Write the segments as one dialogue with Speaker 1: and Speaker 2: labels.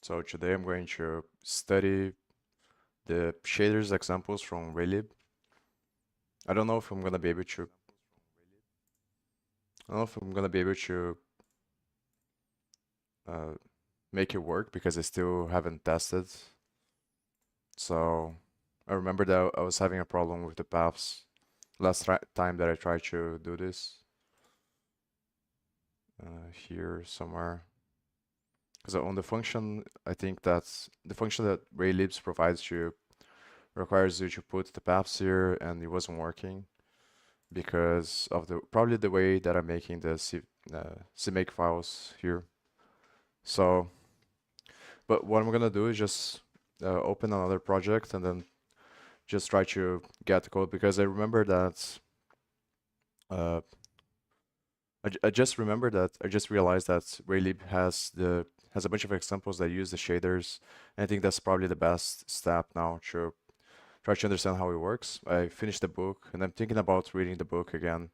Speaker 1: So today I'm going to study the shaders examples from Raylib. I don't know if I'm gonna be able to. I don't know if I'm gonna be able to uh, make it work because I still haven't tested. So I remember that I was having a problem with the paths last time that I tried to do this. Here somewhere. Because on the function, I think that's the function that Raylibs provides you requires you to put the paths here, and it wasn't working because of probably the way that I'm making the CMake files here. So, but what I'm gonna do is just open another project and then just try to get the code because I remember that uh, I just remember that I just realized that Raylib has a bunch of examples that use the shaders, and I think that's probably the best step now to try to understand how it works. I finished the book and I'm thinking about reading the book again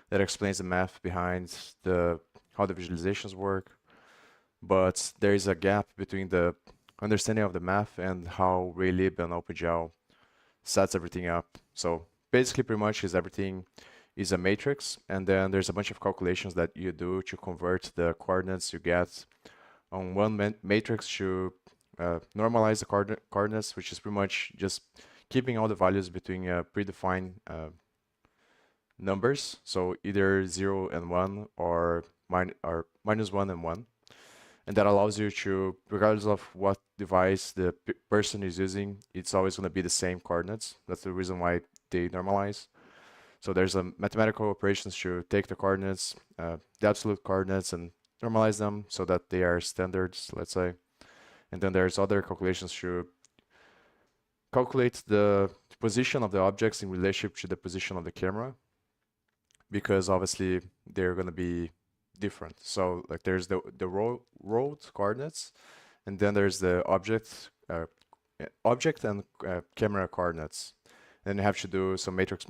Speaker 1: that explains the math behind how the visualizations work. But there is a gap between the understanding of the math and how Raylib and OpenGL sets everything up. So basically pretty much is everything is a matrix, and then there's a bunch of calculations that you do to convert the coordinates you get on one matrix to normalize the coordinates, which is pretty much just keeping all the values between predefined numbers, so either 0 and 1 or minus 1 and 1. And that allows you to, regardless of what device the person is using, it's always going to be the same coordinates. That's the reason why they normalize. So there's a mathematical operations to take the coordinates, the absolute coordinates, and normalize them so that they are standards, let's say. And then there's other calculations to calculate the position of the objects in relationship to the position of the camera, because obviously they're going to be different. So like there's the road coordinates, and then there's the object and camera coordinates. And you have to do some matrix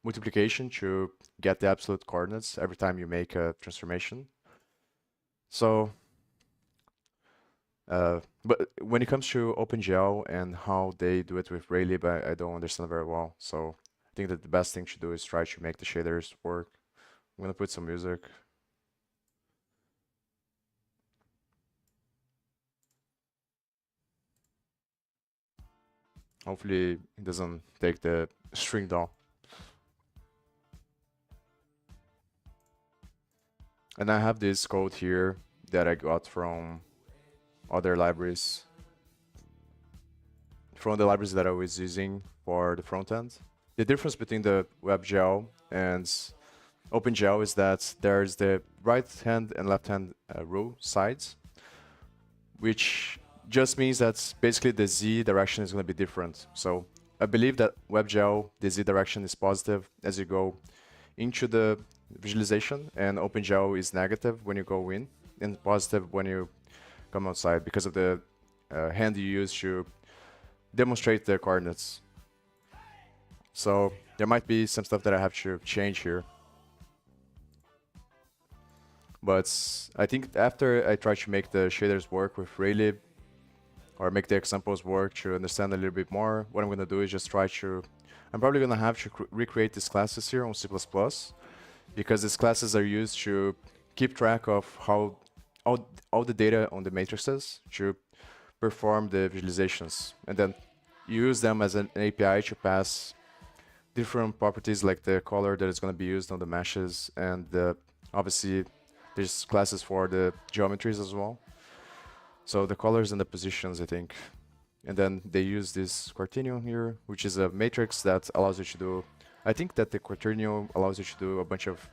Speaker 1: multiplication to get the absolute coordinates every time you make a transformation. So but when it comes to OpenGL and how they do it with Raylib, I don't understand very well. So I think that the best thing to do is try to make the shaders work. I'm gonna put some music. Hopefully it doesn't take the string down. And I have this code here that I got from other libraries, from the libraries that I was using for the front end. The difference between the WebGL and OpenGL is that there's the right hand and left hand row sides, which just means that basically the Z direction is going to be different. So I believe that WebGL, the Z direction is positive as you go into the visualization, and OpenGL is negative when you go in and positive when you come outside because of the hand you use to demonstrate the coordinates. So there might be some stuff that I have to change here. But I think after I try to make the shaders work with Raylib, or make the examples work to understand a little bit more, what I'm going to do is just I'm probably going to have to recreate these classes here on C++, because these classes are used to keep track of how all the data on the matrices to perform the visualizations. And then use them as an API to pass different properties like the color that is going to be used on the meshes, and obviously there's classes for the geometries as well. So the colors and the positions, I think. And then they use this quaternion here, which is a matrix that allows you to do, I think that the quaternion allows you to do a bunch of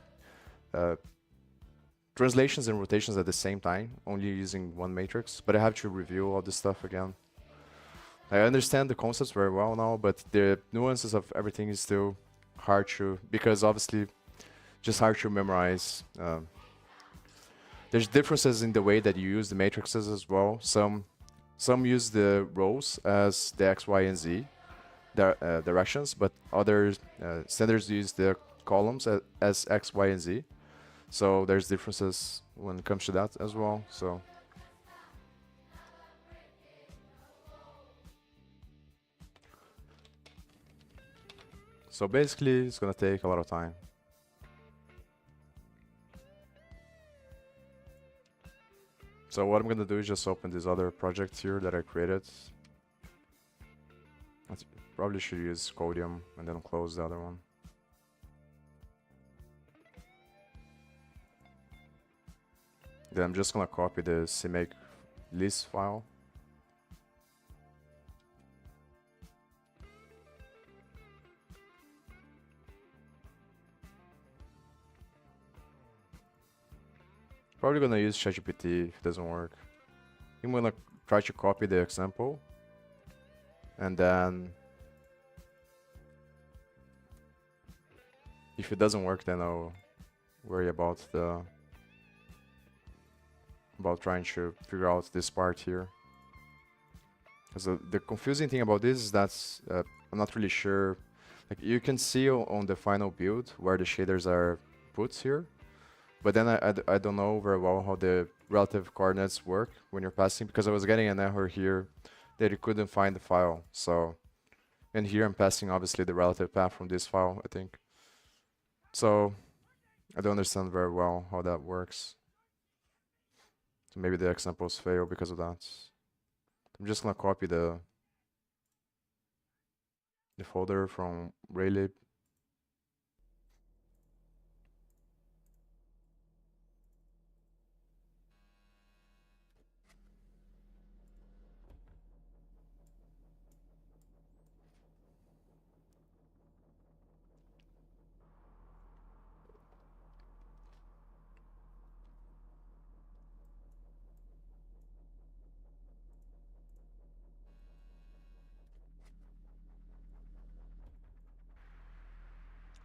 Speaker 1: translations and rotations at the same time, only using one matrix. But I have to review all this stuff again. I understand the concepts very well now, but the nuances of everything is still hard to, because obviously just hard to memorize. There's differences in the way that you use the matrices as well. Some use the rows as the X, Y, and Z directions, but other standards use the columns as X, Y, and Z. So there's differences when it comes to that as well. So So basically, it's gonna take a lot of time. So what I'm gonna do is just open this other project here that I created. I probably should use Codium and then close the other one. Then I'm just gonna copy the CMake list file. Probably gonna use ChatGPT if it doesn't work. I'm gonna try to copy the example, and then if it doesn't work, then I'll worry about trying to figure out this part here. Because the confusing thing about this is that I'm not really sure. Like you can see on the final build where the shaders are put here, but then I don't know very well how the relative coordinates work when you're passing, because I was getting an error here that you couldn't find the file. So, and here I'm passing obviously the relative path from this file, I think. So I don't understand very well how that works. So maybe the examples fail because of that. I'm just gonna copy the folder from Raylib.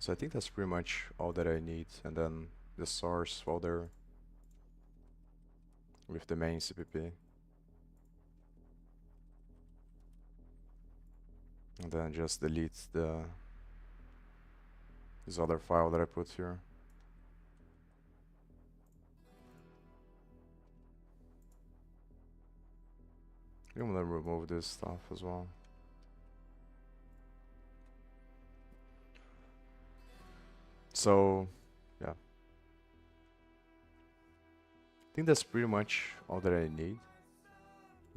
Speaker 1: So I think that's pretty much all that I need, and then the source folder with the main CPP. And then just delete this other file that I put here. I'm gonna remove this stuff as well. So, yeah. I think that's pretty much all that I need.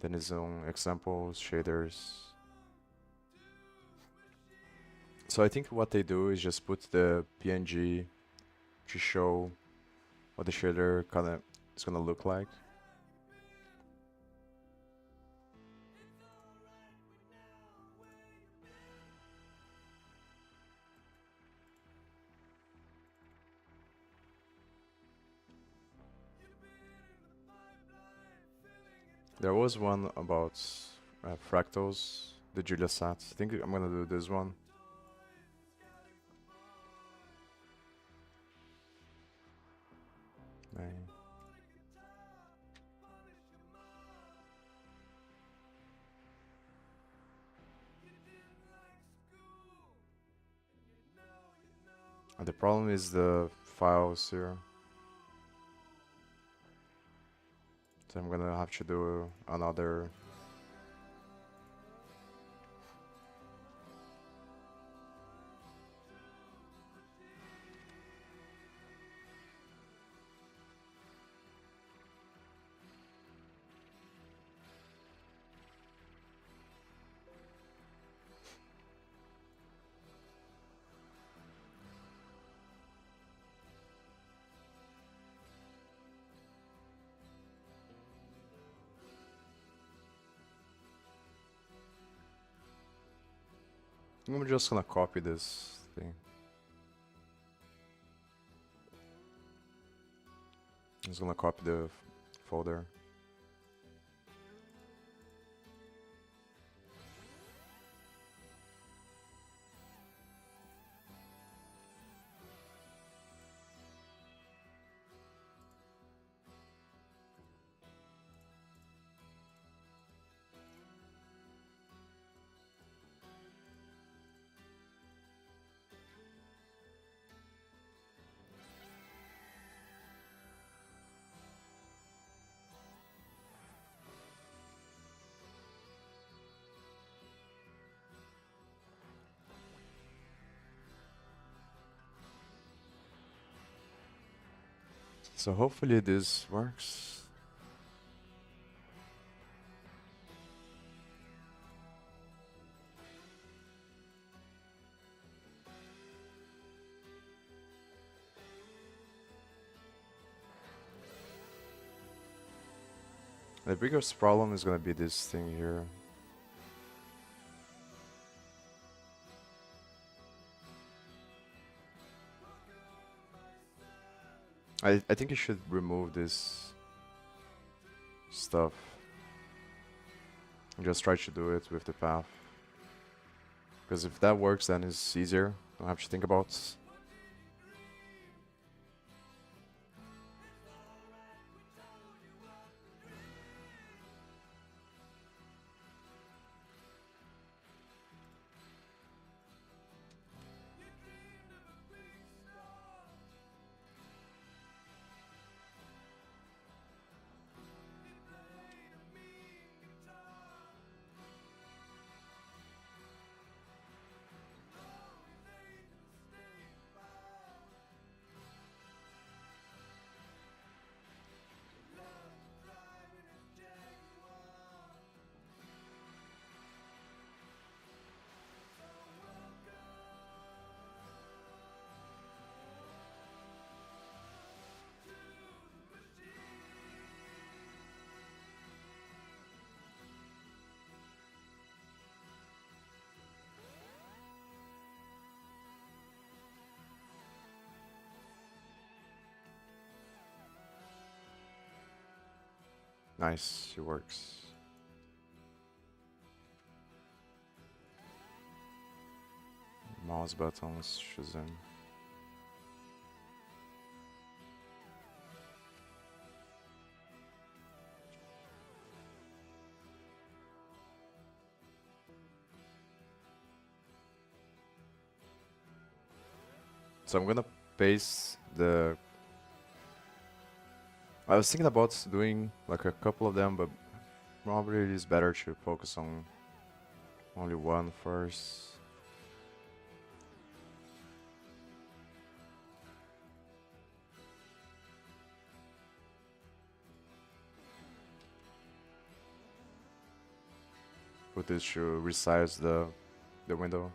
Speaker 1: Then is some examples, shaders. So I think what they do is just put the PNG to show what the shader kind of is gonna look like. There was one about fractals, the Julia sat. I think I'm gonna do this one. Right. And the problem is the files here. So I'm gonna have to do another. I'm just gonna copy this thing. I'm just gonna copy the folder. So hopefully this works. The biggest problem is gonna be this thing here. I think you should remove this stuff and just try to do it with the path. Because if that works, then it's easier. Don't have to think about. Nice, it works. Mouse buttons, choosing. So I'm gonna paste the. I was thinking about doing like a couple of them, but probably it is better to focus on only one first. Put this to resize the window.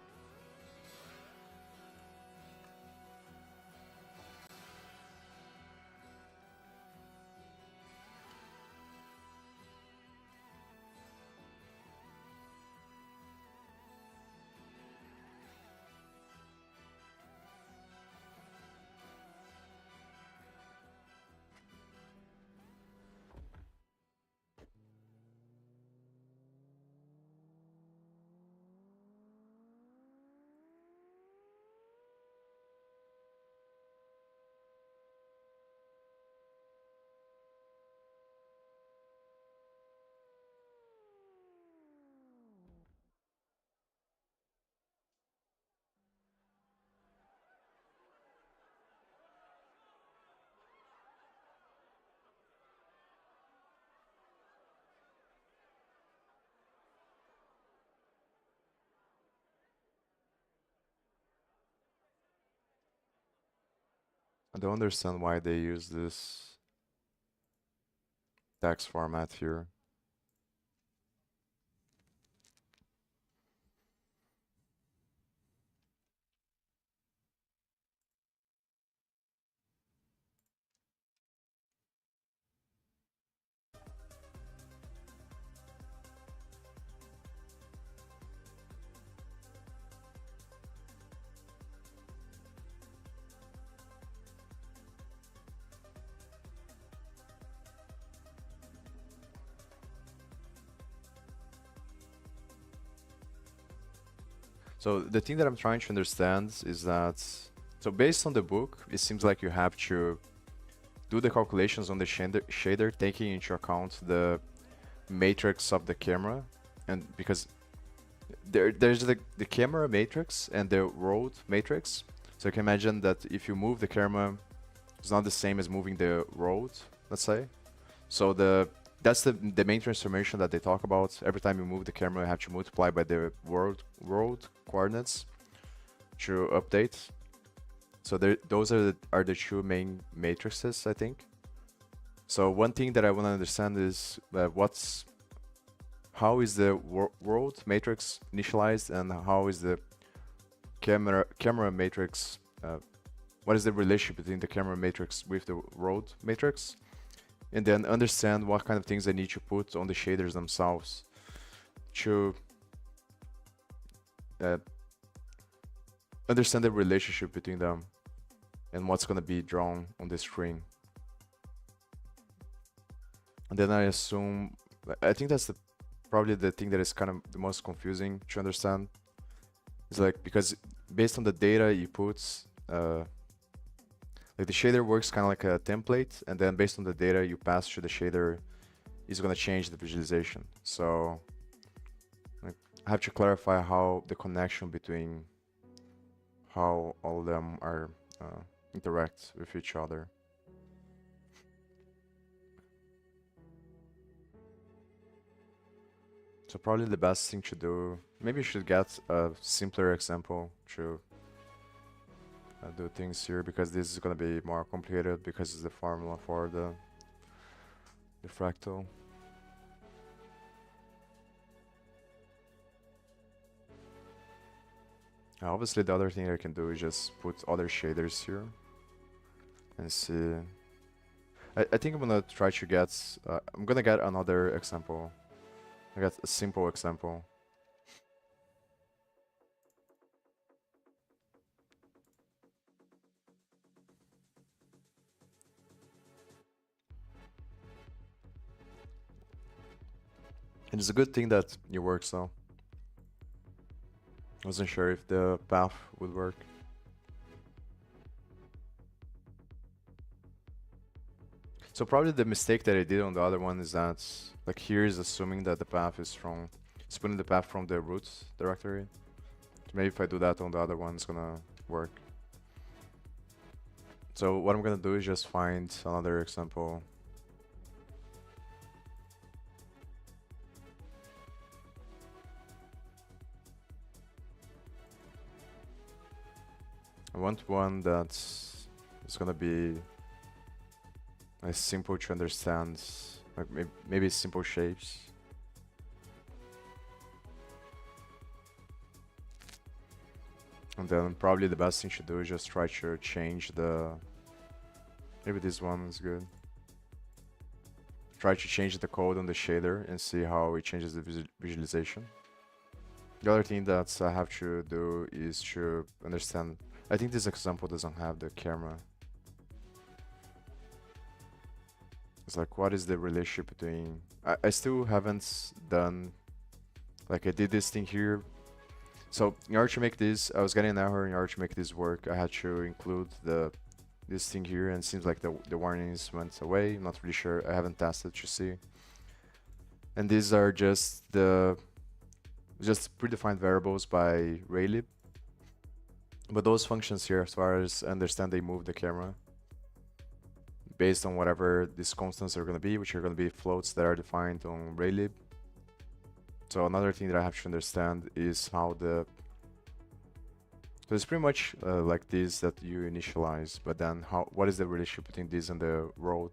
Speaker 1: I don't understand why they use this text format here. So the thing that I'm trying to understand is that, so based on the book, it seems like you have to do the calculations on the shader taking into account the matrix of the camera, and because there's the camera matrix and the road matrix. So you can imagine that if you move the camera, it's not the same as moving the road, let's say. So that's the main transformation that they talk about. Every time you move the camera, you have to multiply by the road coordinates to update. So those are the two main matrices, I think. So one thing that I want to understand is how is the world matrix initialized, and how is the camera matrix, what is the relationship between the camera matrix with the world matrix, and then understand what kind of things I need to put on the shaders themselves to uh, understand the relationship between them and what's going to be drawn on the screen. And then I think that's probably the thing that is kind of the most confusing to understand. It's like, because based on the data you put, like the shader works kind of like a template, and then based on the data you pass to the shader is going to change the visualization. So like, I have to clarify how the connection between how all of them are interact with each other. So probably the best thing to do, maybe you should get a simpler example to do things here, because this is going to be more complicated because it's the formula for the fractal. Obviously the other thing I can do is just put other shaders here and see. I think I'm gonna try to get, I'm gonna get another example. I got a simple example. And it's a good thing that it works though. I wasn't sure if the path would work. So probably the mistake that I did on the other one is that, like, here is assuming that the path is from, it's putting the path from the root directory. So maybe if I do that on the other one, it's gonna work. So what I'm gonna do is just find another example. I want one that's gonna be simple to understand, like maybe simple shapes. And then probably the best thing to do is just try to change the, maybe this one is good. Try to change the code on the shader and see how it changes the visualization. The other thing that I have to do is to understand, I think this example doesn't have the camera. It's like, what is the relationship between, I still haven't done, like I did this thing here. So in order to make this, I was getting an error. In order to make this work, I had to include this thing here, and it seems like the warnings went away. I'm not really sure. I haven't tested to see. And these are just predefined variables by Raylib. But those functions here, as far as I understand, they move the camera based on whatever these constants are going to be, which are going to be floats that are defined on Raylib. So another thing that I have to understand is how so it's pretty much like this that you initialize, but then what is the relationship between this and the road?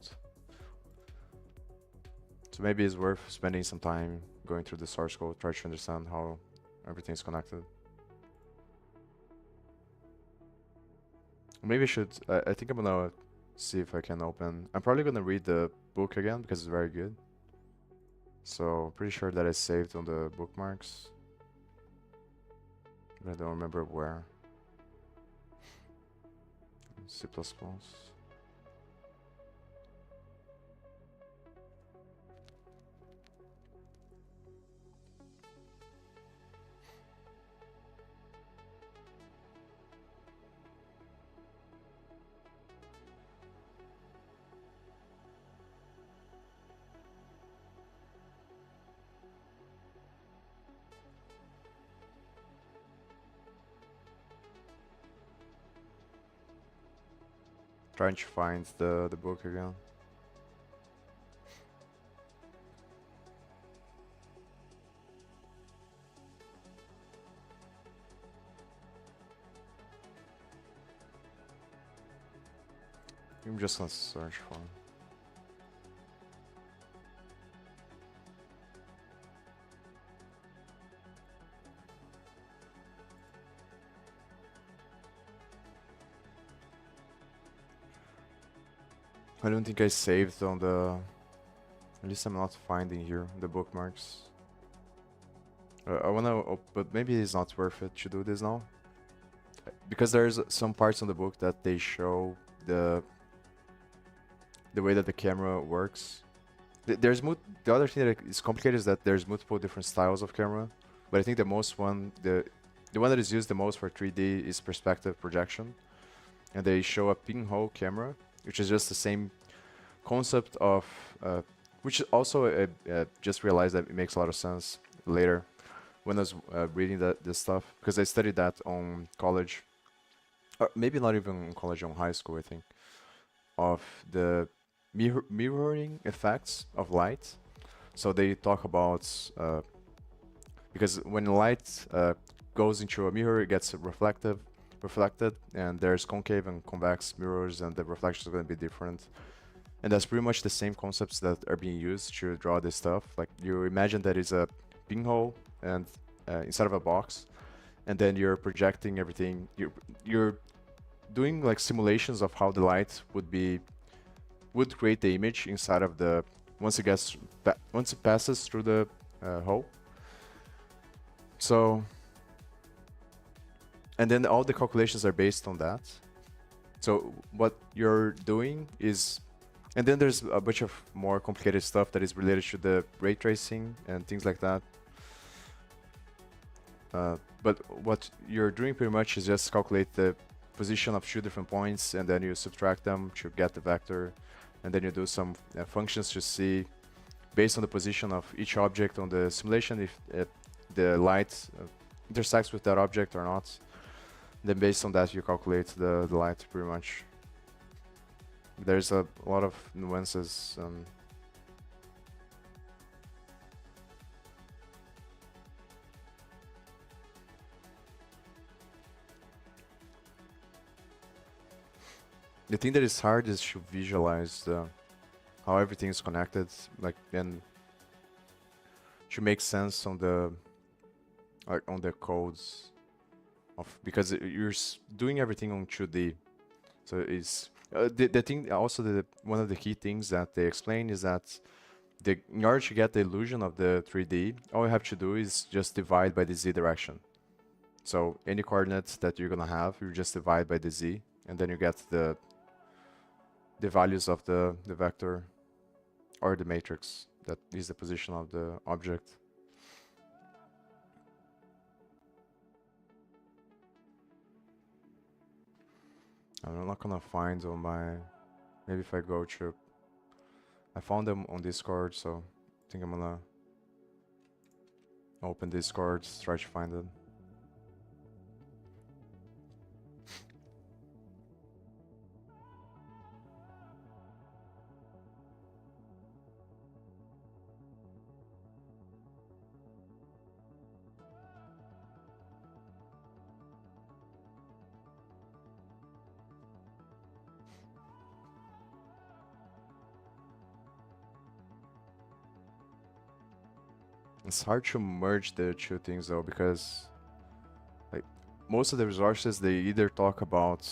Speaker 1: So maybe it's worth spending some time going through the source code, try to understand how everything is connected. Maybe I should, I think I'm gonna see if I can open, I'm probably gonna read the book again because it's very good. So pretty sure that I saved on the bookmarks, but I don't remember where. C++. Trying to find the book again. I'm just gonna search for it. I don't think I saved on the. At least I'm not finding here the bookmarks. I wanna, but maybe it's not worth it to do this now because there's some parts on the book that they show the way that the camera works. The other thing that is complicated is that there's multiple different styles of camera, but I think the most one the one that is used the most for 3D is perspective projection, and they show a pinhole camera, which is just the same concept of which also just realized that it makes a lot of sense later when I was reading this stuff because I studied that on college, or maybe not even on college, on high school I think, of the mirroring effects of light. So they talk about because when light goes into a mirror, it gets reflected, and there's concave and convex mirrors, and the reflection is going to be different. And that's pretty much the same concepts that are being used to draw this stuff. Like you imagine that it's a pinhole and inside of a box, and then you're projecting everything. You're doing like simulations of how the light would create the image inside of the once it passes through the hole. So, and then all the calculations are based on that. So what you're doing is, and then there's a bunch of more complicated stuff that is related to the ray tracing and things like that. But what you're doing pretty much is just calculate the position of two different points, and then you subtract them to get the vector, and then you do some functions to see, based on the position of each object on the simulation, if the light intersects with that object or not. Then based on that you calculate the light pretty much. There's a lot of nuances. The thing that is hard is to visualize how everything is connected, like, and to make sense on the codes of, because you're doing everything on 2D. So it's the thing also, the one of the key things that they explain is that in order to get the illusion of the 3D, all you have to do is just divide by the z direction. So any coordinates that you're gonna have, you just divide by the z, and then you get the values of the vector or the matrix that is the position of the object. I'm not gonna find on my, maybe if I go to, I found them on Discord, so I think I'm gonna open Discord, try to find it. It's hard to merge the two things though, because like most of the resources, they either talk about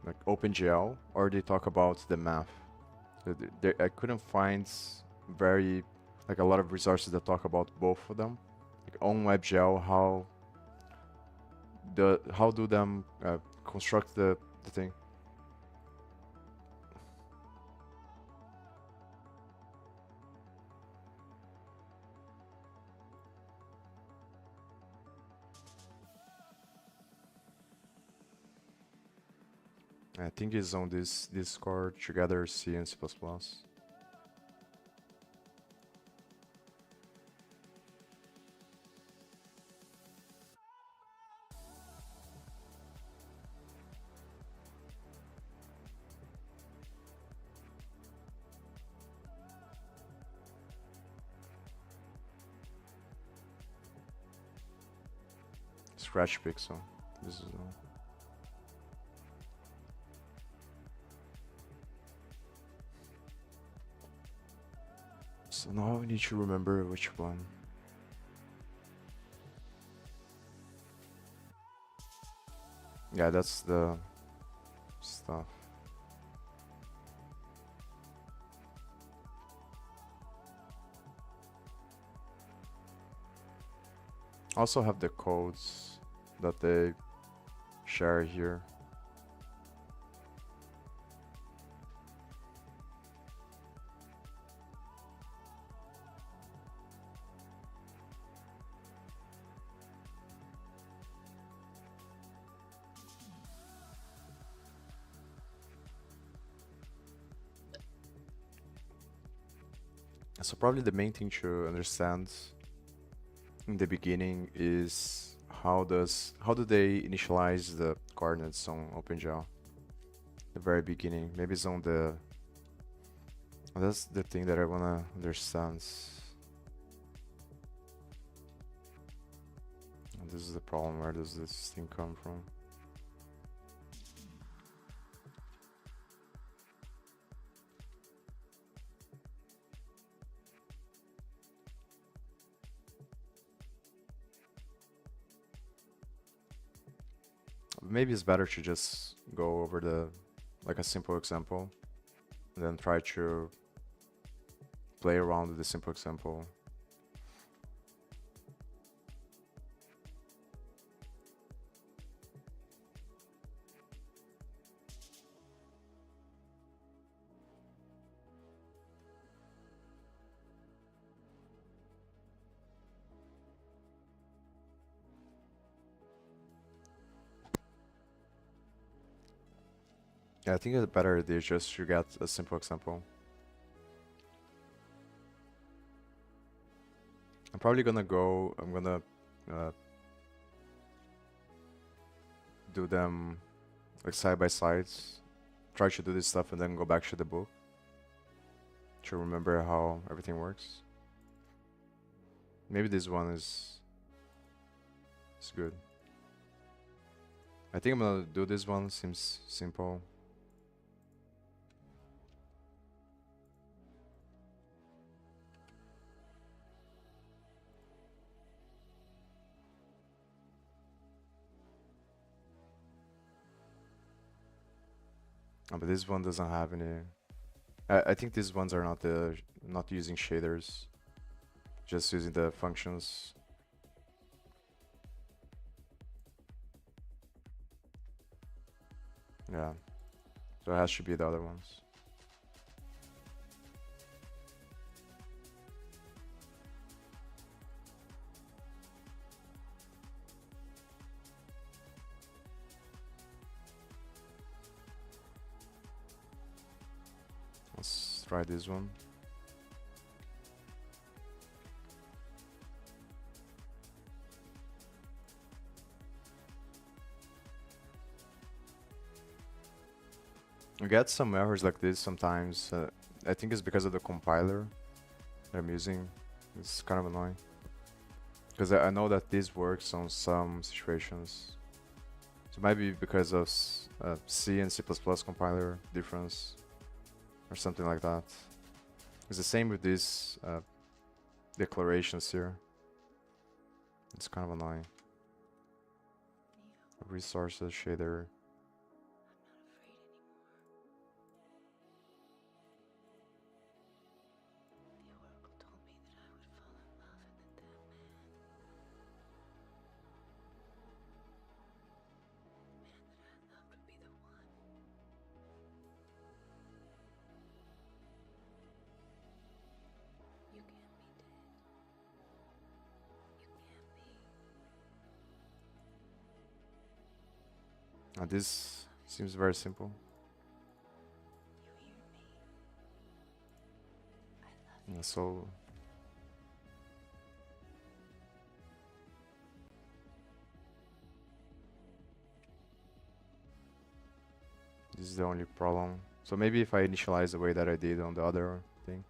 Speaker 1: like OpenGL or they talk about the math. I couldn't find very like a lot of resources that talk about both of them. Like on WebGL, how do them construct the thing. I think it's on this Discord, together C and C++. Scratch pixel. This is so now I need to remember which one. Yeah, that's the stuff. Also have the codes that they share here. So probably the main thing to understand in the beginning is how do they initialize the coordinates on OpenGL? The very beginning. Maybe it's on the that's the thing that I wanna understand. And this is the problem. Where does this thing come from? Maybe it's better to just go over the like a simple example and then try to play around with the simple example. Yeah, I think a better idea is just to get a simple example. I'm probably gonna go, I'm gonna uh, do them like side by sides, try to do this stuff and then go back to the book to remember how everything works. Maybe this one is good. I think I'm gonna do this one, seems simple. But this one doesn't have any. I think these ones are not using shaders, just using the functions. Yeah, so it has to be the other ones. Let's try this one. I get some errors like this sometimes. I think it's because of the compiler that I'm using. It's kind of annoying. Because I know that this works on some situations. So it might be because of C and C++ compiler difference or something like that. It's the same with these declarations here. It's kind of annoying. Resources, shader. This seems very simple. Yeah, so this is the only problem. So maybe if I initialize the way that I did on the other thing.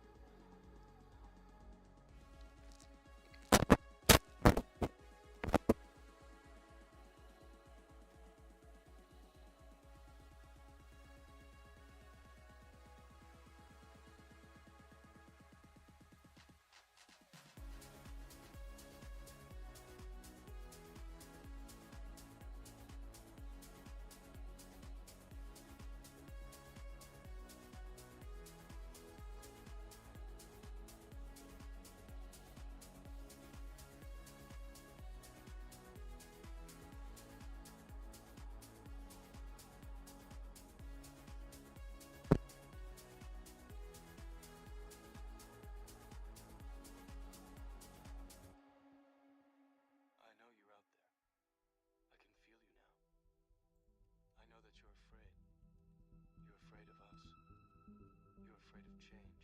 Speaker 2: change.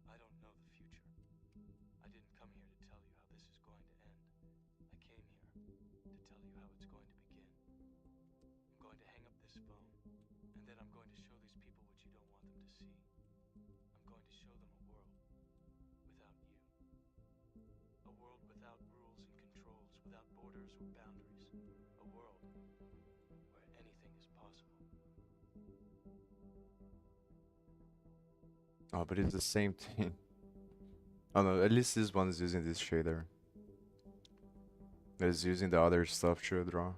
Speaker 2: I don't know the future. I didn't come here to tell you how this is going to end. I came here to tell you how it's going to begin. I'm going to hang up this phone, and then I'm going to show these people what you don't want them to see. I'm going to show them a world without you. A world without rules and controls, without borders or boundaries. A world where anything is possible.
Speaker 1: Oh, but it's the same thing. Oh no, at least this one is using this shader. It's using the other stuff to draw.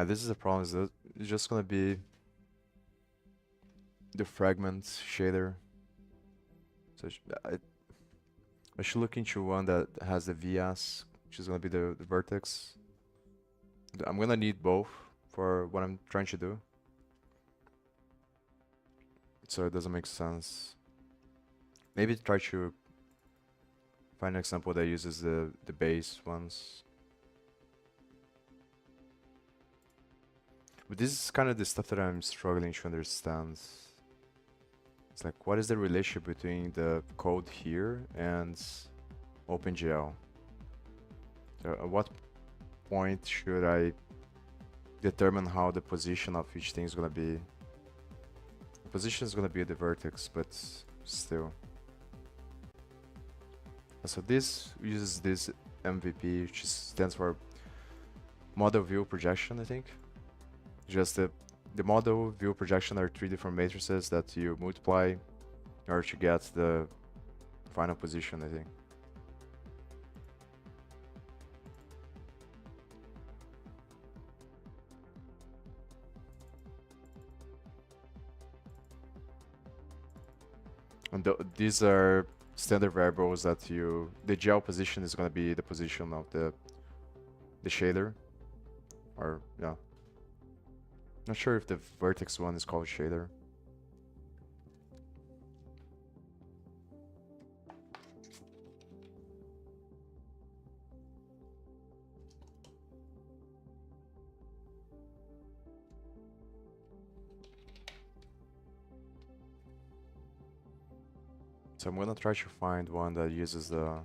Speaker 1: This is the problem, is that it's just gonna be the fragment shader. So I should look into one that has the VS, which is gonna be the vertex. I'm gonna need both for what I'm trying to do. So it doesn't make sense. Maybe try to find an example that uses the base ones. But this is kind of the stuff that I'm struggling to understand. It's like, what is the relationship between the code here and OpenGL? So at what point should I determine how the position of each thing is gonna be? The position is gonna be the vertex, but still. So this uses this MVP, which stands for Model View Projection, I think. Just the model view projection are three different matrices that you multiply in order to get the final position, I think. And these are standard variables that the gel position is going to be the position of the shader, or yeah. Not sure if the vertex one is called shader. So I'm gonna try to find one that uses the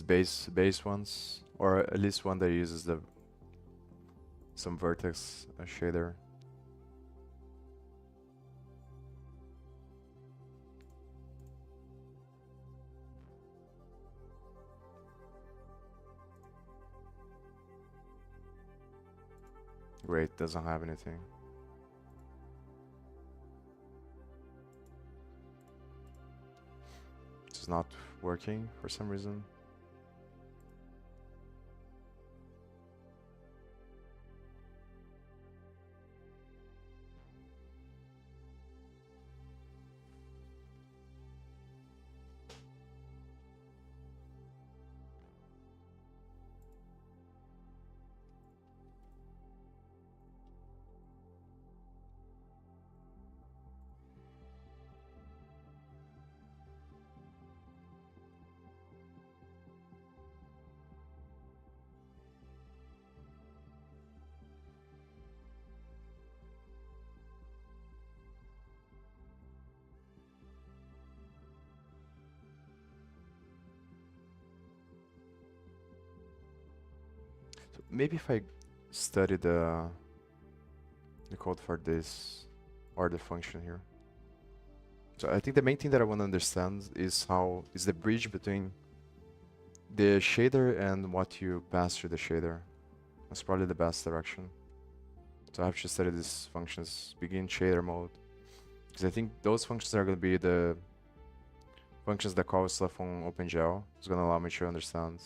Speaker 1: base ones, or at least one that uses some vertex shader. Great, doesn't have anything. It's not working for some reason. So maybe if I study the code for this or the function here. So I think the main thing that I want to understand is how is the bridge between the shader and what you pass through the shader. That's probably the best direction. So I have to study these functions, begin shader mode, because I think those functions are going to be the functions that call stuff on OpenGL. It's going to allow me to understand.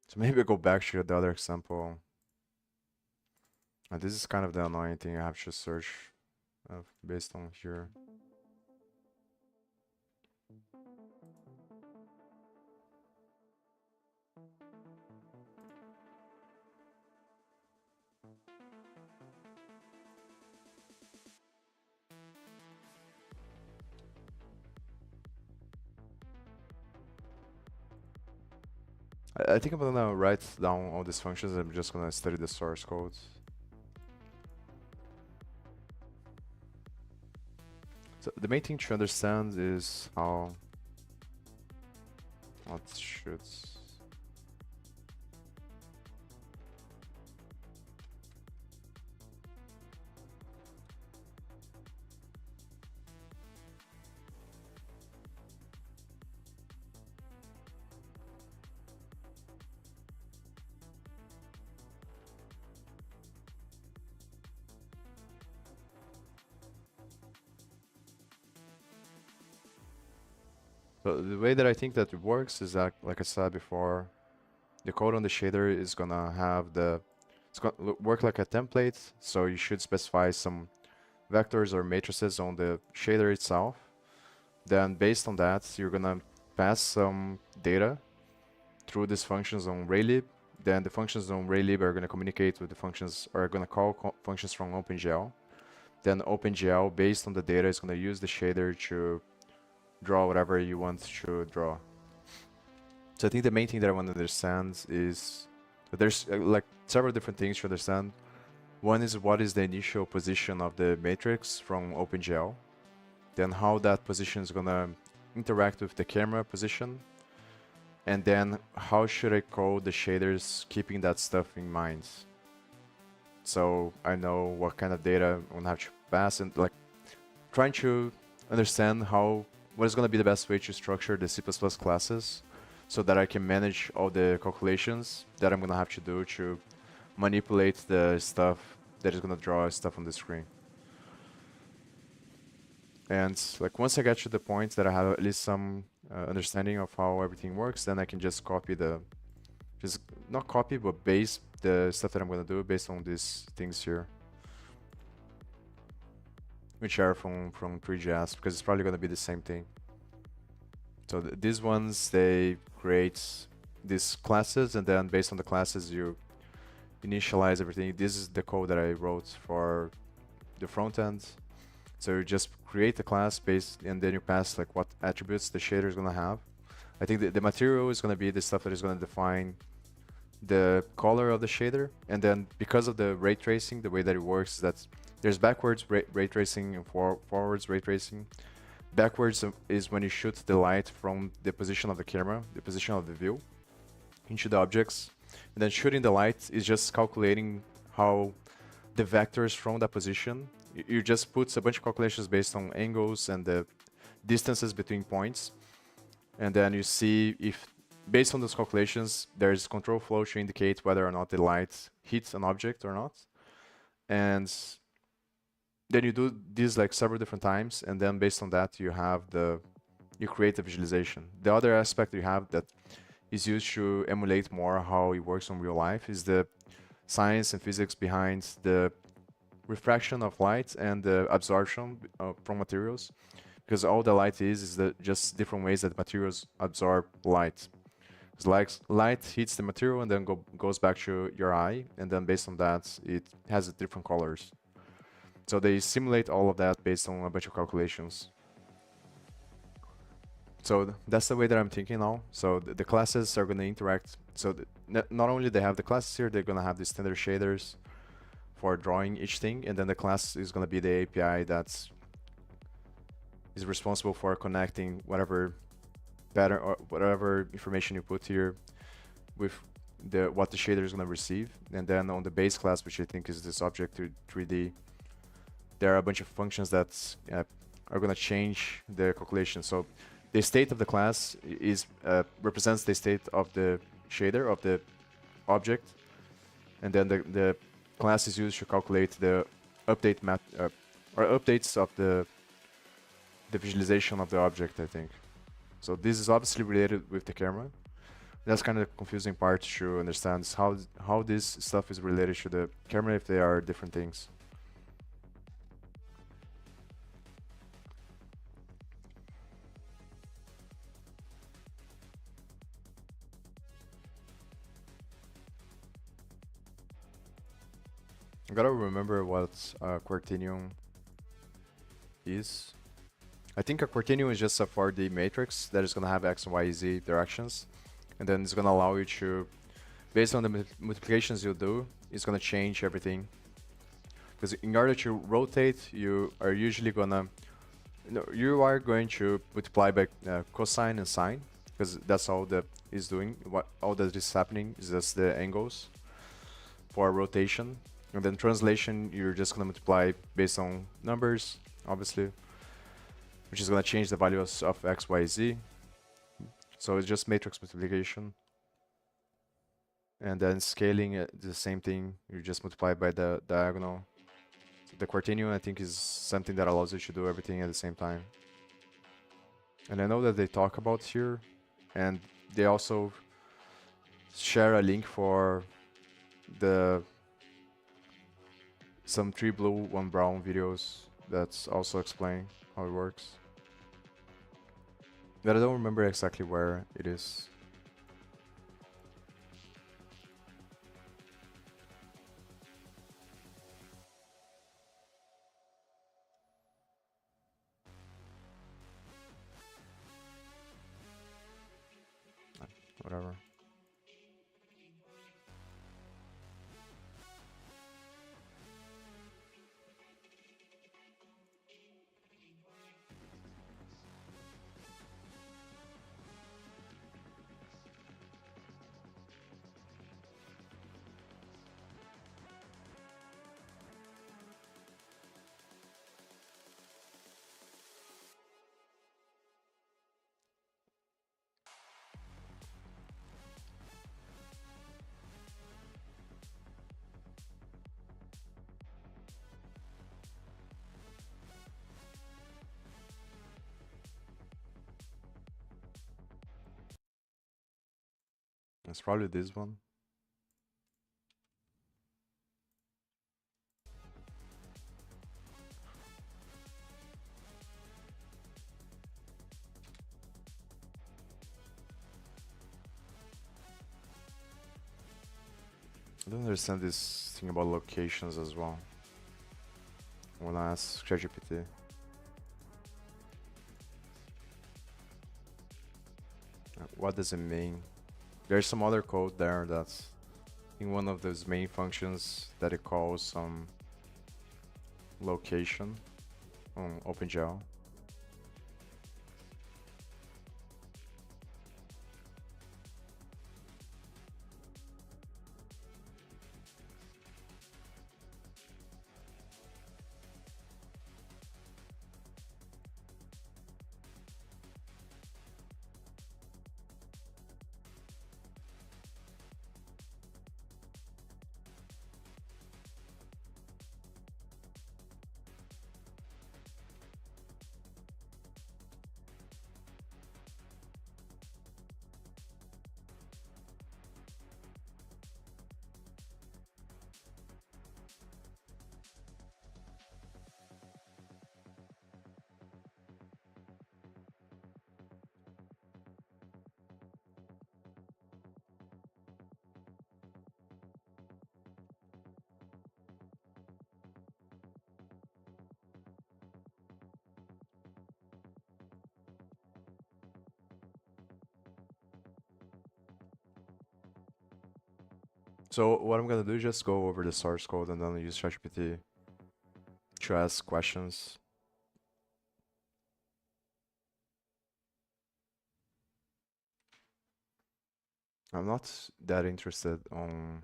Speaker 1: So maybe I go back to the other example. And this is kind of the annoying thing I have to search based on here. I think I'm gonna write down all these functions and I'm just gonna study the source code. So the main thing to understand is how what should. So the way that I think that it works is that, like I said before, the code on the shader is gonna have it's gonna work like a template. So you should specify some vectors or matrices on the shader itself. Then based on that, you're gonna pass some data through these functions on Raylib. Then the functions on Raylib are gonna communicate with the functions, are gonna call functions from OpenGL. Then OpenGL, based on the data, is gonna use the shader to draw whatever you want to draw. So I think the main thing that I want to understand is that there's like several different things to understand. One is what is the initial position of the matrix from OpenGL, then how that position is gonna interact with the camera position, and then how should I code the shaders keeping that stuff in mind. So I know what kind of data I'm gonna have to pass and like trying to understand what is gonna be the best way to structure the C++ classes so that I can manage all the calculations that I'm gonna have to do to manipulate the stuff that is gonna draw stuff on the screen. And like once I get to the point that I have at least some understanding of how everything works, then I can just just not copy, but base the stuff that I'm gonna do based on these things here, which are from 3GS, because it's probably gonna be the same thing. So these ones, they create these classes, and then based on the classes, you initialize everything. This is the code that I wrote for the front end. So you just create the class based, and then you pass like what attributes the shader is gonna have. I think the material is gonna be the stuff that is gonna define the color of the shader, and then because of the ray tracing, the way that it works is that there's backwards ray tracing and forwards ray tracing. Backwards is when you shoot the light from the position of the camera, the position of the view, into the objects. And then shooting the light is just calculating how the vectors from that position, you just put a bunch of calculations based on angles and the distances between points. And then you see if, based on those calculations, there's control flow to indicate whether or not the light hits an object or not. And then you do this like several different times, and then based on that, you create the visualization. The other aspect you have that is used to emulate more how it works in real life is the science and physics behind the refraction of light and the absorption from materials. Because all the light is just different ways that materials absorb light. It's like light hits the material and then goes back to your eye, and then based on that, it has different colors. So they simulate all of that based on a bunch of calculations. So that's the way that I'm thinking now. So the classes are going to interact. So not only they have the classes here, they're going to have the standard shaders for drawing each thing, and then the class is going to be the API that is responsible for connecting whatever pattern or whatever information you put here with what the shader is going to receive. And then on the base class, which I think is this object to 3D, there are a bunch of functions that are going to change the calculation. So the state of the class represents the state of the shader of the object, and then the class is used to calculate the update map or updates of the visualization of the object, I think. So this is obviously related with the camera. That's kind of the confusing part to understand is how this stuff is related to the camera if they are different things. I gotta remember what quaternion is. I think a quaternion is just a 4D matrix that is gonna have x and y, z directions. and then it's gonna allow you to, based on the multiplications you do, it's gonna change everything. Because in order to rotate, you are usually gonna, no, you are going to multiply by cosine and sine, because that's all that is doing. What all that is happening is just the angles for rotation, and then translation, you're just gonna multiply based on numbers, obviously, which is gonna change the values of x, y, z. So it's just matrix multiplication. And then scaling, the same thing. You just multiply by the diagonal. So the quaternion, I think, is something that allows you to do everything at the same time. And I know that they talk about here, and they also share a link for the some 3 blue, 1 brown videos that's also explain how it works. But I don't remember exactly where it is. Whatever. It's probably this one. I don't understand this thing about locations as well. When I ask ChatGPT. What does it mean? There's some other code there that's in one of those main functions that it calls some location on OpenGL. So what I'm gonna do is just go over the source code and then use ChatGPT to ask questions. I'm not that interested on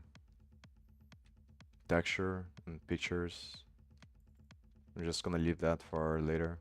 Speaker 1: texture and pictures. I'm just gonna leave that for later.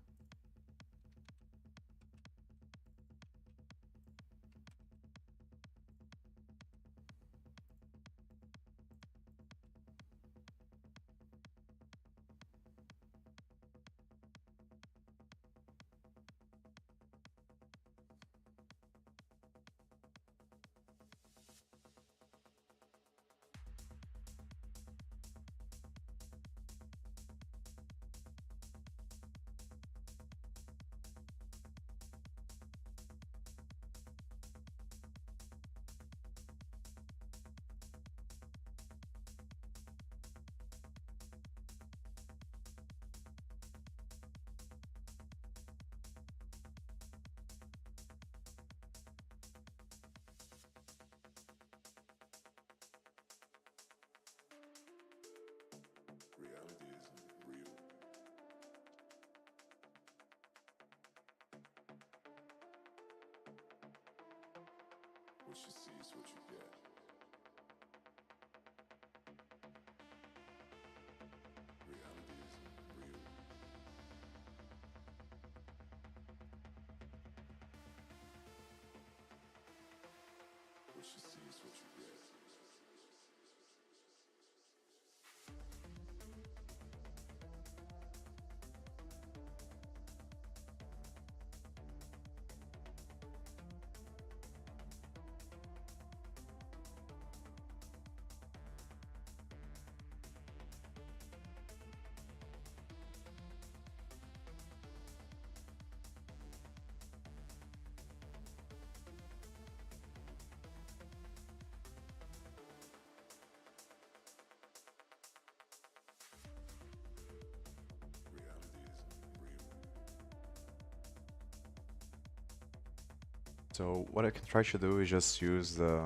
Speaker 1: So what I can try to do is just use the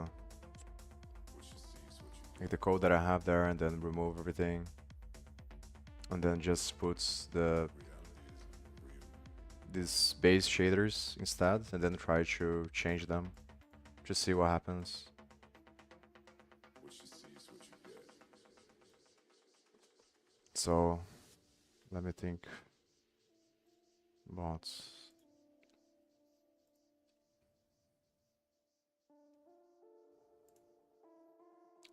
Speaker 1: like the code that I have there and then remove everything and then just put these base shaders instead and then try to change them. Just see what happens. So let me think about.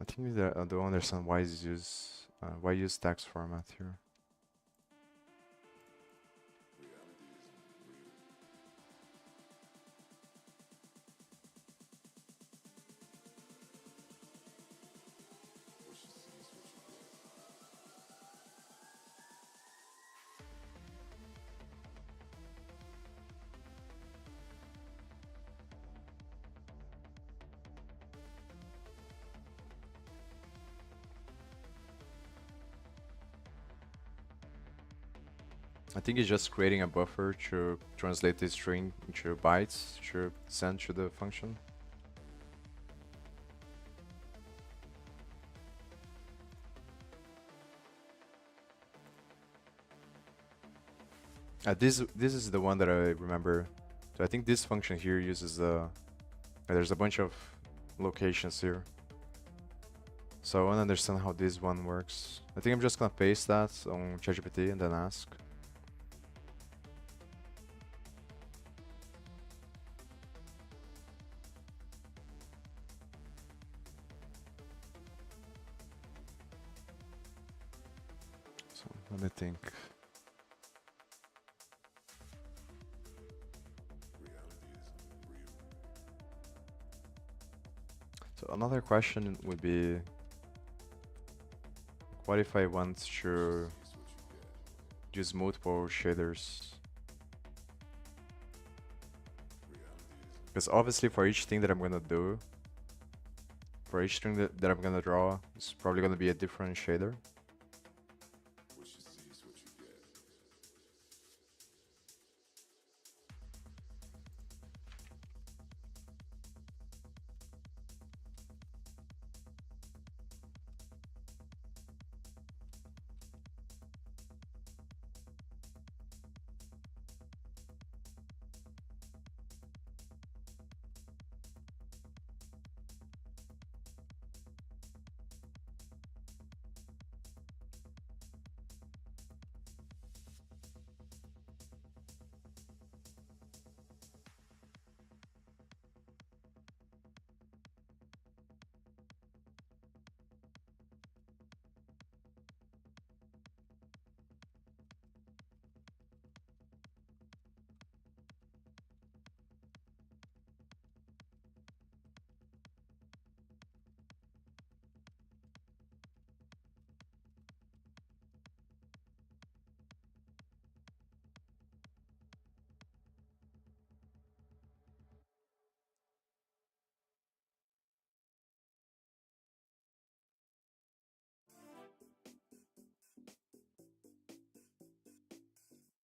Speaker 1: I think that I don't understand why use text format here. I think it's just creating a buffer to translate this string into bytes to send to the function. This is the one that I remember. So I think this function here uses there's a bunch of locations here. So I want to understand how this one works. I think I'm just gonna paste that on ChatGPT and then ask. So let me think. So another question would be, what if I want to use multiple shaders? Because obviously for each thing that I'm gonna do, for each string that I'm gonna draw, it's probably gonna be a different shader.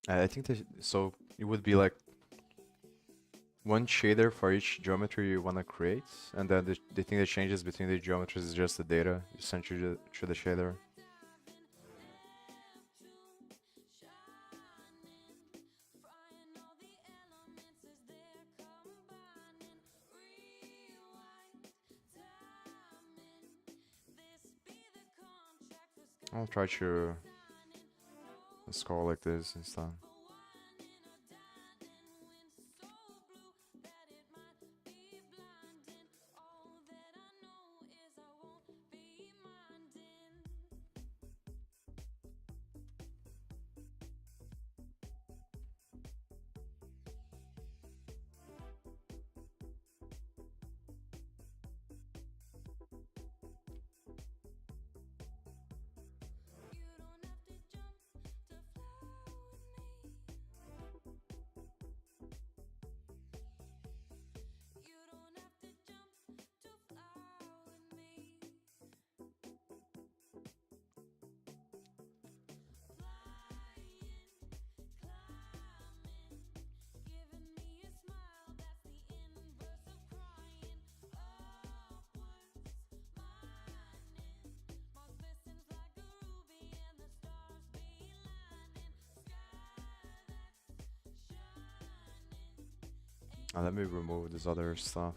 Speaker 1: I think that, so it would be like one shader for each geometry you want to create, and then the thing that changes between the geometries is just the data you send to the shader. I'll try to score like this instead. Let me remove this other stuff.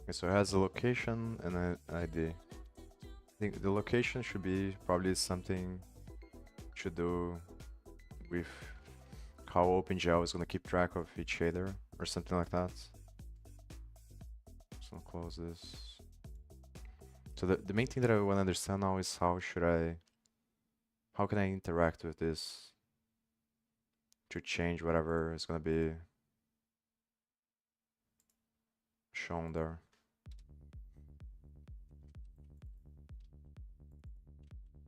Speaker 1: Okay, so it has a location and an ID. I think the location should be probably something to do with how OpenGL is gonna keep track of each shader or something like that. So I'll close this. So the main thing that I want to understand now is how can I interact with this to change whatever is gonna be shown there.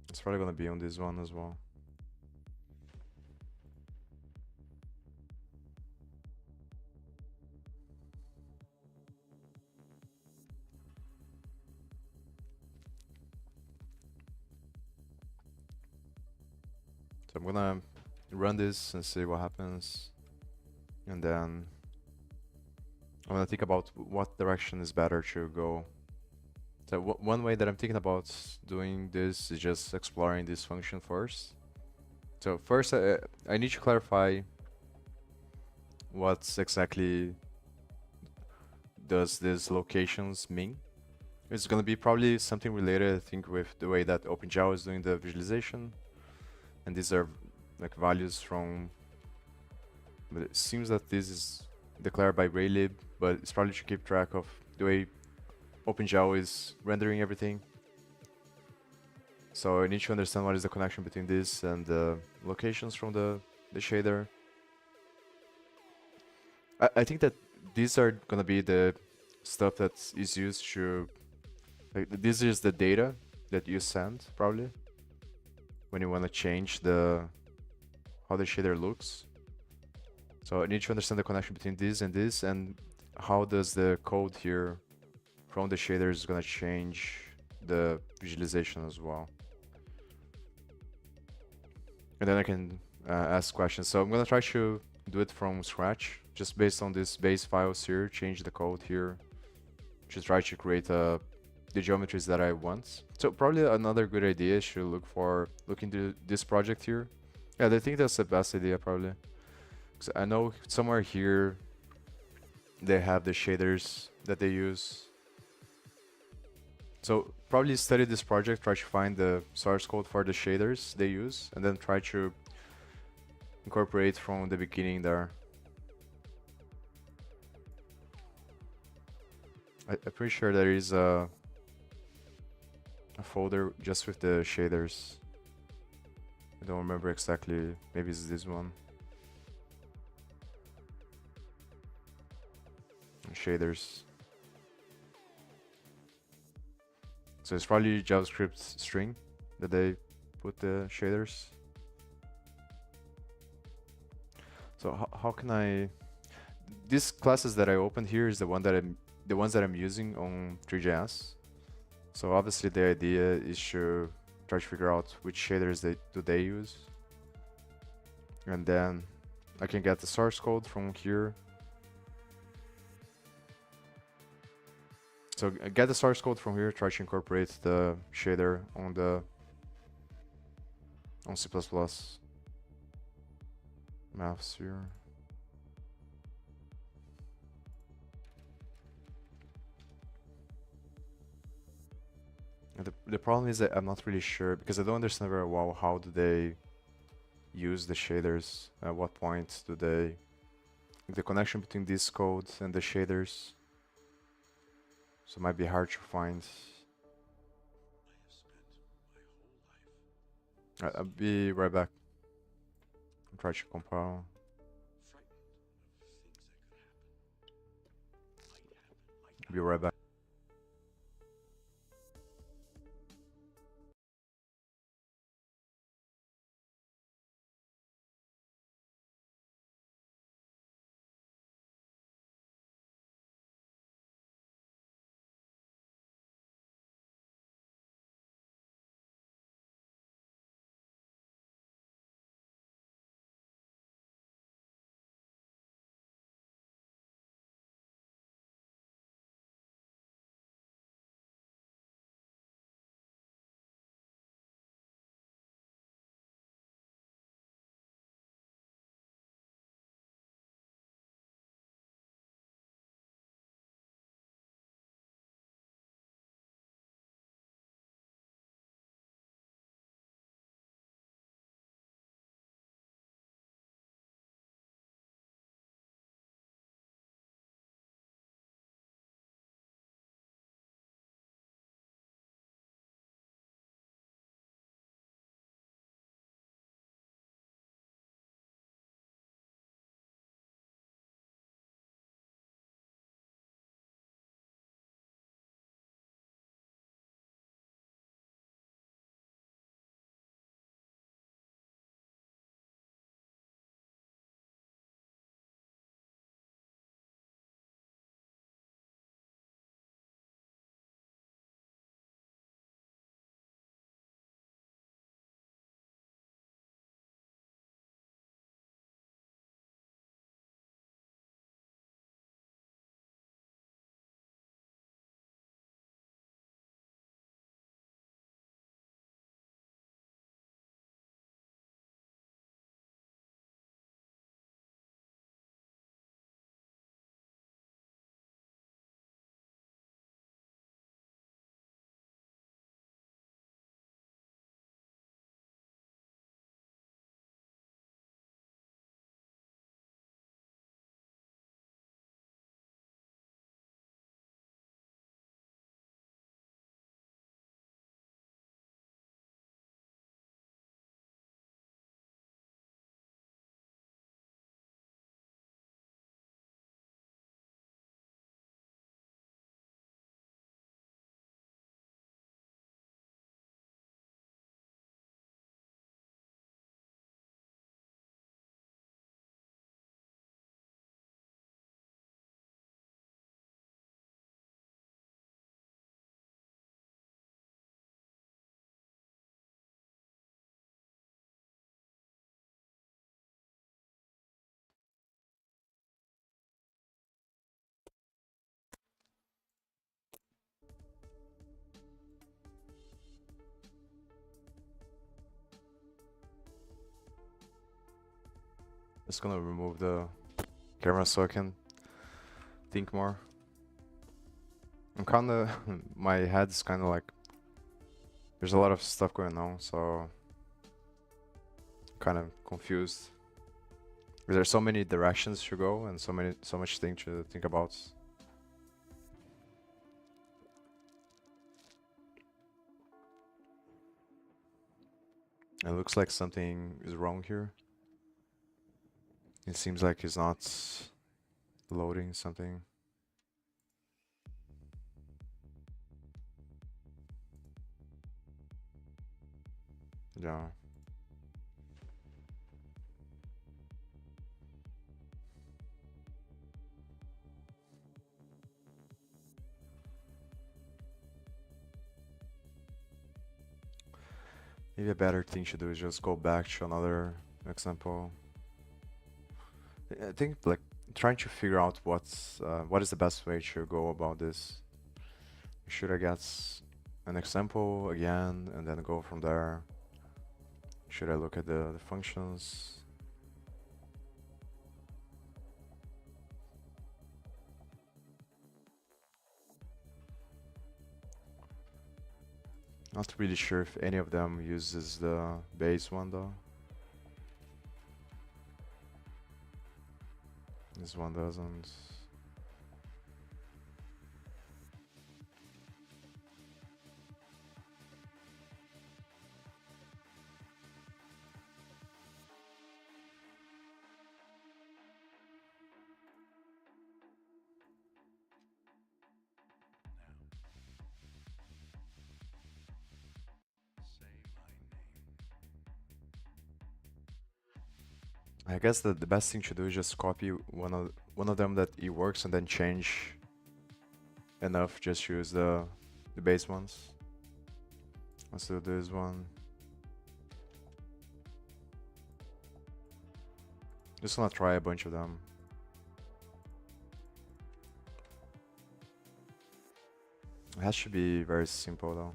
Speaker 1: It's probably gonna be on this one as well. So I'm gonna run this and see what happens, and then I'm gonna think about what direction is better to go. So one way that I'm thinking about doing this is just exploring this function first. So first I need to clarify what's exactly does these locations mean. It's gonna be probably something related, I think, with the way that OpenGL is doing the visualization. And these are like values from, but it seems that this is declared by Raylib, but it's probably to keep track of the way OpenGL is rendering everything. So I need to understand what is the connection between this and the locations from the shader. I think that these are gonna be the stuff that is used to, like, this is the data that you send probably when you want to change how the shader looks. So I need to understand the connection between this and how does the code here from the shader is gonna change the visualization as well. And then I can ask questions. So I'm gonna try to do it from scratch, just based on these base files here, change the code here, to try to create the geometries that I want. So probably another good idea is to look into this project here. Yeah, I think that's the best idea probably. 'Cause I know somewhere here they have the shaders that they use. So probably study this project, try to find the source code for the shaders they use, and then try to incorporate from the beginning there. I'm pretty sure there is a folder just with the shaders. I don't remember exactly. Maybe it's this one. Shaders. So it's probably JavaScript string that they put the shaders. So how can I? These classes that I opened here is the ones that I'm using on 3JS. So obviously the idea is to try to figure out which shaders they use, and then I can get the source code from here. So get the source code from here, try to incorporate the shader on C++ maths here. And the problem is that I'm not really sure because I don't understand very well how do they use the shaders. At what point do they the connection between this code and the shaders? So it might be hard to find. I'll be right back. Try to compile. Be right back. Just gonna remove the camera so I can think more. I'm kinda my head's kinda like there's a lot of stuff going on, so kind of confused. There's so many directions to go and so much thing to think about. It looks like something is wrong here. It seems like it's not loading something. Yeah. Maybe a better thing to do is just go back to another example. I think like trying to figure out what is the best way to go about this. Should I get an example again and then go from there? Should I look at the functions? Not really sure if any of them uses the base one though. This one doesn't. I guess the best thing to do is just copy one of them that it works and then change enough. Just use the base ones. Let's do this one. Just gonna try a bunch of them. It has to be very simple though.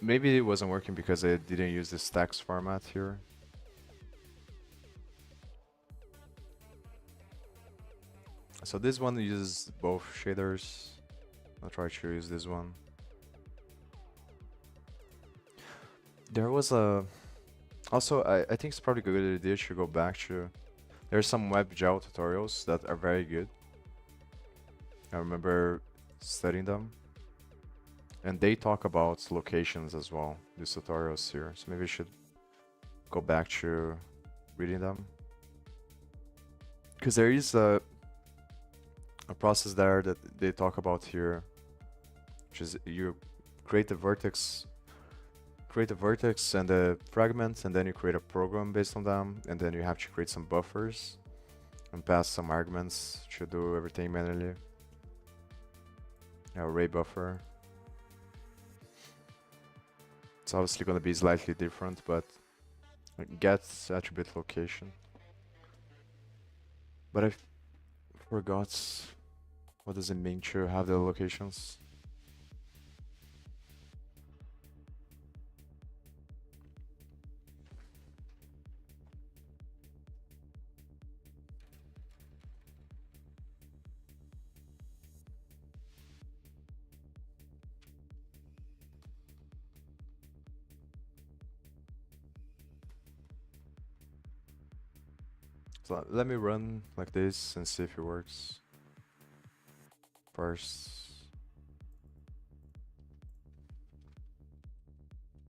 Speaker 1: Maybe it wasn't working because I didn't use this text format here. So this one uses both shaders. I'll try to use this one. There was a... Also, I think it's probably a good idea to go back to... There's some WebGL tutorials that are very good. I remember studying them. And they talk about locations as well, these tutorials here. So maybe I should go back to reading them. Because there is a process there that they talk about here, which is you create the vertex and the fragment, and then you create a program based on them, and then you have to create some buffers and pass some arguments to do everything manually. Yeah, array buffer. It's obviously going to be slightly different, but get attribute location. But I forgot what does it mean to have the locations. So let me run like this and see if it works. First.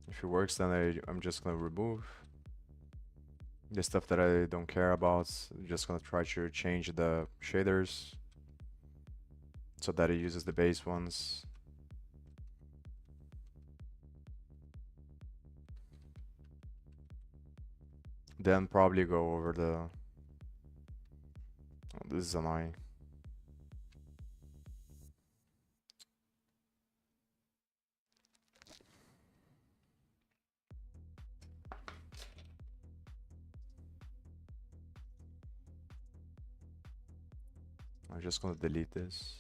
Speaker 1: If it works, then I'm just gonna remove the stuff that I don't care about. I'm just gonna try to change the shaders so that it uses the base ones. Then probably go over the... Oh, this is annoying. I'm just gonna delete this.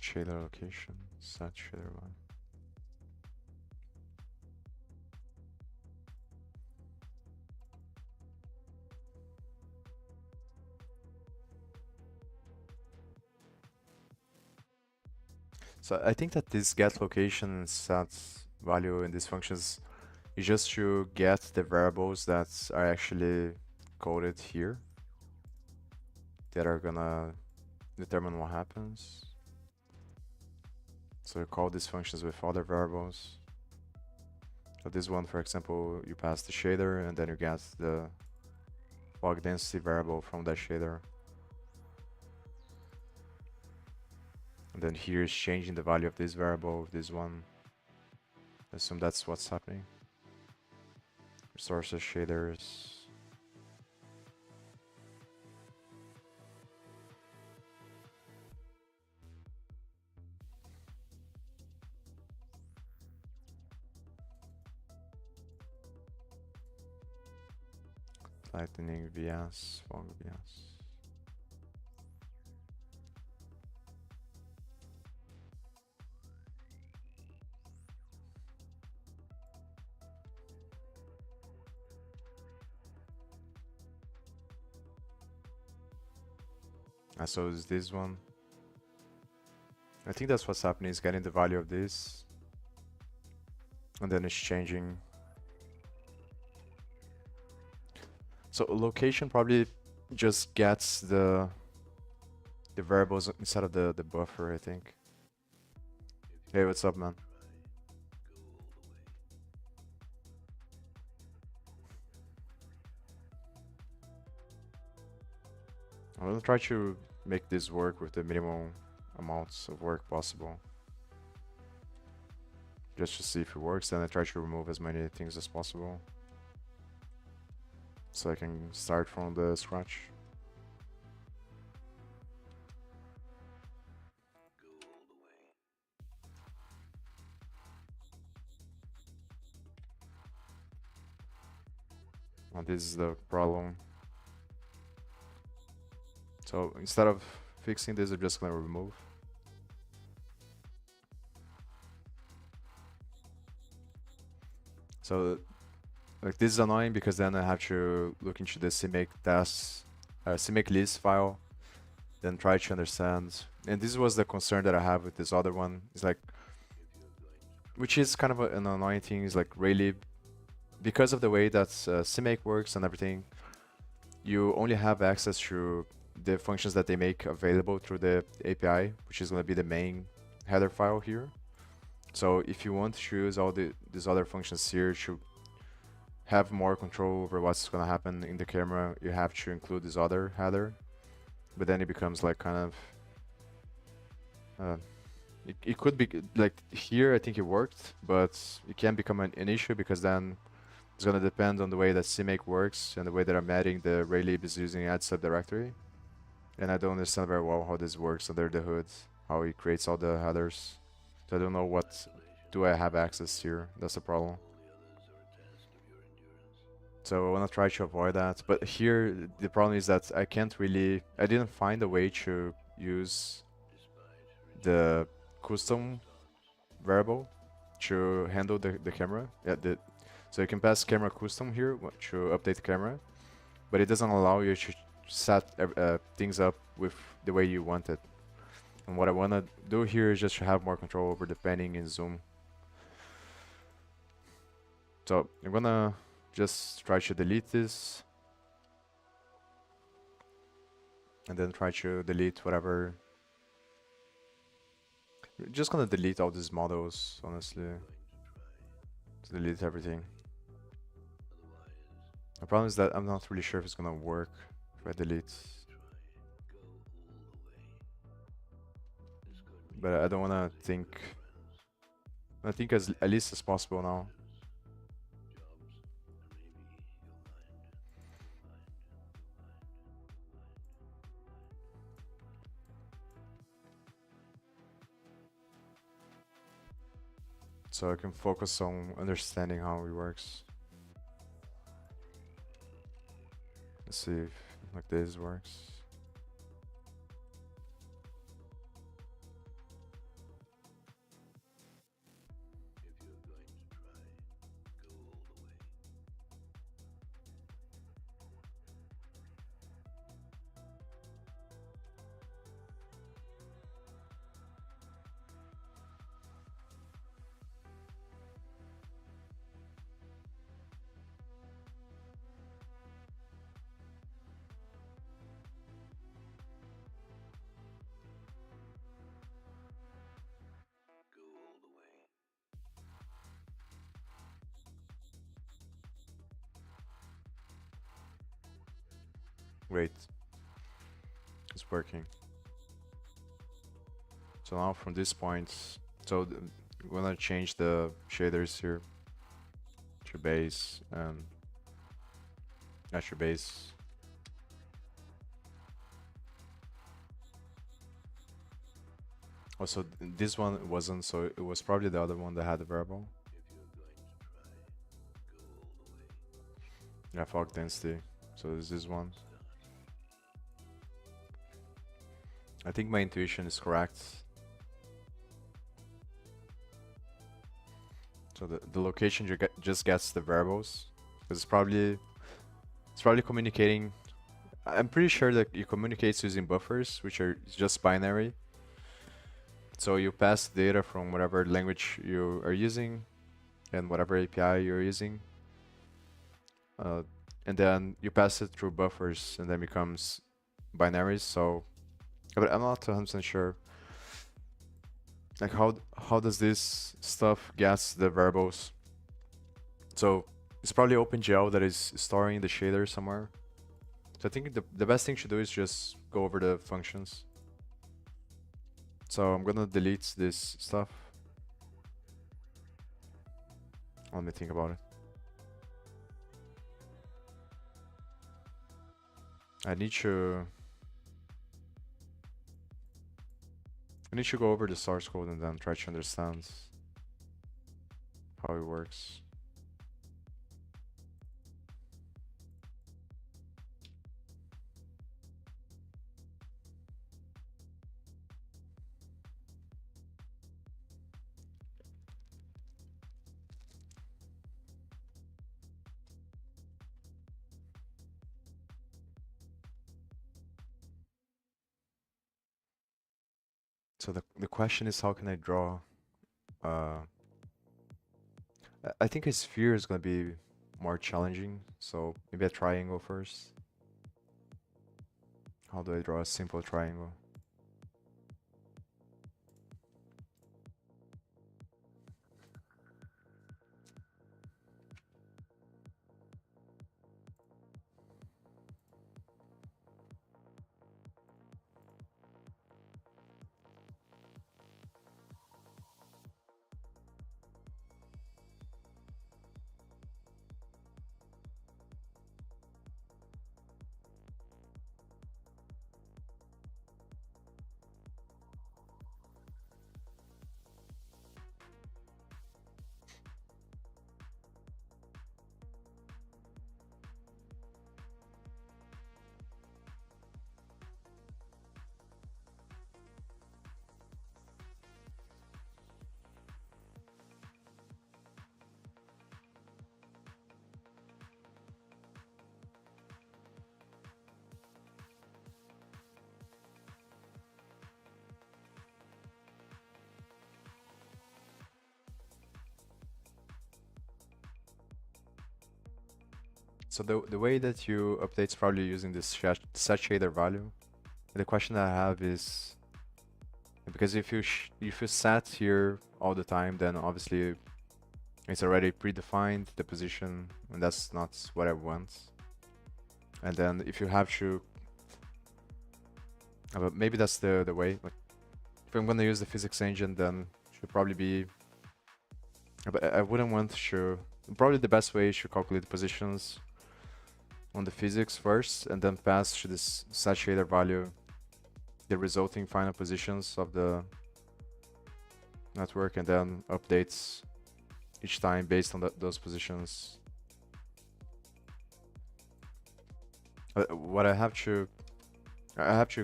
Speaker 1: shader location, set shader one. So I think that this get location and set value in these functions is just to get the variables that are actually coded here that are gonna determine what happens. So you call these functions with other variables. So this one, for example, you pass the shader and then you get the fog density variable from that shader. And then here is changing the value of this variable with this one. Assume that's what's happening. Resources, shaders. Lightning VS, fog VS. So is this one. I think that's what's happening, is getting the value of this. And then it's changing. So location probably just gets the variables inside of the buffer, I think. Hey, what's up, man? I'm gonna try to make this work with the minimum amounts of work possible. Just to see if it works, then I try to remove as many things as possible. So I can start from the scratch. And this is the problem. So instead of fixing this, I'm just gonna remove. So like this is annoying because then I have to look into the CMake tasks, CMake list file, then try to understand. And this was the concern that I have with this other one. It's like, which is kind of an annoying thing, is like Raylib, because of the way that CMake works and everything, you only have access to the functions that they make available through the API, which is going to be the main header file here. So if you want to use all these other functions here to have more control over what's going to happen in the camera, you have to include this other header. But then it becomes like kind of it could be like here I think it worked, but it can become an issue because then it's going to depend on the way that CMake works and the way that I'm adding the Raylib is using add subdirectory. And I don't understand very well how this works under the hood, how it creates all the headers. So I don't know what do I have access here. That's the problem. So I want to try to avoid that. But here the problem is that I didn't find a way to use the custom variable to handle the camera. Yeah, so you can pass camera custom here to update the camera, but it doesn't allow you to set things up with the way you want it. And what I want to do here is just to have more control over the panning and zoom. So I'm gonna just try to delete this and then try to delete whatever. I'm just gonna delete all these models, honestly. To delete everything. The problem is that I'm not really sure if it's gonna work if I delete. But I don't wanna think. I think as at least as possible now. So I can focus on understanding how it works. Let's see if like this works. Great, it's working. So now from this point, we're gonna change the shaders here to base and natural base. Also, this one wasn't, so it was probably the other one that had the variable. Yeah, fog density. So there's this one. I think my intuition is correct. So the location just gets the variables. It's probably communicating. I'm pretty sure that it communicates using buffers, which are just binary. So you pass data from whatever language you are using and whatever API you're using. And then you pass it through buffers and then becomes binaries. So, but I'm not 100% sure. Like how does this stuff guess the variables? So it's probably OpenGL that is storing the shader somewhere. So I think the best thing to do is just go over the functions. So I'm gonna delete this stuff. Let me think about it. I need to go over the source code and then try to understand how it works. So the question is, how can I draw? I think a sphere is gonna be more challenging. So maybe a triangle first. How do I draw a simple triangle? So the way that you update is probably using this set shader value. The question I have is, because if you set here all the time, then obviously it's already predefined the position, and that's not what I want. And then if you have to, but maybe that's the way. Like, if I'm gonna use the physics engine, then it should probably be. But I wouldn't want to. Probably the best way is to calculate the positions on the physics first, and then pass to this set shader value the resulting final positions of the network, and then updates each time based on those positions. What I have to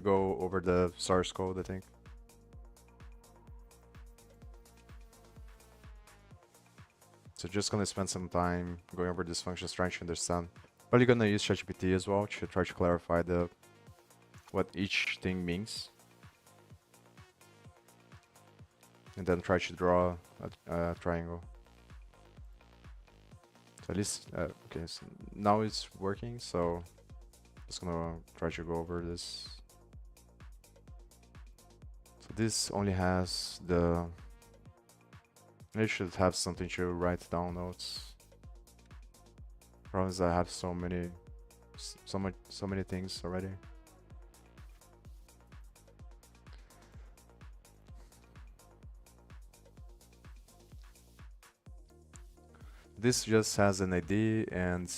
Speaker 1: go over the source code, I think. So just gonna spend some time going over these functions, trying to understand. Probably gonna use ChatGPT as well to try to clarify what each thing means, and then try to draw a triangle. So at least okay, so now it's working. So just gonna try to go over this. So this only has the. I should have something to write down notes. Problem is I have so many so many things already. This just has an ID and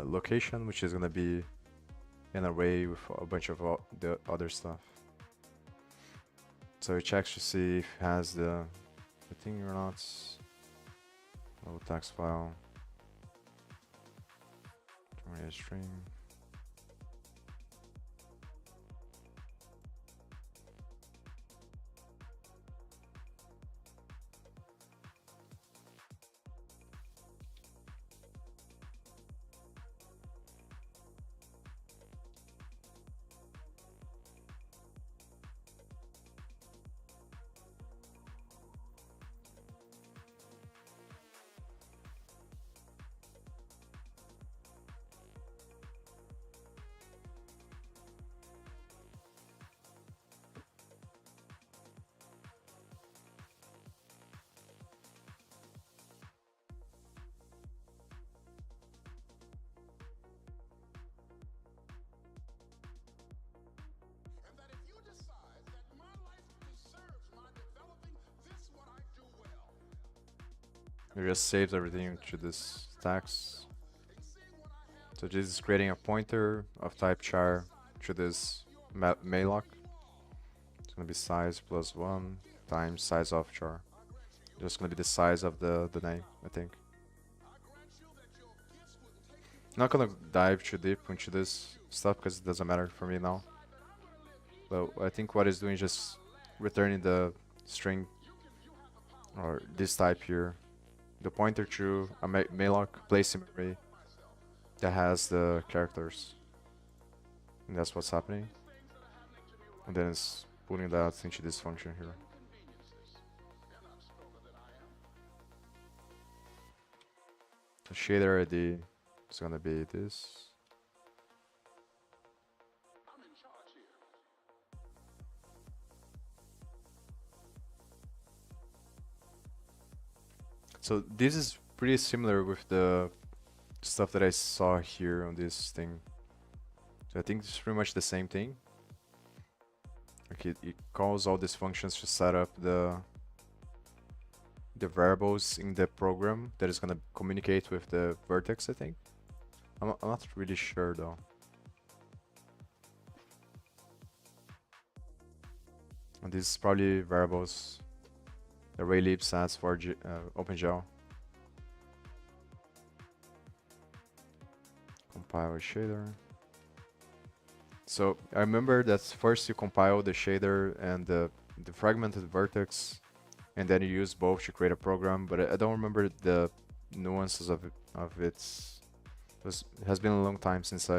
Speaker 1: location, which is gonna be an array with a bunch of the other stuff. So it checks to see if it has the thing or not. Load text file. Terminate string. It just saves everything to this stacks. So this is creating a pointer of type char to this malloc. It's gonna be size plus 1 times size of char. Just gonna be the size of the name, I think. Not gonna dive too deep into this stuff because it doesn't matter for me now. But I think what it's doing is just returning the string or this type here, the pointer to a malloc place memory that has the characters, and that's what's happening. And then it's putting that into this function here. The shader ID is gonna be this. So this is pretty similar with the stuff that I saw here on this thing. So I think it's pretty much the same thing. Like it calls all these functions to set up the variables in the program that is gonna communicate with the vertex, I think. I'm not really sure though. And this is probably variables that Raylib sets for OpenGL. Compile a shader. So I remember that first you compile the shader and the fragmented vertex, and then you use both to create a program. But I don't remember the nuances of it. It has been a long time since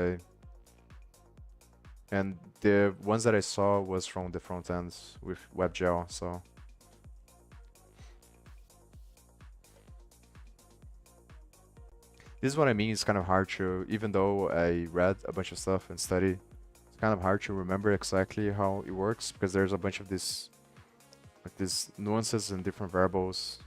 Speaker 1: and the ones that I saw was from the front ends with WebGL. So this is what I mean. It's kind of hard to, even though I read a bunch of stuff and studied, it's kind of hard to remember exactly how it works because there's a bunch of these nuances and different variables.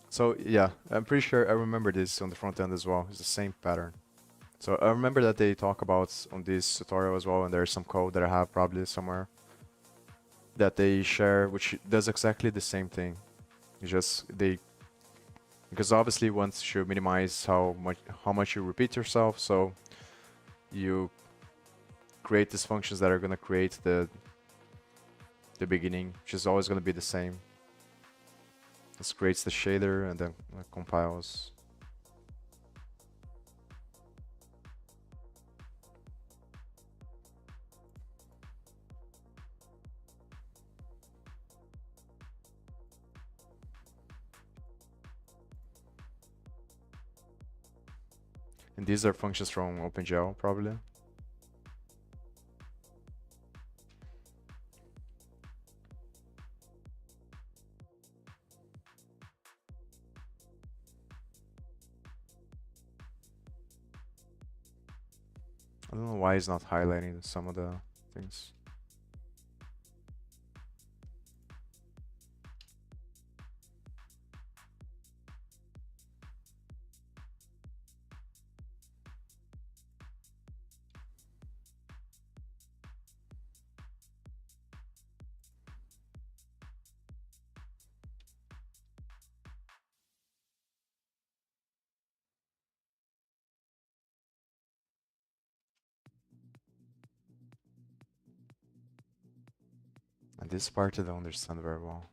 Speaker 1: So yeah, I'm pretty sure I remember this on the front end as well. It's the same pattern. So I remember that they talk about on this tutorial as well, and there's some code that I have probably somewhere that they share, which does exactly the same thing. It's just because obviously want to minimize how much you repeat yourself, so you create these functions that are gonna create the beginning, which is always gonna be the same. This creates the shader and then compiles. And these are functions from OpenGL, probably. I don't know why it's not highlighting some of the things. And this part I don't understand very well.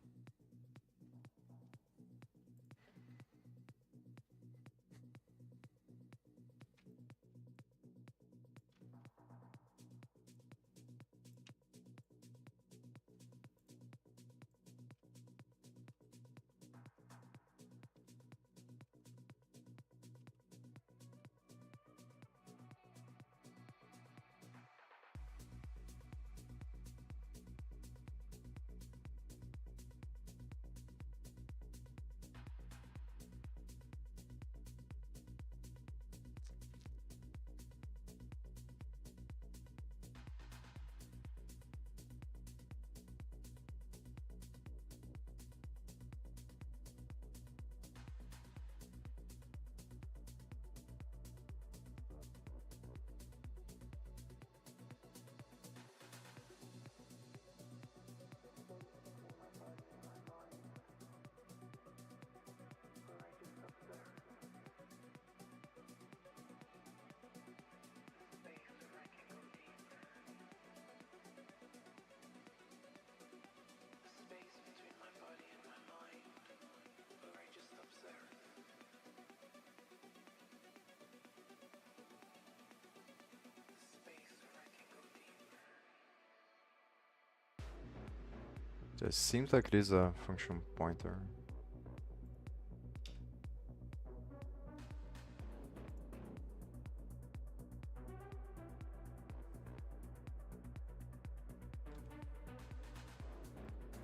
Speaker 1: So it seems like it is a function pointer.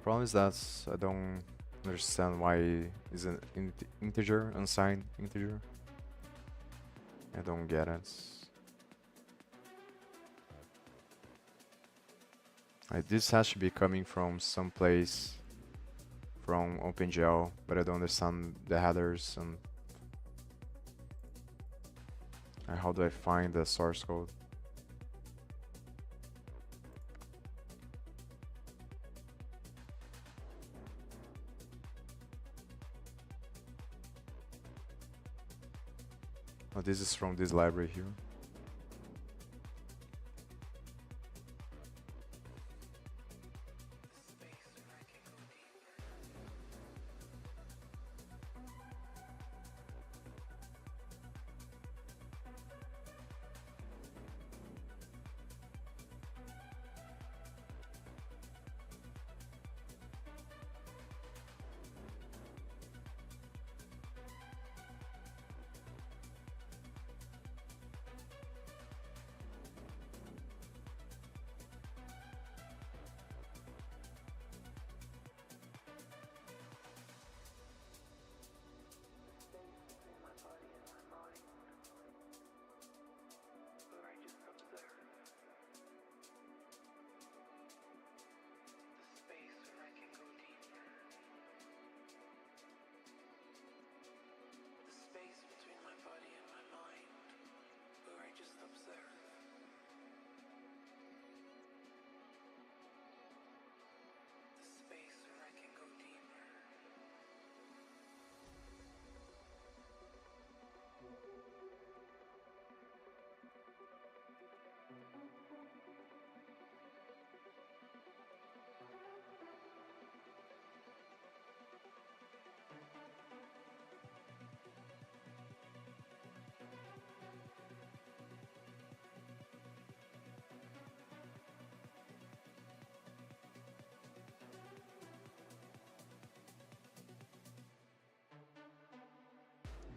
Speaker 1: Problem is that I don't understand why is an integer, unsigned integer. I don't get it. Like, this has to be coming from someplace from OpenGL, but I don't understand the headers and how do I find the source code? Oh, this is from this library here.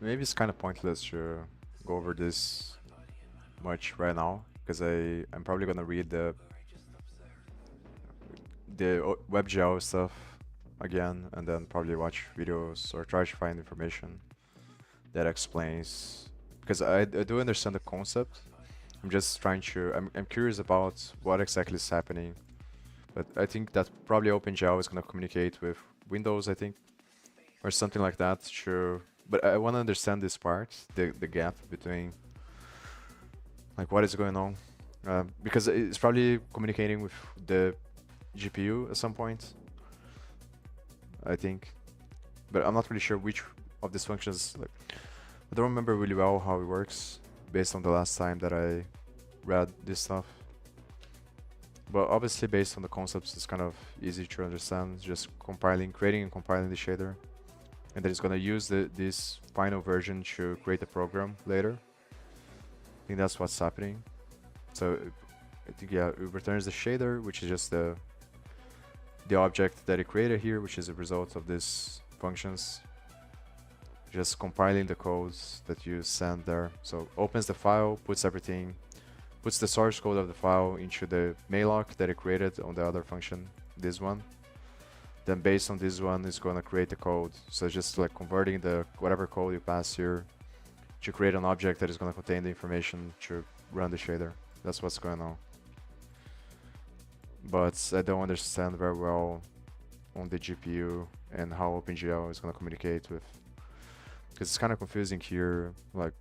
Speaker 1: Maybe it's kind of pointless to go over this much right now, because I'm probably gonna read the WebGL stuff again, and then probably watch videos or try to find information that explains. Because I do understand the concept. I'm just trying to. I'm curious about what exactly is happening. But I think that probably OpenGL is gonna communicate with Windows, I think, or something like that. To but I want to understand this part, the gap between like what is going on, because it's probably communicating with the GPU at some point, I think, but I'm not really sure which of these functions. Like, I don't remember really well how it works based on the last time that I read this stuff. But obviously based on the concepts, it's kind of easy to understand. Just creating and compiling the shader. And then it's gonna use this final version to create a program later. I think that's what's happening. So I think, yeah, it returns the shader, which is just the object that it created here, which is a result of these functions. Just compiling the codes that you send there. So opens the file, puts everything, puts the source code of the file into the malloc that it created on the other function, this one. Then based on this one, it's gonna create the code. So just like converting the whatever code you pass here to create an object that is gonna contain the information to run the shader. That's what's going on. But I don't understand very well on the GPU and how OpenGL is gonna communicate with, because it's kind of confusing here, like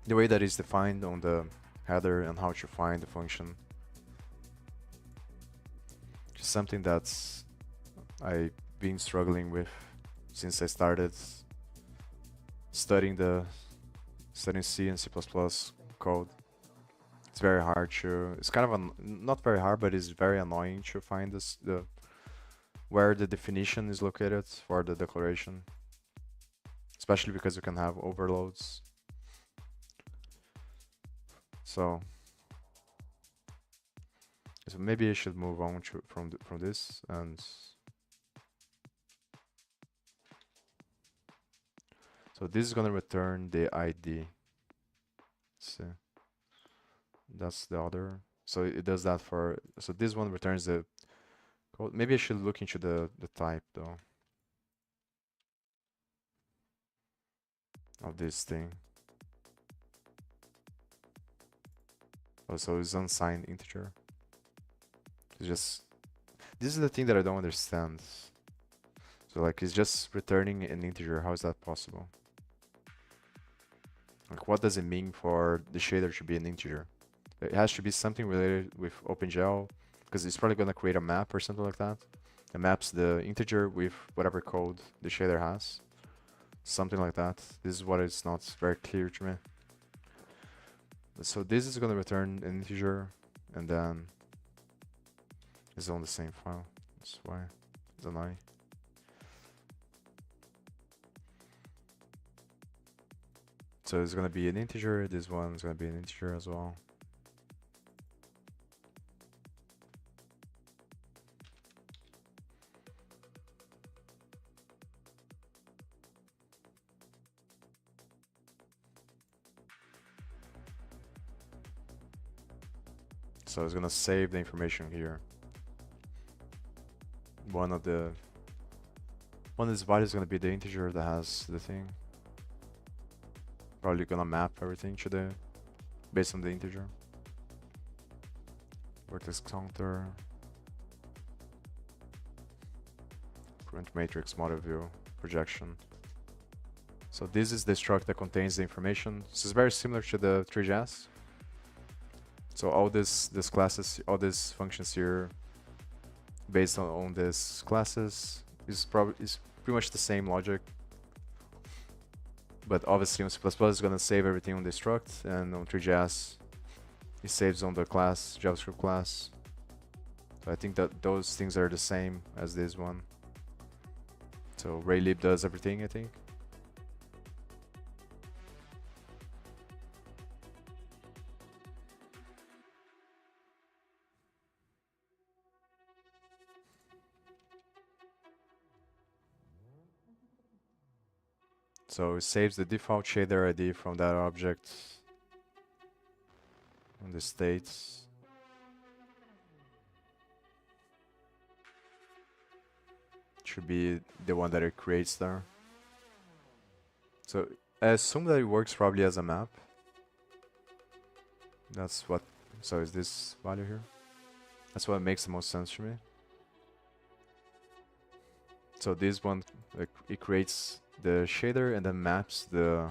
Speaker 1: the way that is defined on the header and how to find the function. Just something that's I've been struggling with since I started studying C and C++ code. It's very hard to. It's kind of not very hard, but it's very annoying to find where the definition is located for the declaration, especially because you can have overloads. So maybe I should move on from this and. So this is gonna return the ID. Let's see. That's the other. So it does that for. So this one returns the code. Maybe I should look into the type though of this thing. Oh, so it's unsigned integer. It's just. This is the thing that I don't understand. So like it's just returning an integer. How is that possible? Like what does it mean for the shader to be an integer? It has to be something related with OpenGL, because it's probably going to create a map or something like that. It maps the integer with whatever code the shader has. Something like that. This is what is not very clear to me. So this is going to return an integer, and then it's on the same file. That's why it's annoying. So it's going to be an integer. This one is going to be an integer as well. So it's gonna save the information here. One of this value is gonna be the integer that has the thing. Probably gonna map everything to the based on the integer. Vertex counter. Current matrix model view projection. So this is the struct that contains the information. This is very similar to the 3JS. So all this classes, all these functions here, based on these classes, is pretty much the same logic. But obviously on C++ is gonna save everything on the struct, and on 3JS it saves on the class, JavaScript class. So I think that those things are the same as this one. So Raylib does everything, I think. So it saves the default shader ID from that object on the states. Should be the one that it creates there. So I assume that it works probably as a map. That's what. So is this value here? That's what makes the most sense to me. So this one, it creates the shader and then maps the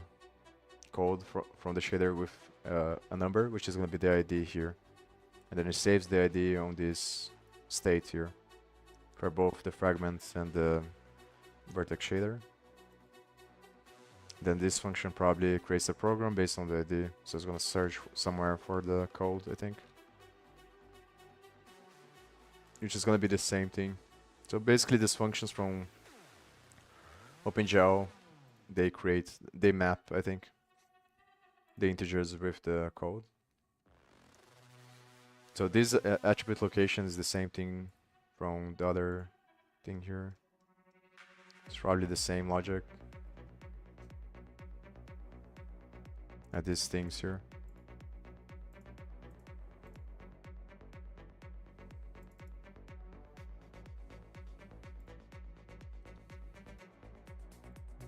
Speaker 1: code from the shader with a number, which is going to be the ID here. And then it saves the ID on this state here for both the fragments and the vertex shader. Then this function probably creates a program based on the ID. So it's going to search somewhere for the code, I think. which is gonna be the same thing. So basically, these functions from OpenGL, they map, I think, the integers with the code. So this attribute location is the same thing from the other thing here. It's probably the same logic at these things here.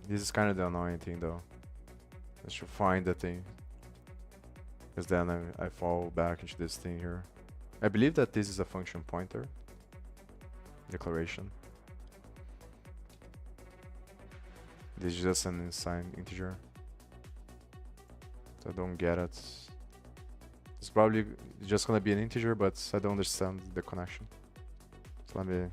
Speaker 1: This is kind of the annoying thing though. I should find the thing. Because then I fall back into this thing here. I believe that this is a function pointer. Declaration. This is just an unsigned integer. So I don't get it. It's probably just gonna be an integer, but I don't understand the connection. So let me...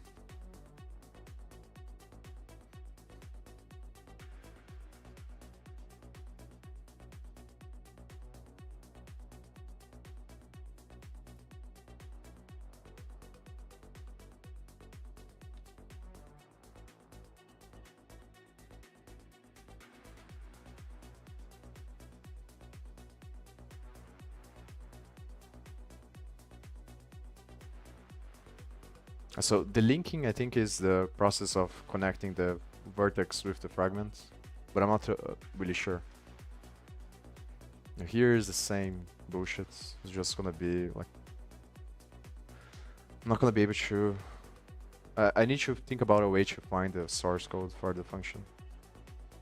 Speaker 1: So the linking, I think, is the process of connecting the vertex with the fragment, but I'm not really sure. Now here is the same bullshit. It's just gonna be like... I'm not gonna be able to... I need to think about a way to find the source code for the function.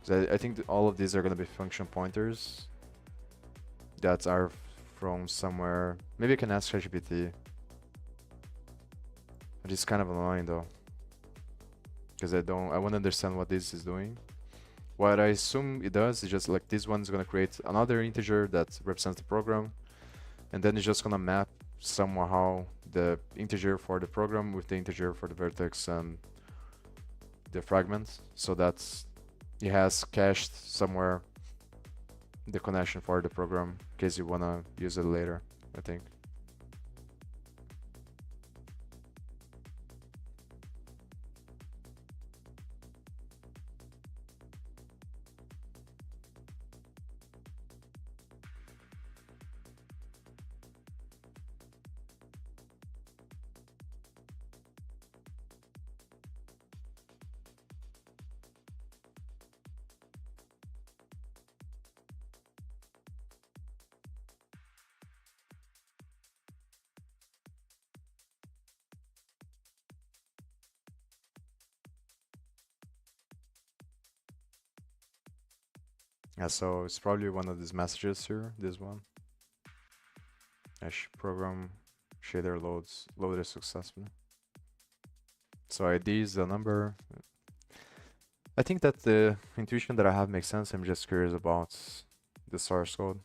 Speaker 1: So I think that all of these are gonna be function pointers that are from somewhere. Maybe I can ask ChatGPT. But it's kind of annoying though, because I want to understand what this is doing. What I assume it does is just like this one's gonna create another integer that represents the program, and then it's just gonna map somehow the integer for the program with the integer for the vertex and the fragment, so that it has cached somewhere the connection for the program in case you wanna use it later, I think. Yeah, so it's probably one of these messages here, this one. Program shader loaded successfully. So ID is the number. I think that the intuition that I have makes sense. I'm just curious about the source code.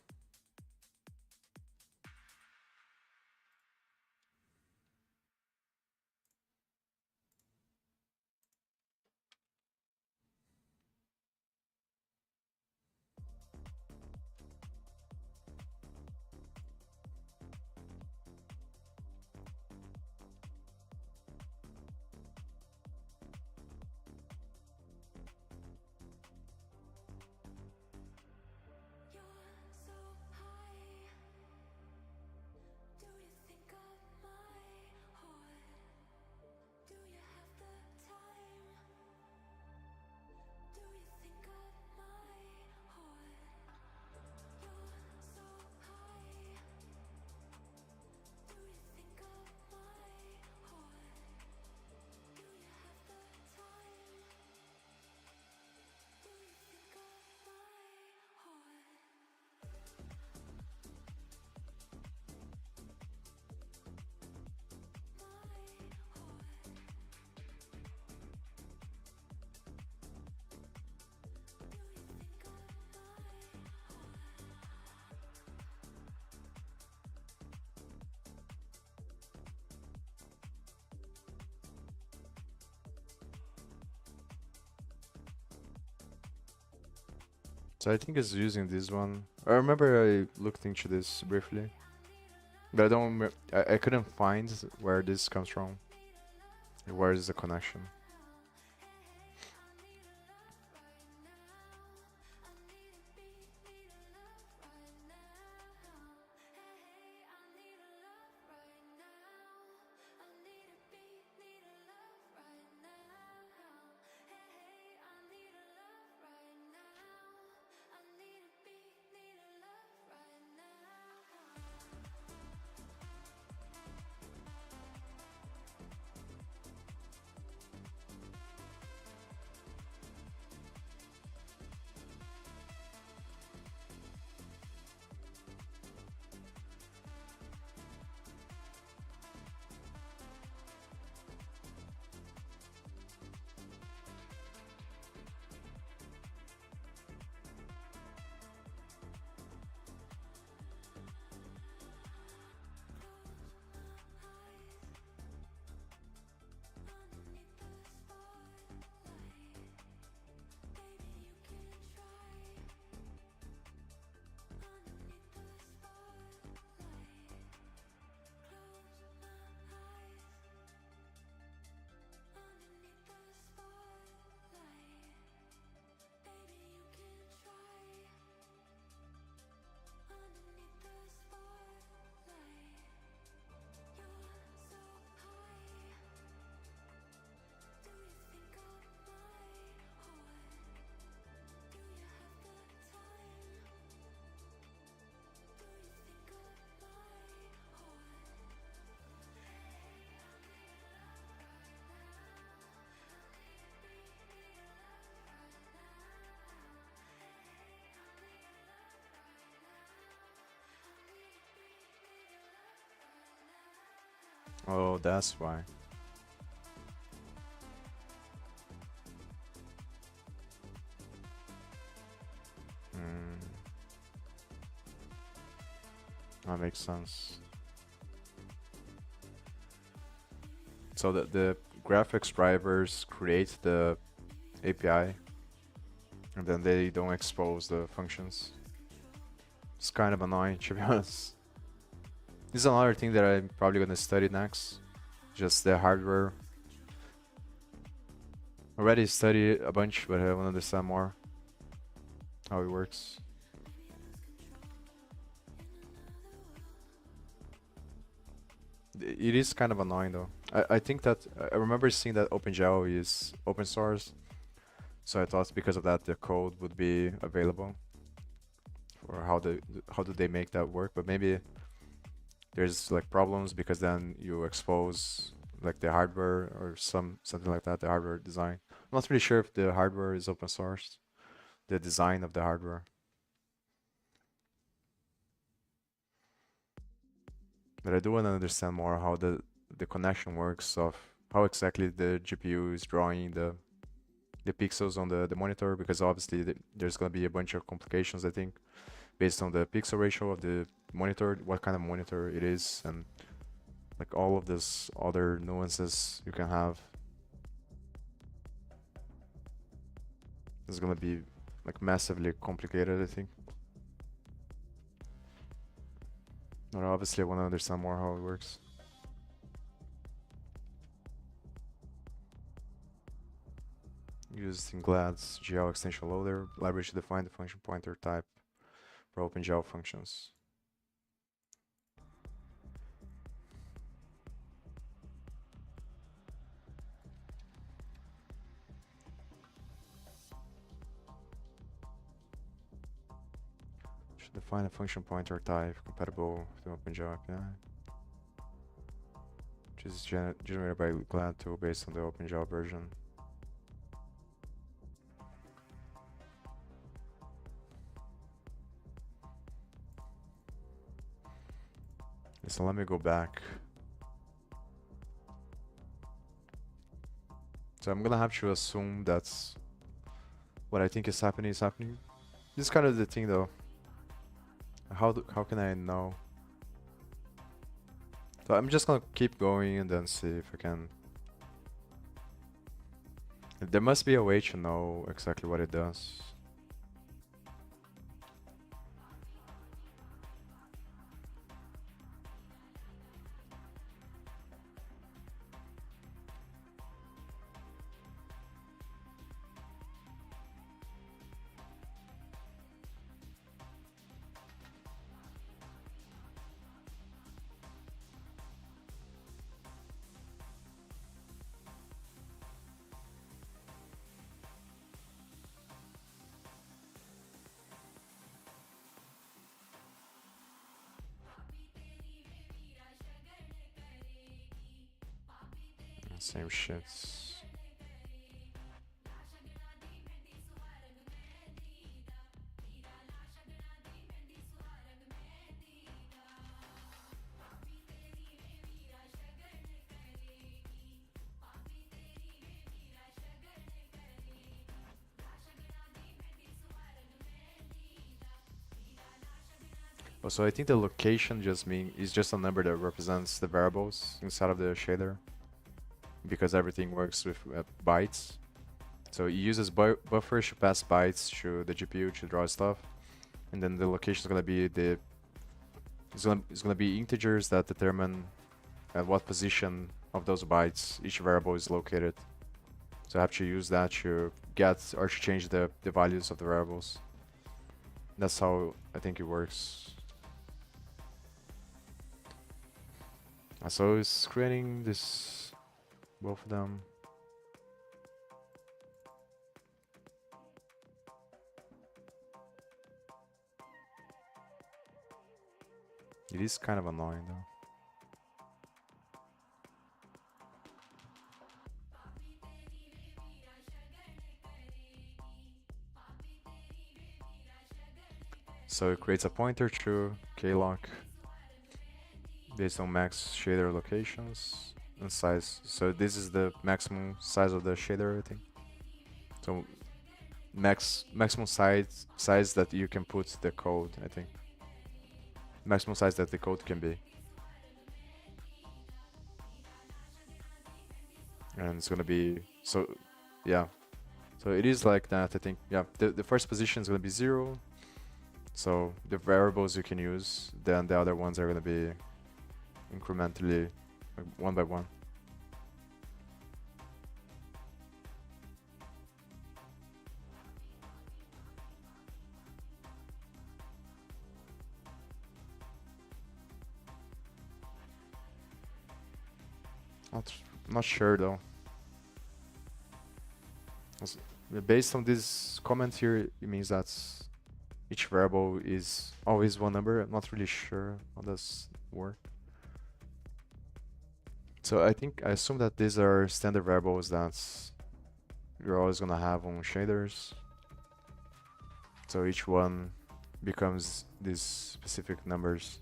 Speaker 1: So I think it's using this one. I remember I looked into this briefly, but I don't. I couldn't find where this comes from. Where is the connection? Oh, that's why. Mm, that makes sense. So the graphics drivers create the API and then they don't expose the functions. It's kind of annoying, to be honest. This is another thing that I'm probably gonna study next. Just the hardware. Already studied a bunch, but I want to understand more how it works. It is kind of annoying though. I think that I remember seeing that OpenGL is open source, so I thought because of that the code would be available for how do they make that work. But maybe there's like problems because then you expose like the hardware or something like that, the hardware design. I'm not really sure if the hardware is open source, the design of the hardware. But I do want to understand more how the connection works of how exactly the GPU is drawing the pixels on the monitor, because obviously there's going to be a bunch of complications, I think, based on the pixel ratio of the monitor, what kind of monitor it is, and like all of this other nuances you can have. It's going to be like massively complicated, I think. But obviously I want to understand more how it works. Used in GLAD's GL extension loader library to define the function pointer type for OpenGL functions. Should define a function pointer type compatible with the OpenGL API, which is generated by GLAD tool based on the OpenGL version. So let me go back. So I'm gonna have to assume that's what I think is happening is happening. This is kind of the thing though. How can I know? So I'm just gonna keep going and then see if I can. There must be a way to know exactly what it does. Same shit. Oh, so I think the location just mean is just a number that represents the variables inside of the shader, because everything works with bytes. So it uses buffers to pass bytes to the GPU to draw stuff, and then the location is gonna be the it's gonna be integers that determine at what position of those bytes each variable is located. So I have to use that to get or to change the values of the variables. That's how I think it works. So it's creating this, both of them. It is kind of annoying though. So it creates a pointer to klock based on max shader locations and size. So this is the maximum size of the shader, I think. So maximum size that you can put the code, I think. Maximum size that the code can be. And it's gonna be so yeah. So it is like that, I think. Yeah, the first position is gonna be 0. So the variables you can use, then the other ones are gonna be incrementally, like, one by one. Not sure though. Based on this comment here, it means that each variable is always one number. I'm not really sure how does work. So I assume that these are standard variables that you're always gonna have on shaders. So each one becomes these specific numbers.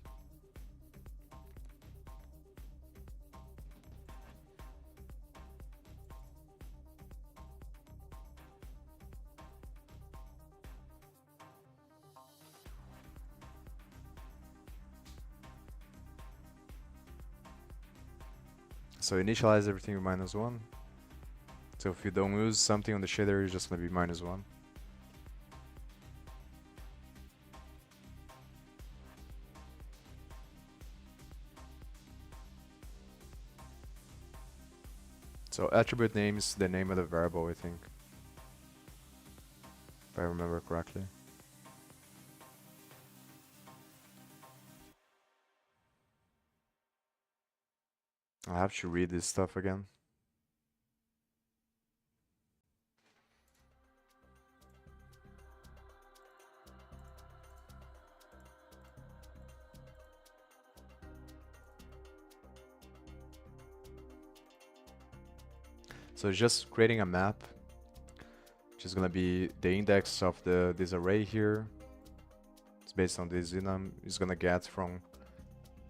Speaker 1: So initialize everything with -1. So if you don't use something on the shader, it's just gonna be -1. So attribute name is the name of the variable, I think, if I remember correctly. I have to read this stuff again. So it's just creating a map, which is gonna be the index of this array here. It's based on this enum. It's gonna get from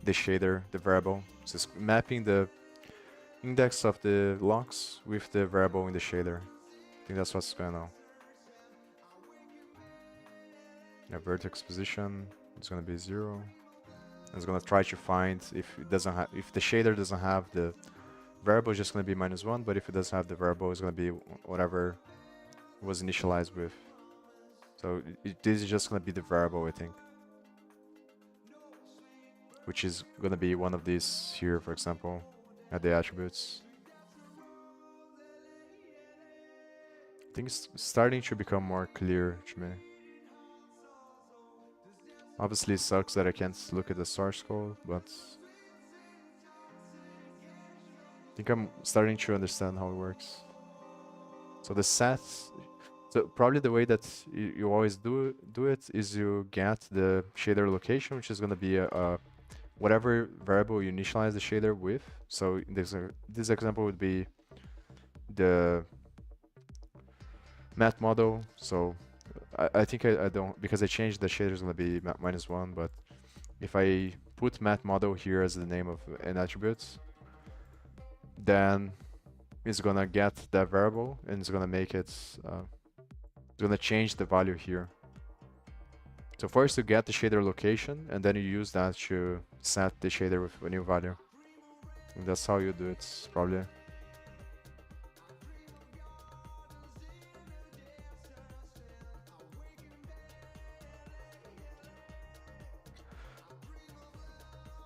Speaker 1: the shader, the variable. So it's mapping the index of the locks with the variable in the shader. I think that's what's going on. Yeah, vertex position is gonna be 0. And it's gonna try to find if it doesn't have, if the shader doesn't have the variable, is just gonna be -1. But if it doesn't have the variable, it's gonna be whatever it was initialized with. So this is just gonna be the variable, I think, which is gonna be one of these here, for example, at the attributes. I think it's starting to become more clear to me. Obviously, it sucks that I can't look at the source code, but I think I'm starting to understand how it works. So the set, so probably the way that you always do it is you get the shader location, which is gonna be a whatever variable you initialize the shader with. So in this example would be the math model. So I think I don't, because I changed the shader is going to be -1, but if I put math model here as the name of an attribute, then it's going to get that variable and it's going to make it, it's going to change the value here. So first you get the shader location and then you use that to set the shader with a new value. And that's how you do it, probably.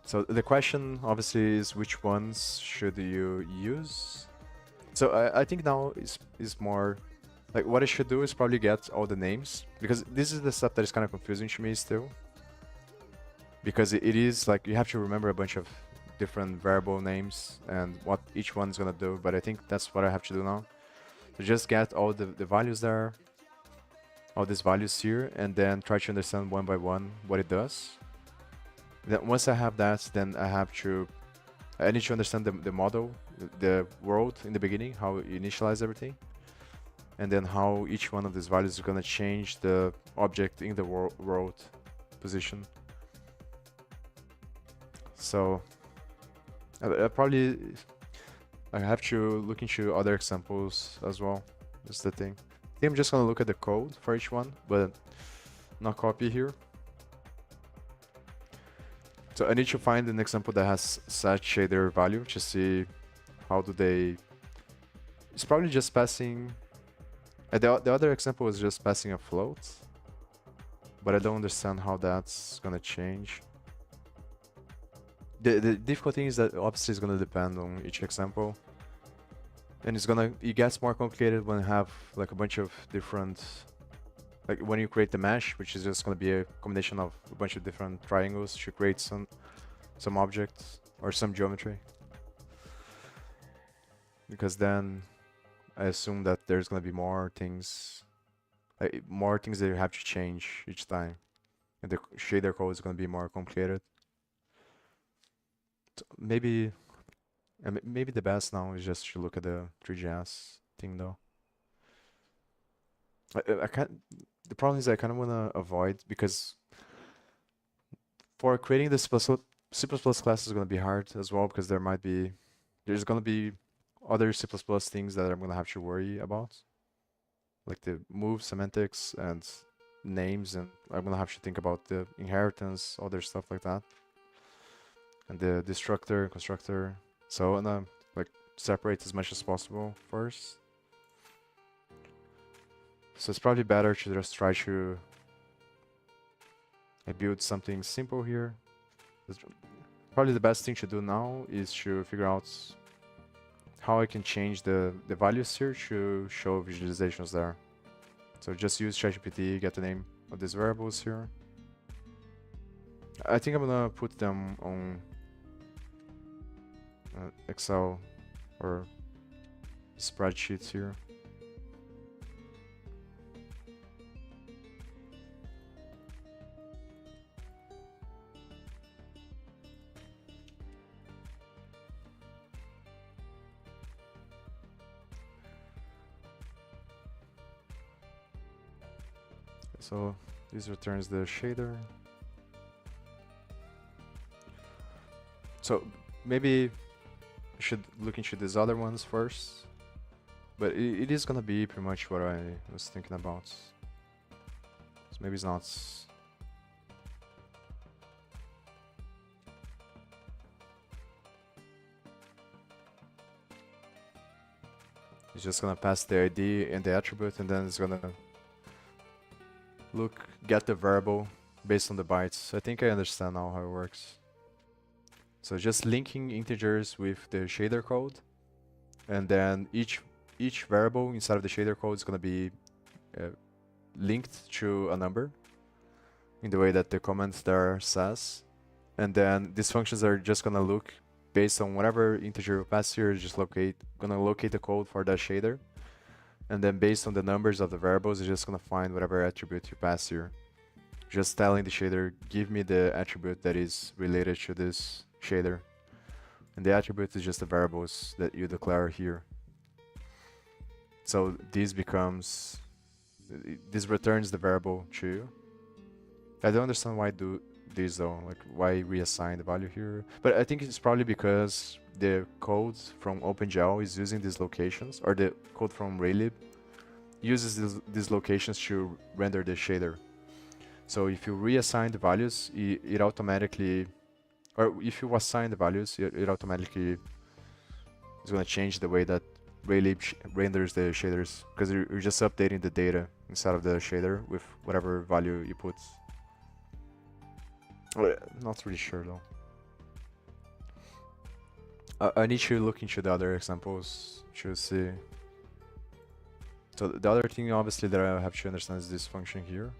Speaker 1: So the question obviously is which ones should you use? So I think now is more like what I should do is probably get all the names, because this is the stuff that is kind of confusing to me still. Because it is like you have to remember a bunch of different variable names and what each one's gonna do, but I think that's what I have to do now. So just get all the values there, all these values here, and then try to understand one by one what it does. Then once I have that, then I need to understand the model, the world in the beginning, how you initialize everything, and then how each one of these values is gonna change the object in the world position. So I have to look into other examples as well. That's the thing. I think I'm just gonna look at the code for each one, but not copy here. So I need to find an example that has set shader value to see how do they. It's probably just passing. The other example is just passing a float, but I don't understand how that's gonna change. The difficult thing is that obviously it's gonna depend on each example, and it gets more complicated when you have like a bunch of different, like when you create the mesh, which is just gonna be a combination of a bunch of different triangles to create some objects or some geometry. Because then I assume that there's gonna be more things that you have to change each time, and the shader code is gonna be more complicated. Maybe maybe the best now is just to look at the 3GS thing though. I can't. The problem is I kind of want to avoid, because for creating this C++ class is going to be hard as well, because there's going to be other C++ things that I'm going to have to worry about, like the move semantics and names, and I'm going to have to think about the inheritance, other stuff like that, and the destructor, constructor. So I'm gonna like separate as much as possible first. So it's probably better to just try to build something simple here. Probably the best thing to do now is to figure out how I can change the values here to show visualizations there. So just use ChatGPT, get the name of these variables here. I think I'm gonna put them on Excel or spreadsheets here. So this returns the shader. So maybe I should look into these other ones first, but it is gonna be pretty much what I was thinking about. So maybe it's not. It's just gonna pass the ID and the attribute, and then it's gonna get the variable based on the bytes. I think I understand now how it works. So just linking integers with the shader code, and then each variable inside of the shader code is going to be linked to a number in the way that the comment there says. And then these functions are just going to look based on whatever integer you pass here, just gonna locate the code for that shader. And then based on the numbers of the variables, it's just gonna find whatever attribute you pass here. just telling the shader, give me the attribute that is related to this shader. And the attribute is just the variables that you declare here. So this becomes, this returns the variable to. I don't understand why do this though, like why reassign the value here. But I think it's probably because the code from OpenGL is using these locations, or the code from Raylib uses these locations to render the shader. So if you reassign the values, it automatically, or if you assign the values, it automatically is going to change the way that Raylib renders the shaders, because you're just updating the data inside of the shader with whatever value you put. Not really sure though. I need to look into the other examples to see. So the other thing obviously that I have to understand is this function here.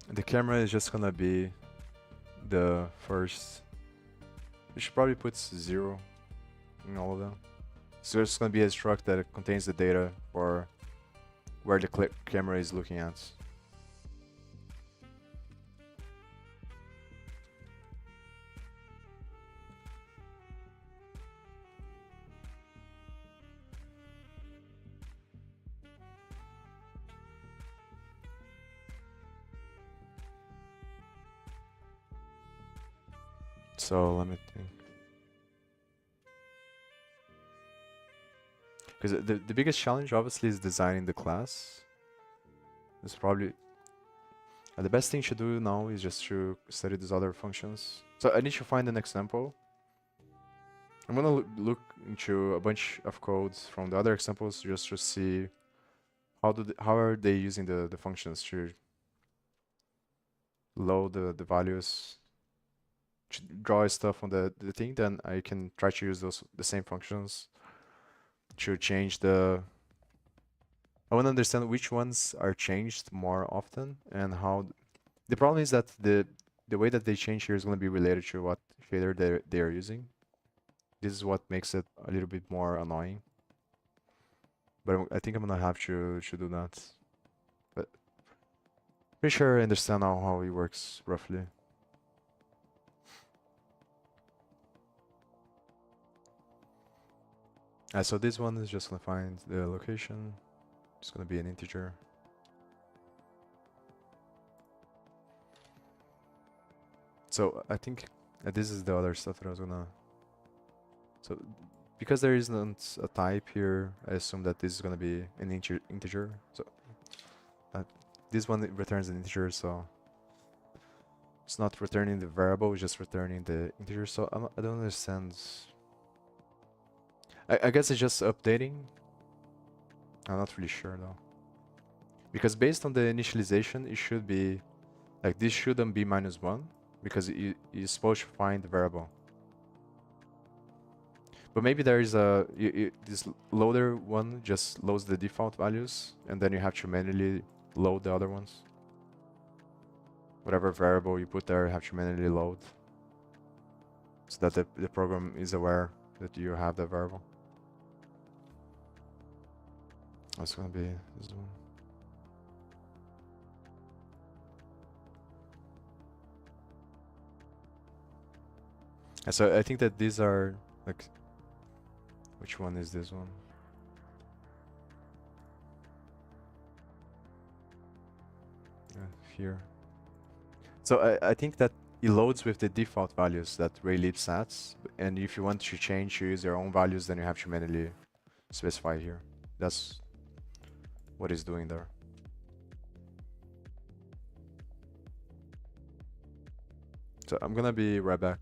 Speaker 1: The camera is just gonna be the first. We should probably put 0 in all of them. So it's gonna be a struct that contains the data for where the camera is looking at. So let me think. Because the biggest challenge obviously is designing the class. It's probably the best thing to do now is just to study these other functions. So I need to find an example. I'm gonna look into a bunch of codes from the other examples just to see how are they using the functions to load the values, to draw stuff on the thing. Then I can try to use the same functions to change the. I want to understand which ones are changed more often and how. The problem is that the way that they change here is going to be related to what shader they are using. This is what makes it a little bit more annoying. But I think I'm gonna have to do that. But pretty sure I understand now how it works roughly. So this one is just gonna find the location. It's gonna be an integer. So I think this is the other stuff that I was gonna. So because there isn't a type here, I assume that this is gonna be an integer. So this one returns an integer, so it's not returning the variable, it's just returning the integer. So I don't understand. I guess it's just updating. I'm not really sure though. Because based on the initialization, it should be like this shouldn't be -1 because you're supposed to find the variable. But maybe there is this loader one just loads the default values and then you have to manually load the other ones. Whatever variable you put there, you have to manually load so that the program is aware that you have the variable. That's gonna be this one. And so I think that these are like, which one is this one? Here. So I think that it loads with the default values that Raylib sets, and if you want to change, to use your own values, then you have to manually specify here. That's what it's doing there. So I'm gonna be right back.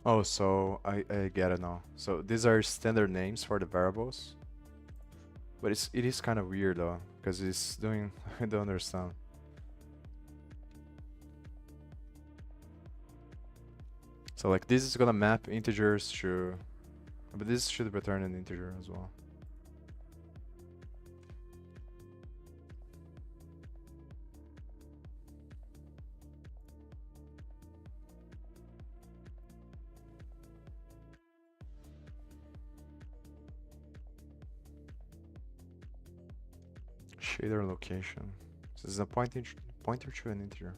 Speaker 1: Oh, so I get it now. So these are standard names for the variables, but it is kind of weird though, because it's doing I don't understand. So like this is gonna map integers to, but this should return an integer as well. Shader location. So this is a pointer to an integer.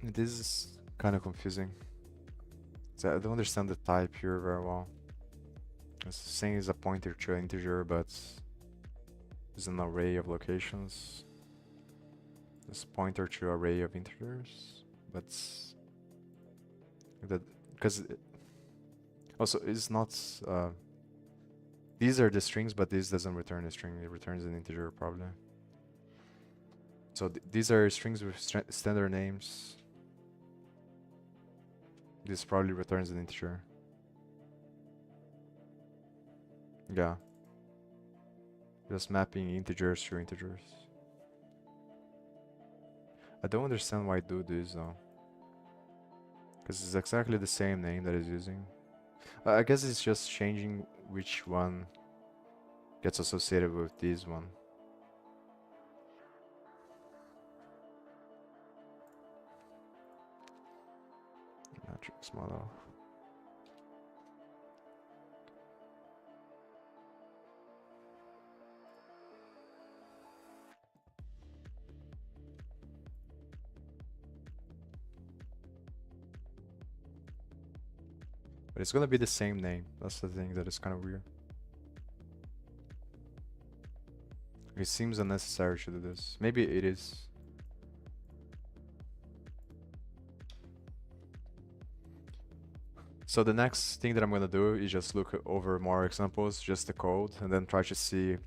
Speaker 1: This is kind of confusing. So I don't understand the type here very well. It's saying it's a pointer to an integer, but it's an array of locations. It's pointer to array of integers, but that because also it's not. These are the strings, but this doesn't return a string. It returns an integer probably. So these are strings with standard names. This probably returns an integer. Yeah. Just mapping integers to integers. I don't understand why I do this though. Because it's exactly the same name that it's using. I guess it's just changing which one gets associated with this one. Matrix model. But it's gonna be the same name. That's the thing that is kind of weird. It seems unnecessary to do this. Maybe it is. So the next thing that I'm gonna do is just look over more examples, just the code, and then try to see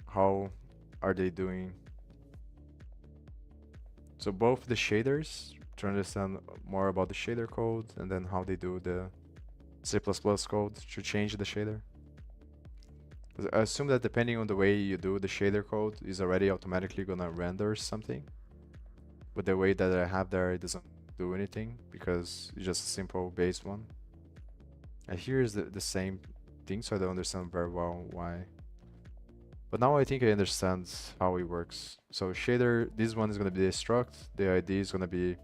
Speaker 1: how are they doing. So both the shaders, to understand more about the shader code, and then how they do the C++ code to change the shader. I assume that depending on the way you do the shader code is already automatically gonna render something. But the way that I have there, it doesn't do anything because it's just a simple base one. And here is the same thing, so I don't understand very well why. But now I think I understand how it works. So shader, this one is gonna be the struct. The ID is gonna be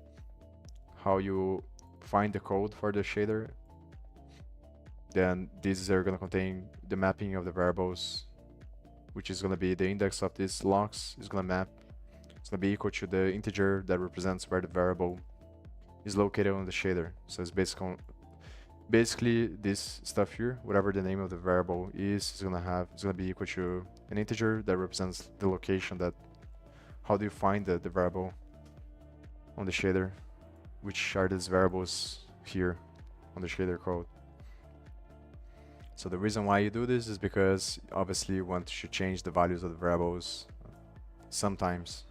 Speaker 1: how you find the code for the shader. Then these are gonna contain the mapping of the variables, which is gonna be the index of these locks is gonna map. It's gonna be equal to the integer that represents where the variable is located on the shader. So it's basically this stuff here, whatever the name of the variable is gonna be equal to an integer that represents the location that how do you find the variable on the shader, which are these variables here on the shader code. So the reason why you do this is because obviously you want to change the values of the variables sometimes,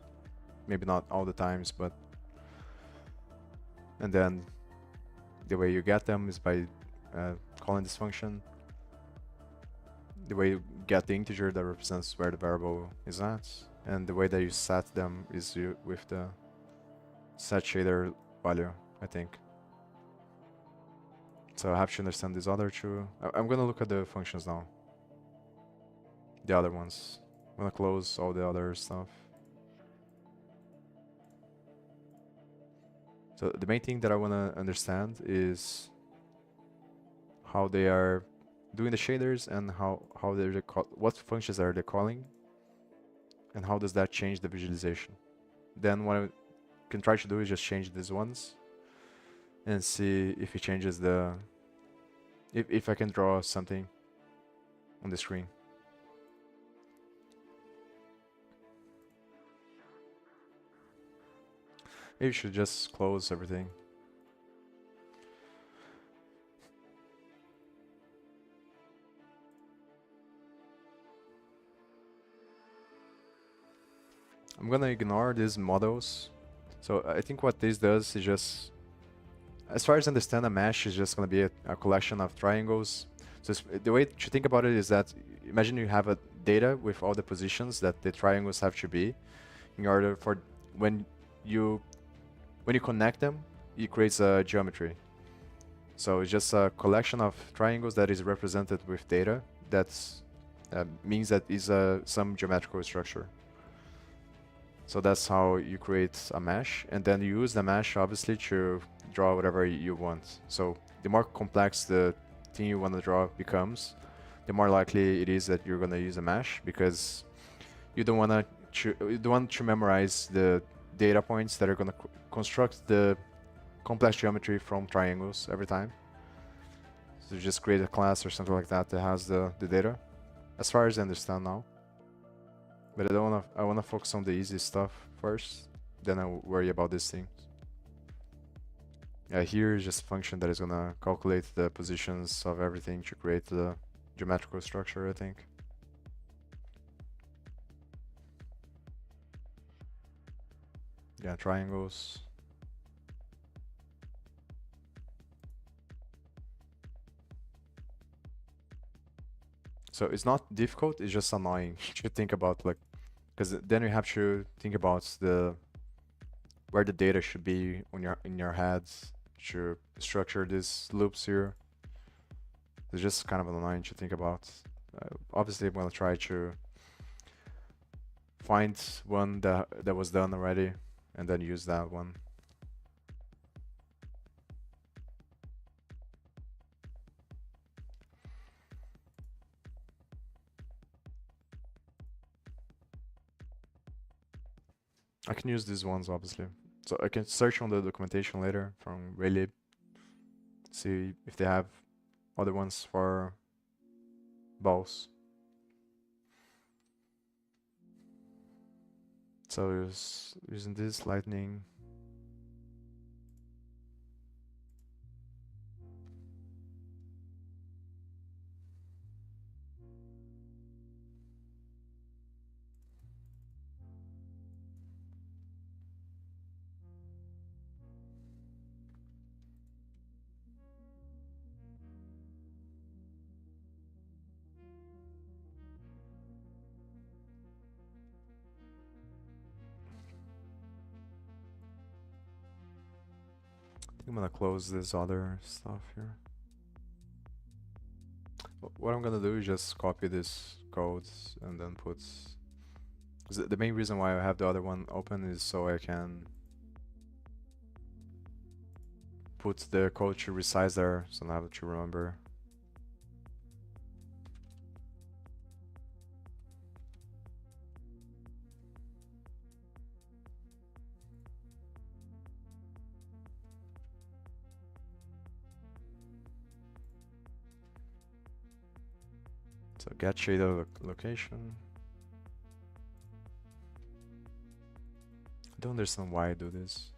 Speaker 1: maybe not all the times, but and then the way you get them is by calling this function. The way you get the integer that represents where the variable is at, and the way that you set them is with the set shader value, I think. So I have to understand these other two. I'm gonna look at the functions now. The other ones. I'm gonna close all the other stuff. So the main thing that I wanna understand is how they are doing the shaders and how they're what functions are they calling, and how does that change the visualization. Then what I can try to do is just change these ones and see if it changes the if I can draw something on the screen. Maybe you should just close everything. I'm gonna ignore these models. So I think what this does is just, as far as I understand, a mesh is just gonna be a collection of triangles. So the way to think about it is that imagine you have a data with all the positions that the triangles have to be in order for when you connect them, it creates a geometry. So it's just a collection of triangles that is represented with data. That's means that is some geometrical structure. So that's how you create a mesh, and then you use the mesh obviously to draw whatever you want. So the more complex the thing you want to draw becomes, the more likely it is that you're gonna use a mesh, because you don't want to memorize the data points that are gonna construct the complex geometry from triangles every time. So just create a class or something like that that has the data, as far as I understand now. But I wanna focus on the easy stuff first, then I worry about these things. Yeah, here is just a function that is gonna calculate the positions of everything to create the geometrical structure, I think. Yeah, triangles. So it's not difficult, it's just annoying to think about, like, because then you have to think about where the data should be on in your heads to structure these loops here. It's just kind of annoying to think about. Obviously, I'm gonna try to find one that was done already and then use that one. I can use these ones obviously. So I can search on the documentation later from Raylib, see if they have other ones for balls. So using this lightning. I'm gonna close this other stuff here. What I'm gonna do is just copy this code and then put. The main reason why I have the other one open is so I can put the code to resize there, so now I have to remember. So get shader location. I don't understand why I do this.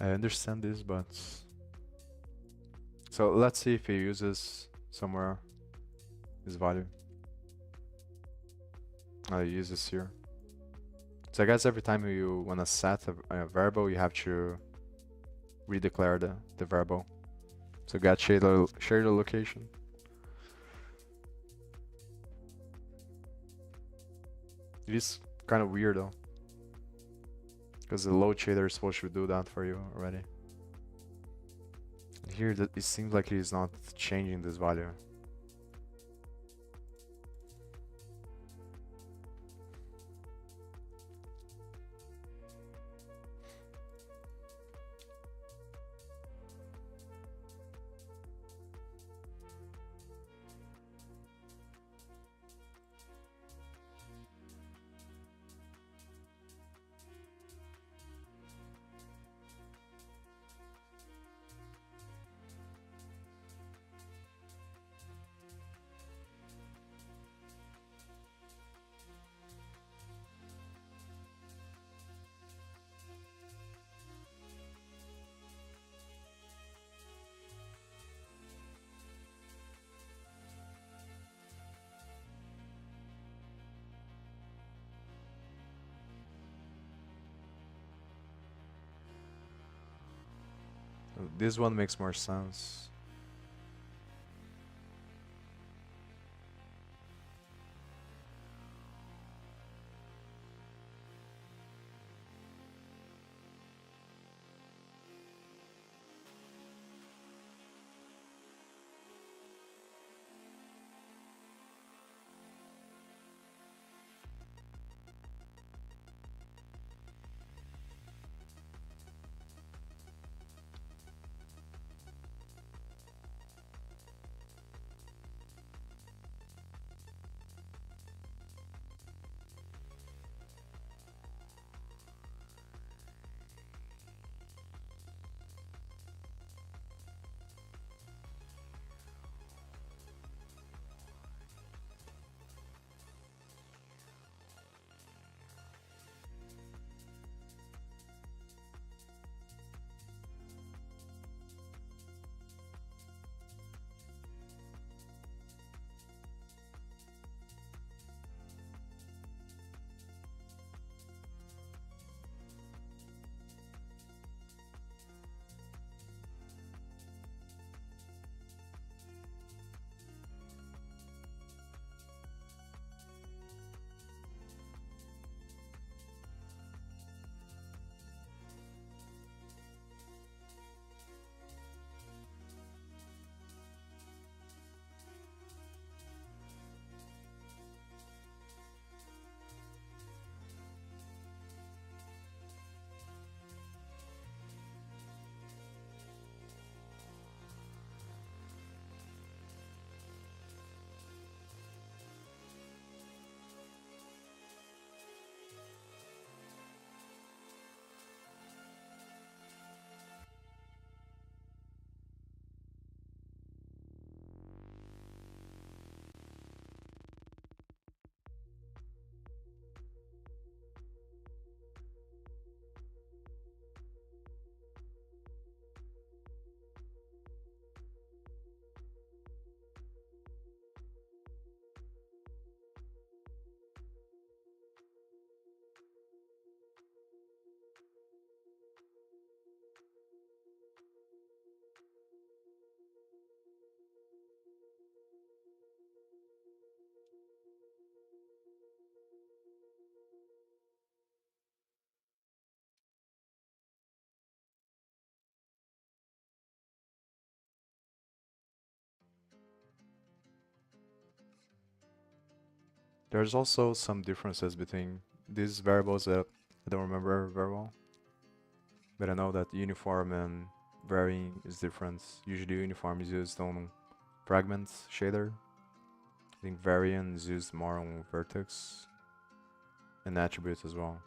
Speaker 1: I understand this, but so let's see if he uses somewhere his value. He uses here. So I guess every time you wanna set a variable, you have to redeclare the variable. So get shader location. It is kind of weird though, because the load shader is supposed to do that for you already. Here, it seems like he's not changing this value. This one makes more sense. There's also some differences between these variables that I don't remember very well. But I know that uniform and varying is different. Usually uniform is used on fragments shader. I think variant is used more on vertex and attributes as well.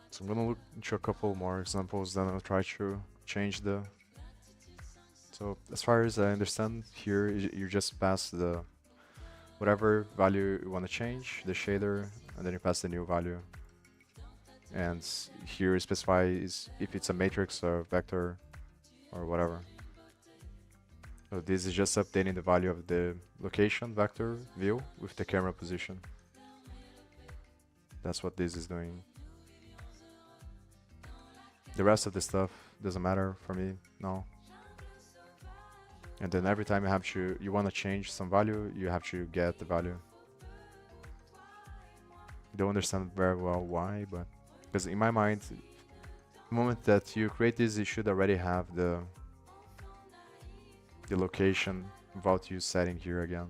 Speaker 1: So I'm gonna look into a couple more examples, then I'll try to change the So as far as I understand, here you just pass the whatever value you want to change, the shader, and then you pass the new value. And here you specify is if it's a matrix or vector or whatever. So this is just updating the value of the location vector view with the camera position. That's what this is doing. The rest of the stuff doesn't matter for me now. And then every time you want to change some value, you have to get the value. Don't understand very well why, but because in my mind, the moment that you create this, you should already have the location without you setting here again.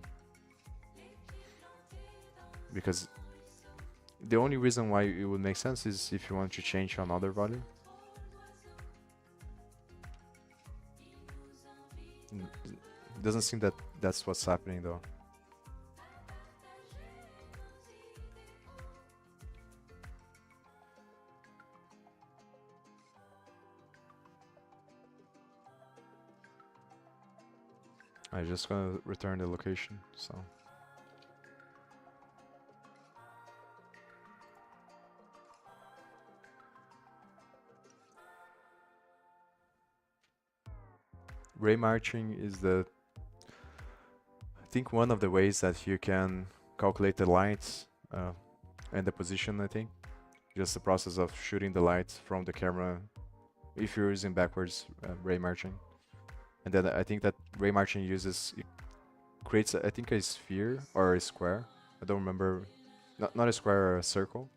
Speaker 1: Because the only reason why it would make sense is if you want to change another value. It doesn't seem that that's what's happening though. I'm just gonna return the location, so. Ray marching is I think one of the ways that you can calculate the lights and the position, I think. Just the process of shooting the light from the camera if you're using backwards ray marching. And then I think that ray marching it creates, I think, a sphere or a square. I don't remember, not a square or a circle.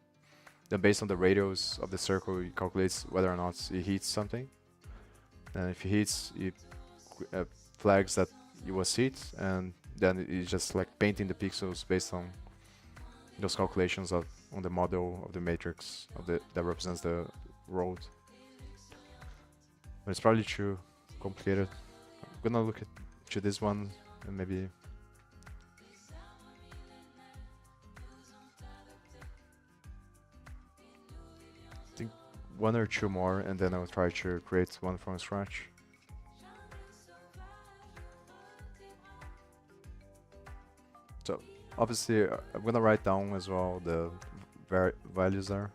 Speaker 1: Then based on the radius of the circle, it calculates whether or not it hits something. And if it hits, it flags that it was hit, and then it's just like painting the pixels based on those calculations on the model of the matrix that represents the road. But it's probably too complicated. I'm gonna look to this one and maybe I think one or two more, and then I'll try to create one from scratch. So obviously I'm gonna write down as well the values there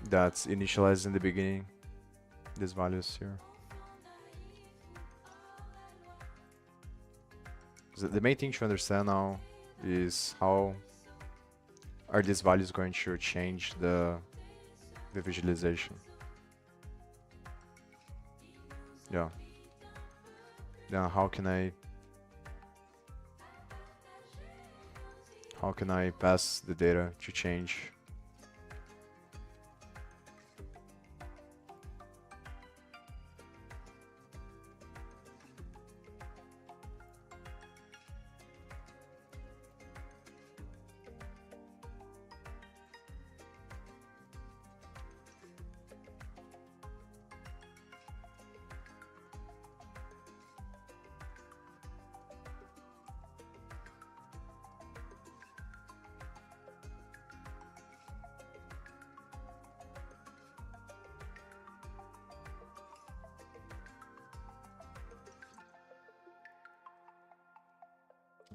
Speaker 1: that's initialized in the beginning, these values here. So the main thing to understand now is how are these values going to change the visualization. Yeah. Now how can I pass the data to change?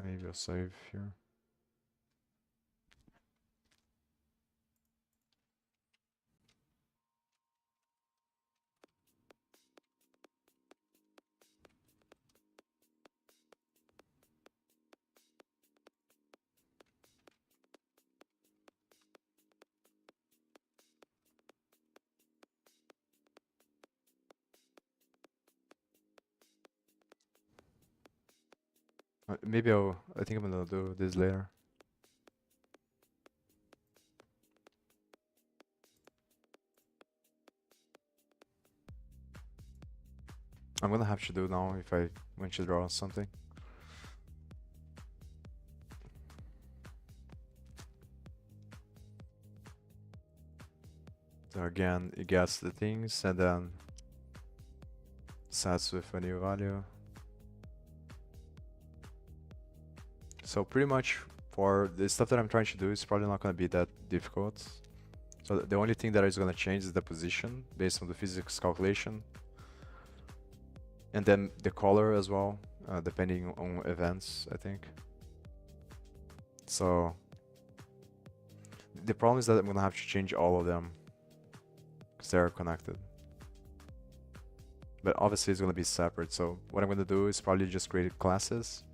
Speaker 1: Maybe I'll save here. Maybe I think I'm gonna do this later. I'm gonna have to do now if I want to draw something. So again, it gets the things and then sets with a new value. So pretty much for the stuff that I'm trying to do is probably not going to be that difficult. So the only thing that is going to change is the position based on the physics calculation. and then the color as well, depending on events, I think. So the problem is that I'm gonna have to change all of them because they're connected. But obviously it's gonna be separate. So what I'm gonna do is probably just create classes.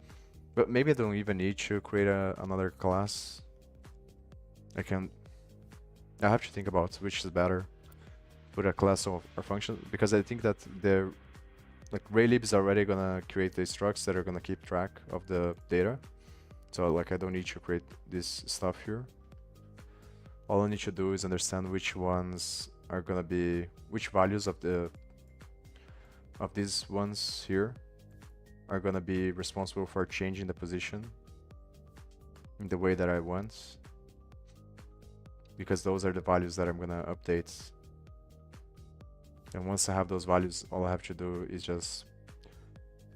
Speaker 1: But maybe I don't even need to create another class. I have to think about which is better. Put a class or function, because I think that the like Raylib is already gonna create the structs that are gonna keep track of the data. So like I don't need to create this stuff here. All I need to do is understand which ones are gonna be, which values of these ones here are gonna be responsible for changing the position in the way that I want, because those are the values that I'm gonna update. And once I have those values, all I have to do is just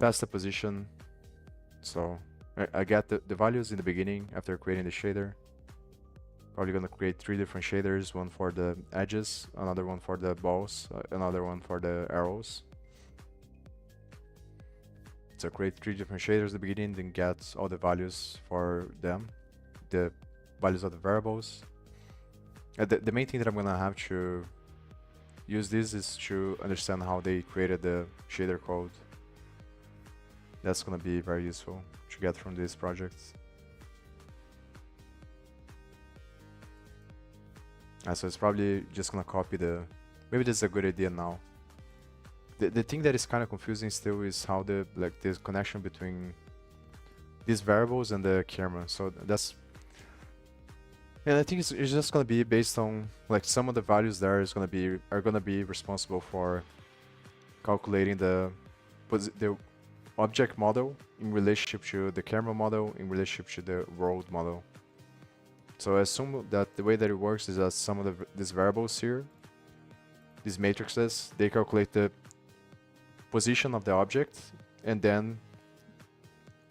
Speaker 1: pass the position. So I get the values in the beginning after creating the shader. Probably gonna create 3 different shaders, one for the edges, another one for the balls, another one for the arrows. So create 3 different shaders at the beginning, then get all the values for them, the values of the variables. The main thing that I'm gonna have to use this is to understand how they created the shader code. That's gonna be very useful to get from this project. So it's probably just gonna copy maybe this is a good idea now. The thing that is kind of confusing still is how this connection between these variables and the camera. So that's, and I think it's just gonna be based on like some of the values there are gonna be responsible for calculating the object model in relationship to the camera model in relationship to the world model. So I assume that the way that it works is that some of these variables here, these matrices, they calculate the position of the object, and then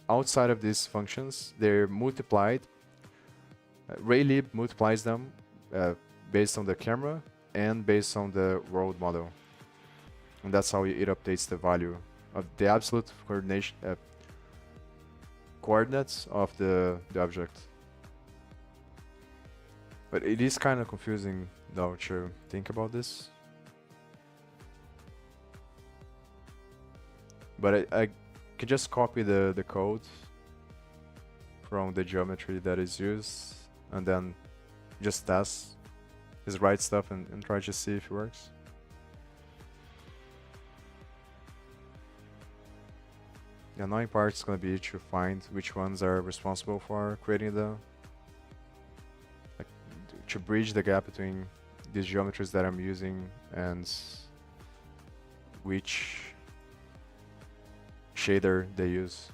Speaker 1: outside of these functions, they're multiplied. Raylib multiplies them based on the camera and based on the world model. And that's how it updates the value of the absolute coordinates of the object. But it is kind of confusing though to think about this. But I can just copy the code from the geometry that is used and then just test, just write stuff and try to see if it works. The annoying part is going to be to find which ones are responsible for creating to bridge the gap between these geometries that I'm using and which shader they use.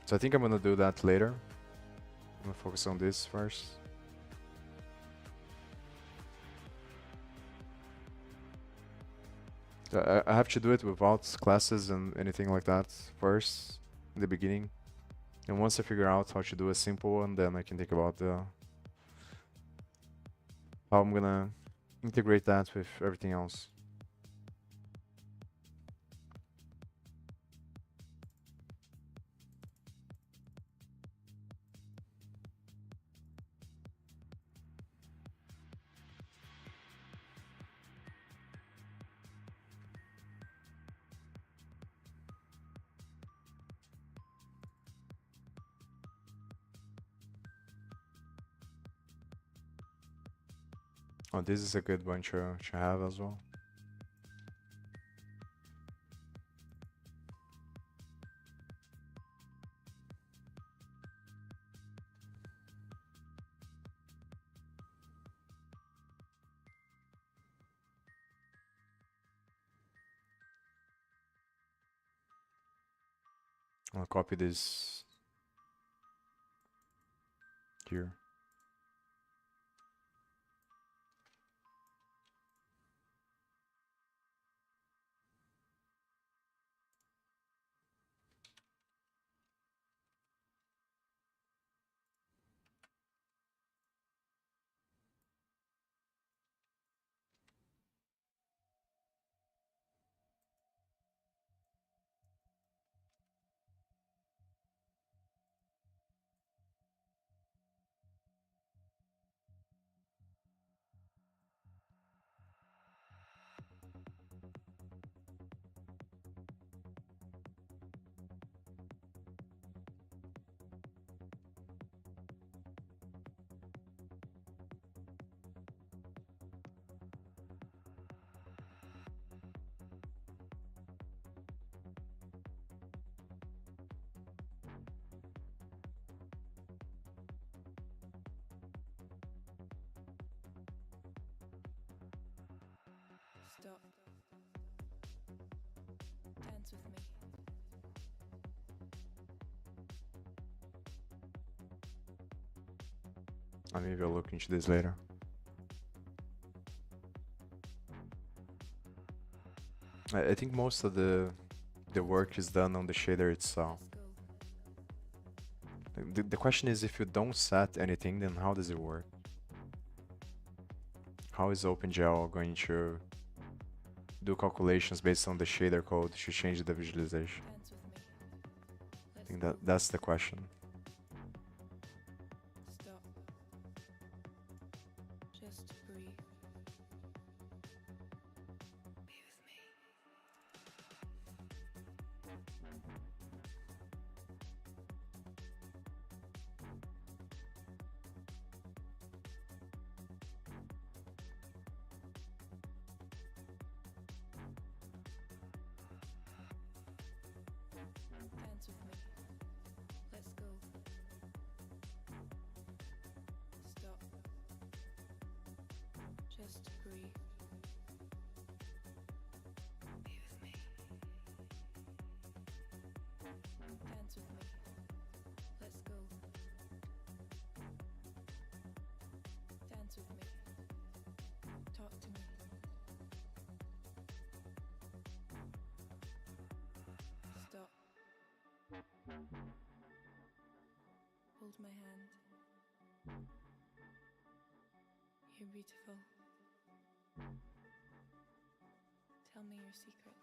Speaker 1: So I think I'm gonna do that later. I'm gonna focus on this first. So I have to do it without classes and anything like that first in the beginning. And once I figure out how to do a simple one, then I can think about how I'm gonna integrate that with everything else. Oh, this is a good one to have as well. I'll copy this here. Maybe I'll look into this later. I think most of the work is done on the shader itself. The question is, if you don't set anything, then how does it work? How is OpenGL going to do calculations based on the shader code to change the visualization? I think that's the question.
Speaker 3: Hold my hand. You're beautiful. Tell me your secrets.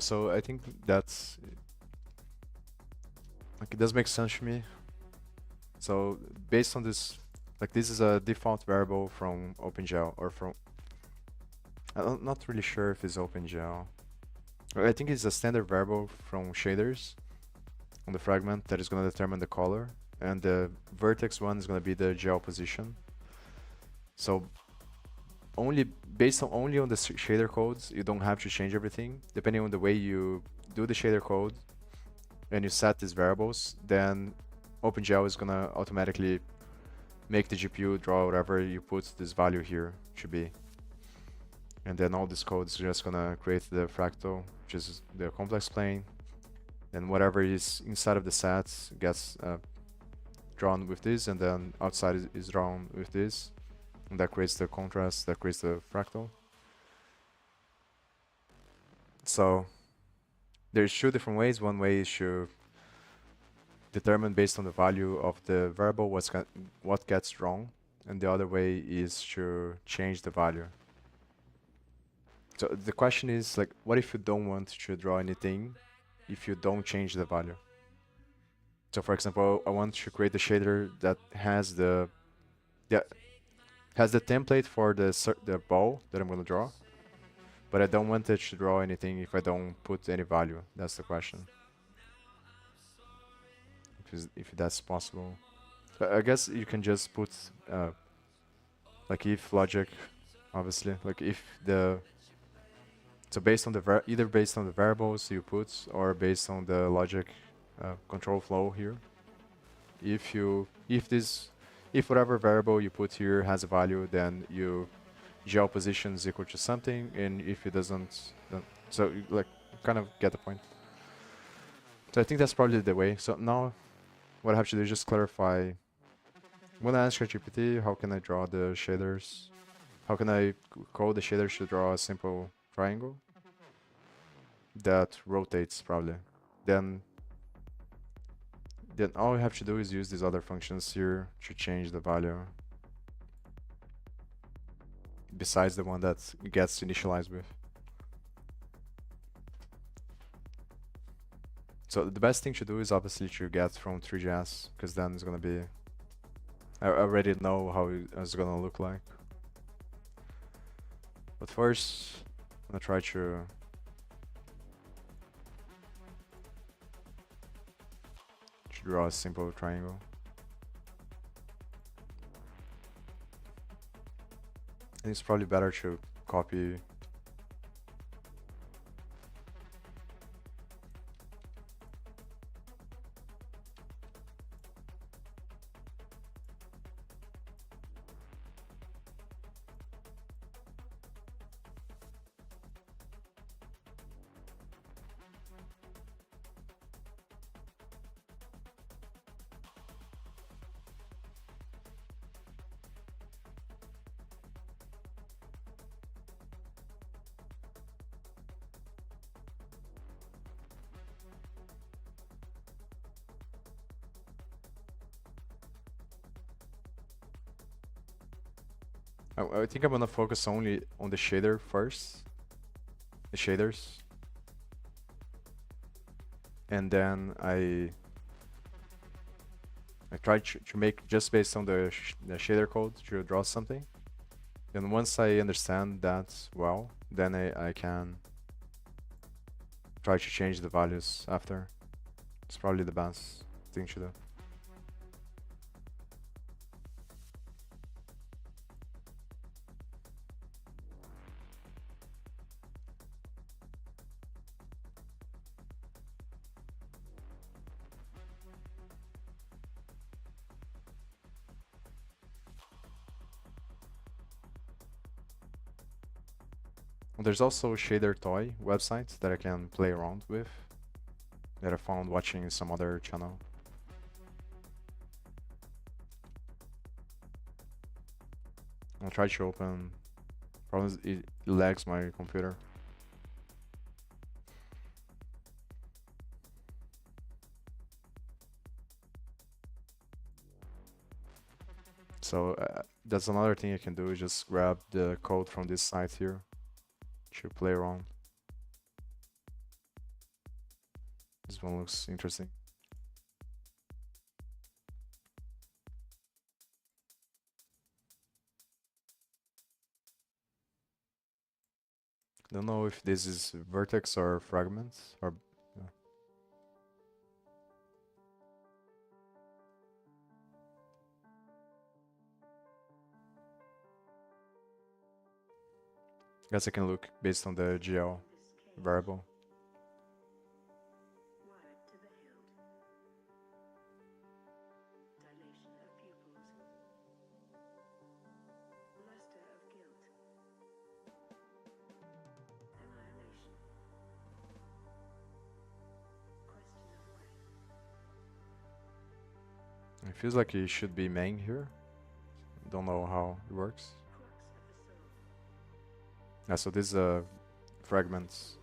Speaker 1: So I think that's like, it does make sense to me. So based on this, like, this is a default variable from OpenGL, or from, I'm not really sure if it's OpenGL. I think it's a standard variable from shaders on the fragment that is going to determine the color, and the vertex one is going to be the gel position. So only based on the shader codes, you don't have to change everything. Depending on the way you do the shader code and you set these variables, then OpenGL is gonna automatically make the GPU draw whatever you put this value here to be. And then all this code is just gonna create the fractal, which is the complex plane. Then whatever is inside of the sets gets drawn with this, and then outside is drawn with this. And that creates the contrast, that creates the fractal. So there's two different ways. One way is to determine based on the value of the variable what gets drawn, and the other way is to change the value. So the question is, like, what if you don't want to draw anything if you don't change the value? So for example, I want to create a shader that has the template for the ball that I'm going to draw, but I don't want it to draw anything if I don't put any value. That's the question. If that's possible. I guess you can just put like if logic, obviously, like if the, so based on the either based on the variables you put or based on the logic control flow here. If whatever variable you put here has a value, then you gel position is equal to something, and if it doesn't, then, so you, like, kind of get the point. So I think that's probably the way. So now what I have to do is just clarify. When I ask ChatGPT, how can I draw the shaders? How can I code the shaders to draw a simple triangle that rotates probably? Then then all I have to do is use these other functions here to change the value besides the one that gets initialized with. So the best thing to do is obviously to get from 3GS, because then it's gonna be, I already know how it's gonna look like. But first, I'm gonna try to draw a simple triangle. And it's probably better to copy. I think I'm gonna focus only on the shader first. The shaders. And then I try to make just based on the shader code to draw something. And once I understand that well, then I can try to change the values after. It's probably the best thing to do. There's also shader toy websites that I can play around with that I found watching some other channel. I'll try to open. Problem is it lags my computer. So that's another thing I can do is just grab the code from this site here to play around. This one looks interesting. Don't know if this is vertex or fragments or yeah. Guess I can look based on the GL variable. It feels like it should be main here. Don't know how it works. Yeah, so this fragments.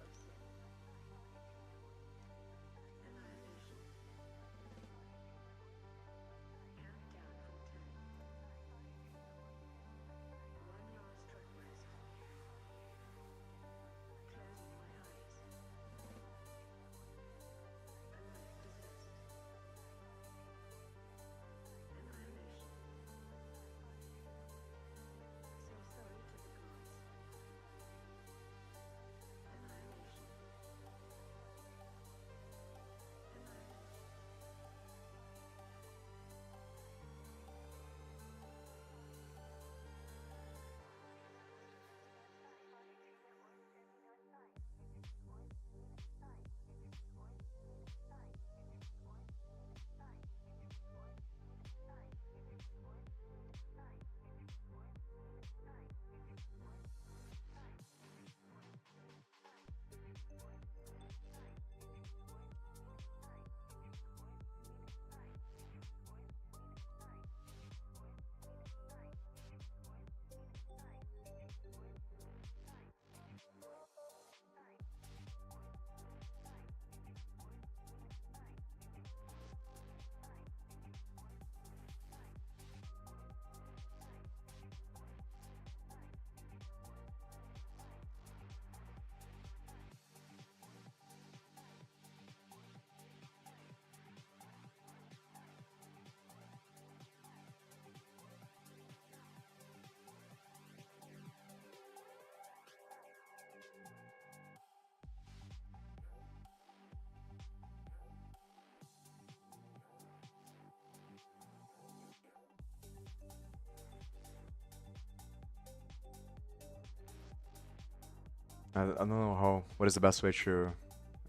Speaker 1: I don't know what is the best way to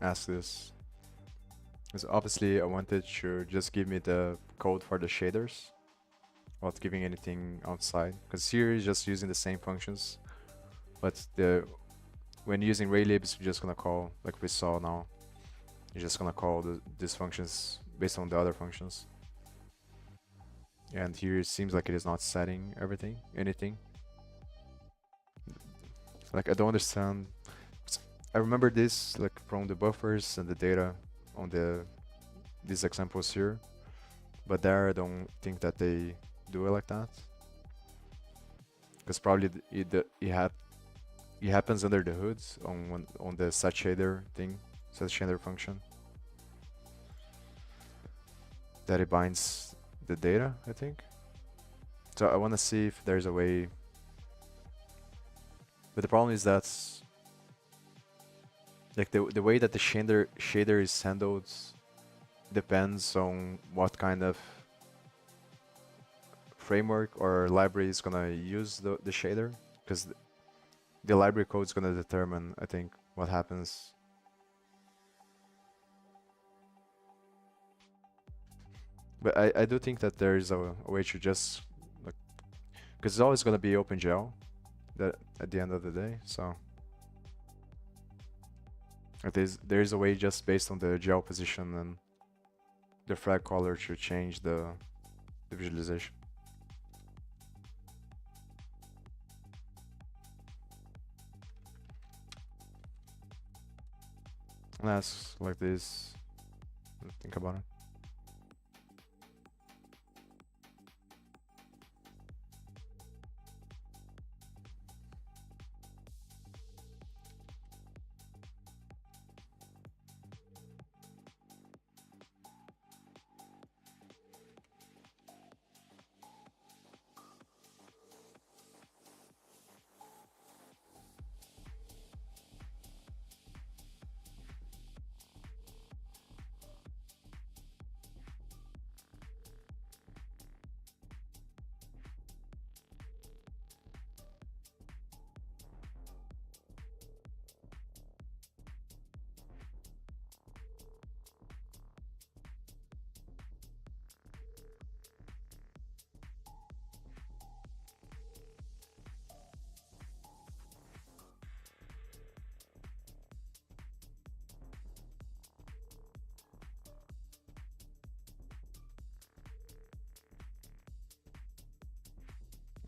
Speaker 1: ask this. Because obviously I wanted to just give me the code for the shaders without giving anything outside. Because here is just using the same functions, but when using Raylib, you're just gonna call, like we saw now, you're just gonna call these functions based on the other functions. And here it seems like it is not setting anything. Like I don't understand. I remember this like from the buffers and the data on these examples here, but there I don't think that they do it like that. Because probably it happens under the hood on the set shader thing, set shader function, that it binds the data, I think. So I want to see if there's a way. But the problem is that like the way that the shader is handled depends on what kind of framework or library is gonna use the shader, because the library code is gonna determine, I think, what happens. But I do think that there is a way to just like, because it's always gonna be OpenGL that at the end of the day, so there is a way just based on the gel position and the flag color to change the visualization. Let's like this. Think about it.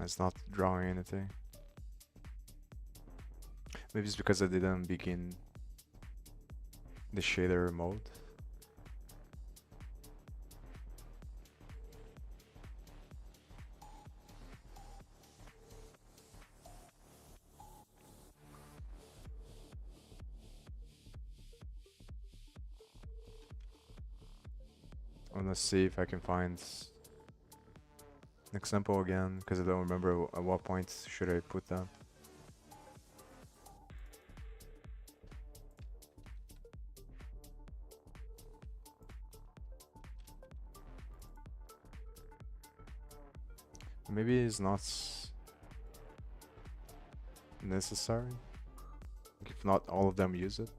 Speaker 1: It's not drawing anything. Maybe it's because I didn't begin the shader mode. I wanna see if I can find an example again, because I don't remember at what point should I put that. Maybe it's not necessary. If not all of them use it.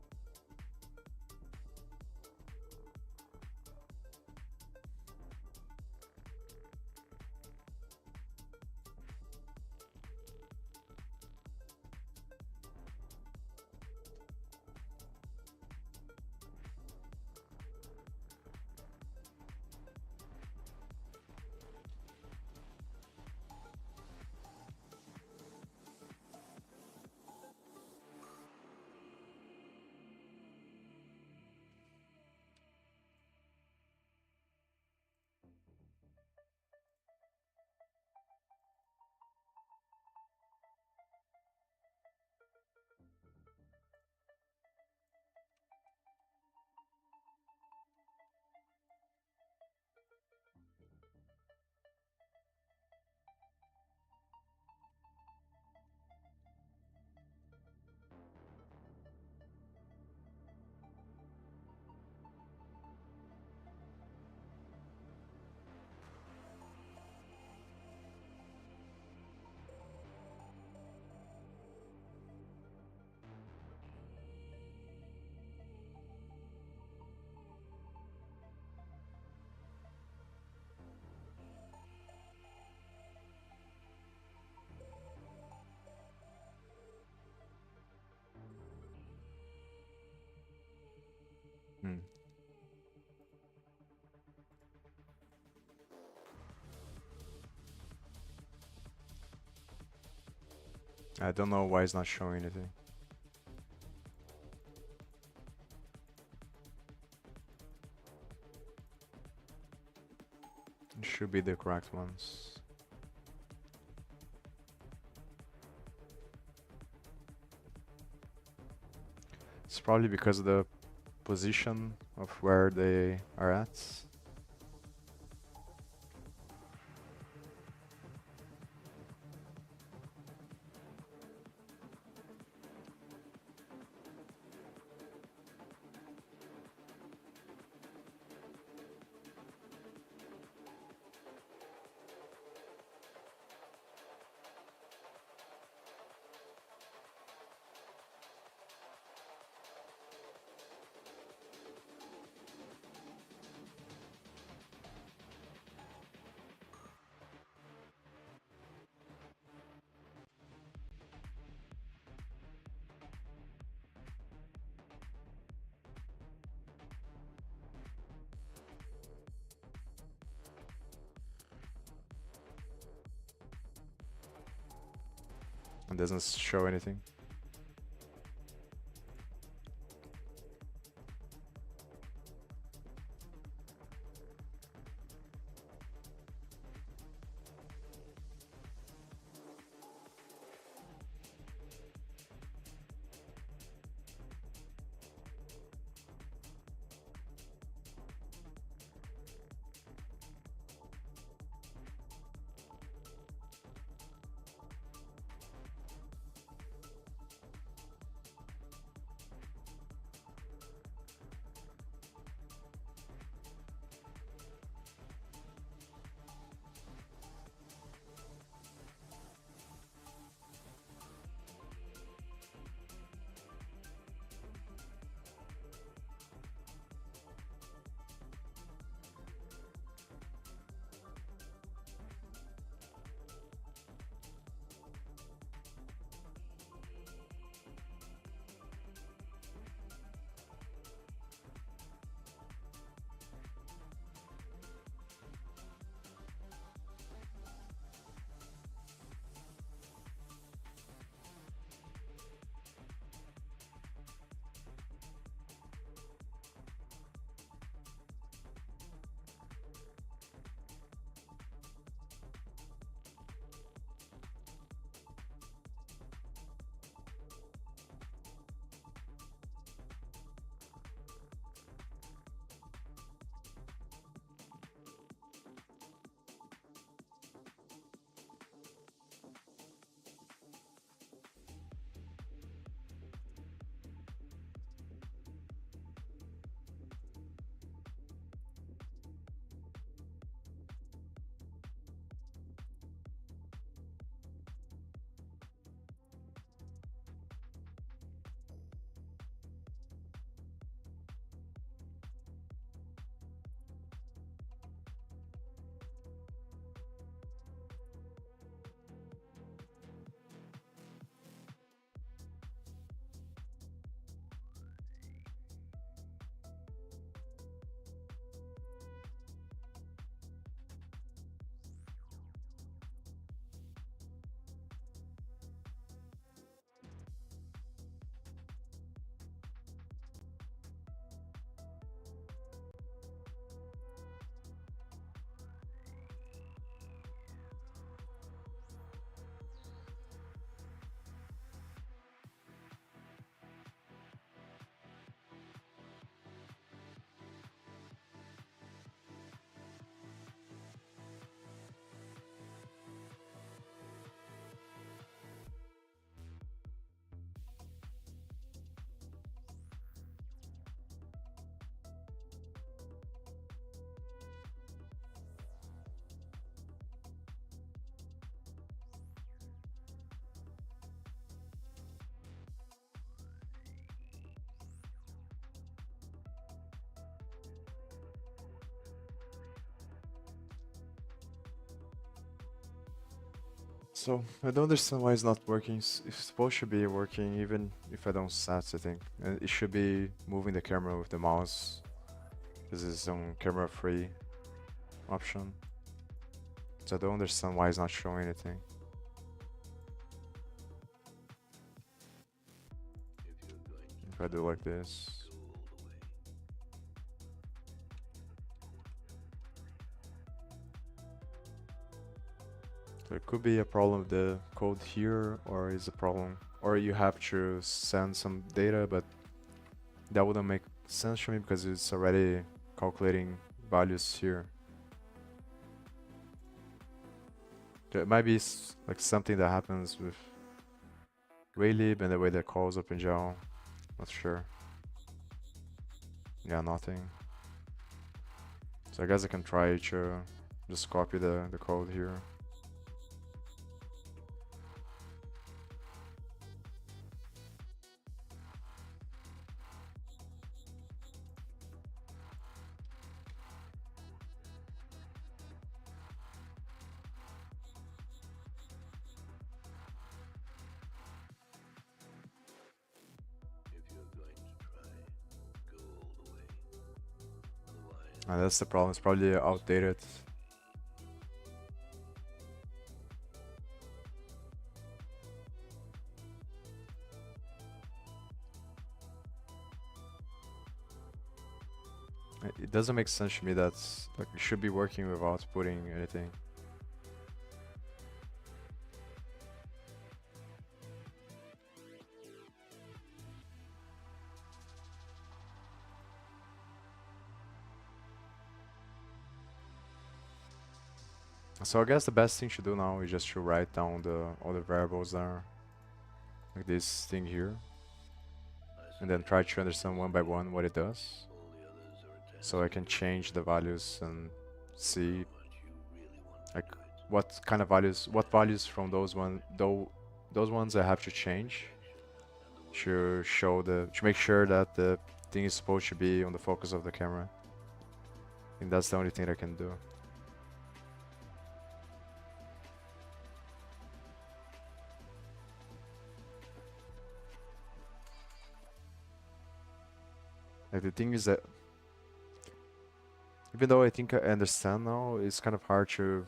Speaker 1: Hmm. I don't know why it's not showing anything. It should be the correct ones. It's probably because of the position of where they are at. It doesn't show anything. So I don't understand why it's not working. It's supposed to be working even if I don't set I think. And it should be moving the camera with the mouse. This is on camera free option. So I don't understand why it's not showing anything. If I do like this. So it could be a problem with the code here, or is a problem, or you have to send some data, but that wouldn't make sense to me because it's already calculating values here. So it might be like something that happens with Raylib and the way that calls OpenGL. Not sure. Yeah, nothing. So I guess I can try to just copy the code here. And that's the problem, it's probably outdated. It doesn't make sense to me that's like it should be working without putting anything. So I guess the best thing to do now is just to write down all the variables there, like this thing here, and then try to understand one by one what it does, so I can change the values and see like what kind of values, what values from those those ones I have to change to show to make sure that the thing is supposed to be on the focus of the camera. I think that's the only thing I can do. Like the thing is that even though I think I understand now, it's kind of hard to.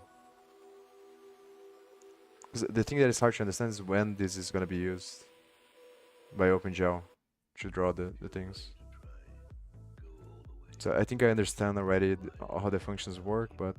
Speaker 1: 'Cause the thing that is hard to understand is when this is gonna be used by OpenGL to draw the things. So I think I understand already how the functions work, but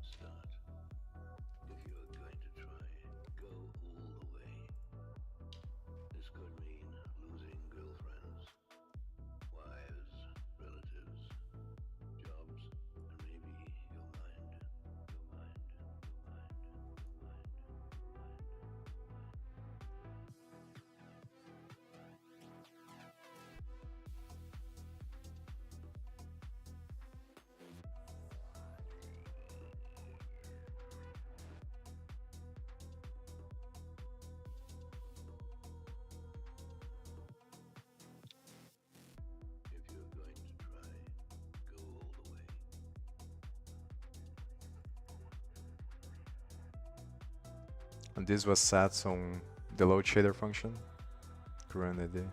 Speaker 1: and this was set on the load shader function. Current ID.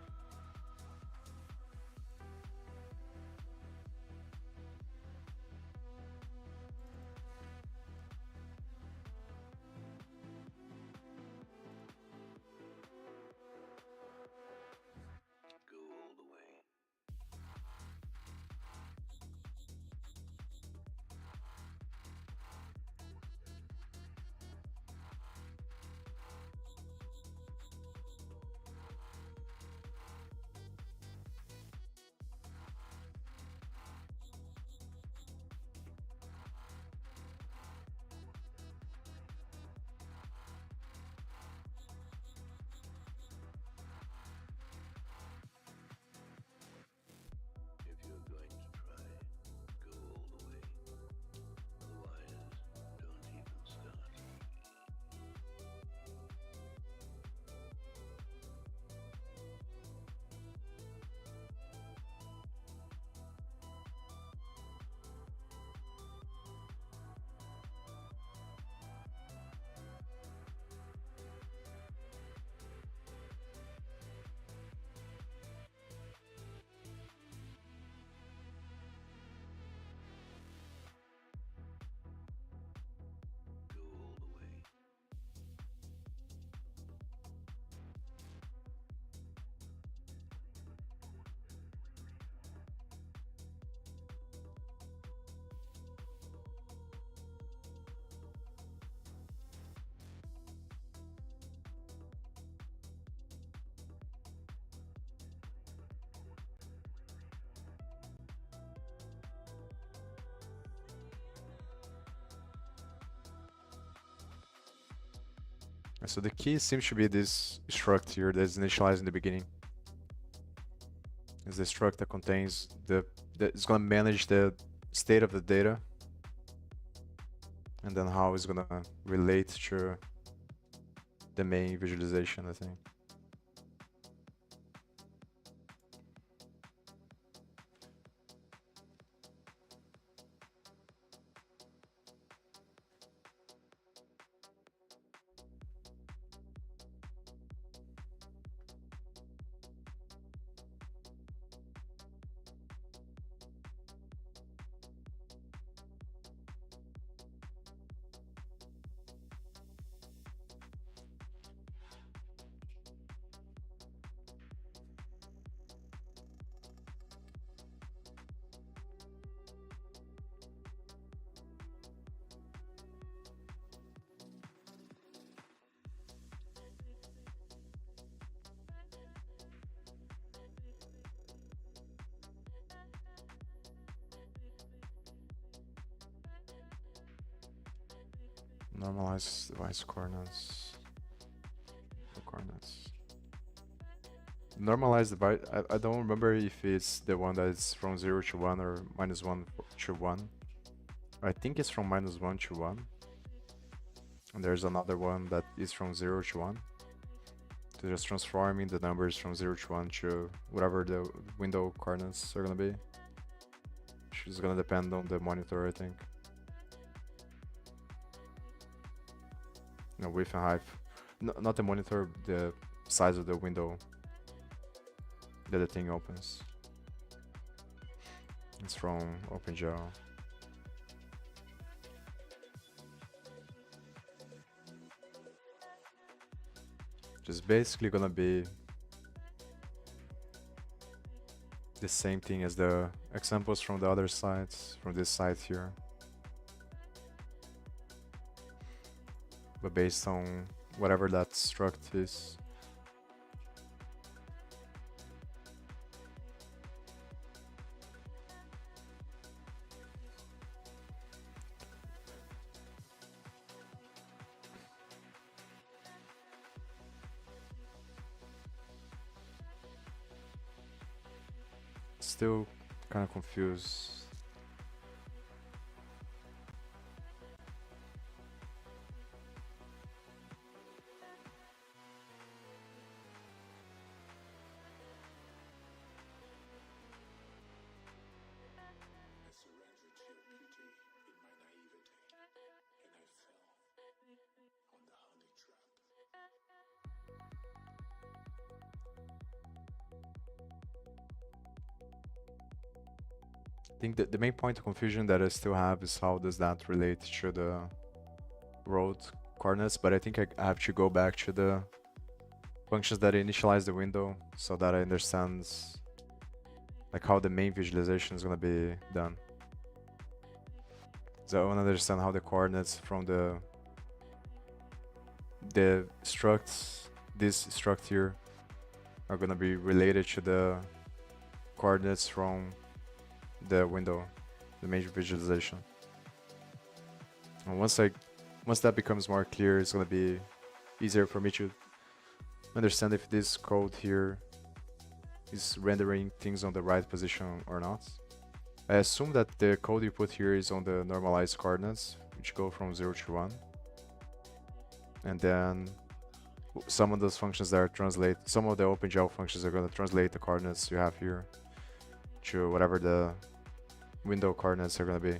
Speaker 1: So the key seems to be this struct here that's initialized in the beginning. Is the struct that contains that is gonna manage the state of the data, and then how it's gonna relate to the main visualization, I think. Normalize device coordinates. The coordinates. Normalize device. I don't remember if it's the one that is from 0 to 1 or -1 to 1. I think it's from -1 to 1. And there's another one that is from 0 to 1. So just transforming the numbers from 0 to 1 to whatever the window coordinates are gonna be. Which is gonna depend on the monitor, I think. No, width and height. No, not the monitor, the size of the window that the thing opens. It's from OpenGL. Just basically gonna be the same thing as the examples from the other sites, from this site here. But based on whatever that struct is. Still kind of confused. I think that the main point of confusion that I still have is how does that relate to the road coordinates, but I think I have to go back to the functions that initialize the window so that I understand like how the main visualization is gonna be done. So I want to understand how the coordinates from the structs, this struct here, are gonna be related to the coordinates from the window, the major visualization. And once that becomes more clear, it's gonna be easier for me to understand if this code here is rendering things on the right position or not. I assume that the code you put here is on the normalized coordinates, which go from 0 to 1. And then some of those functions that are some of the OpenGL functions are going to translate the coordinates you have here to whatever the window coordinates are going to be.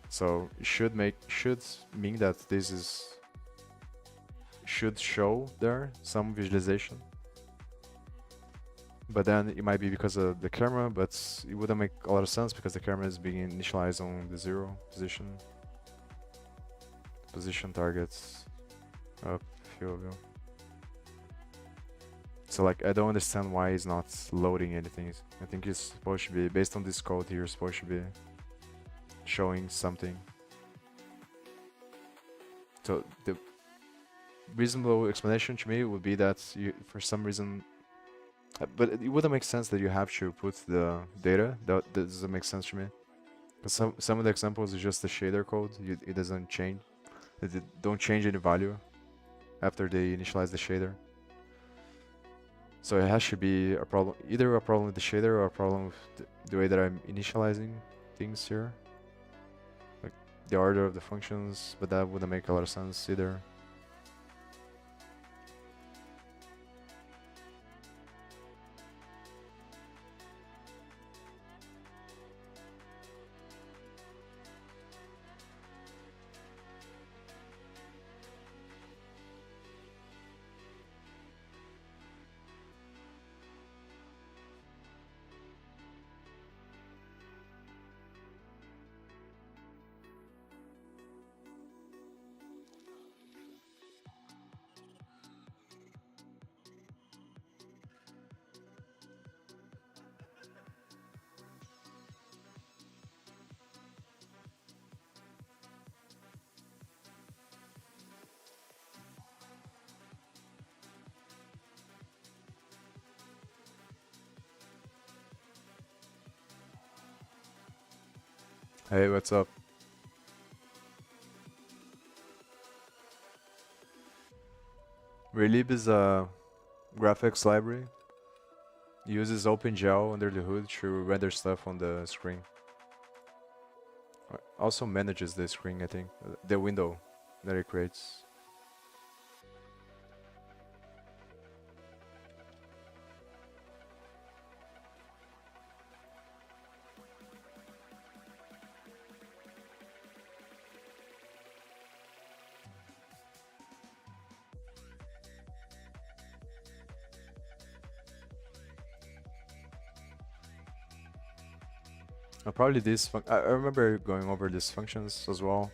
Speaker 1: So it should mean that this should show there some visualization. But then it might be because of the camera, but it wouldn't make a lot of sense because the camera is being initialized on the 0 position. Position targets up, few of you. So like I don't understand why it's not loading anything. I think it's supposed to be, based on this code here, it's supposed to be showing something. So the reasonable explanation to me would be that you, for some reason, but it wouldn't make sense that you have to put the data. That doesn't make sense to me. 'Cause some of the examples is just the shader code. It doesn't change. It don't change any value after they initialize the shader. So it has to be a problem, either a problem with the shader or a problem with the way that I'm initializing things here. Like the order of the functions, but that wouldn't make a lot of sense either. Hey, what's up? Raylib is a graphics library. It uses OpenGL under the hood to render stuff on the screen. Also manages the screen, I think, the window that it creates. Probably this. I remember going over these functions as well,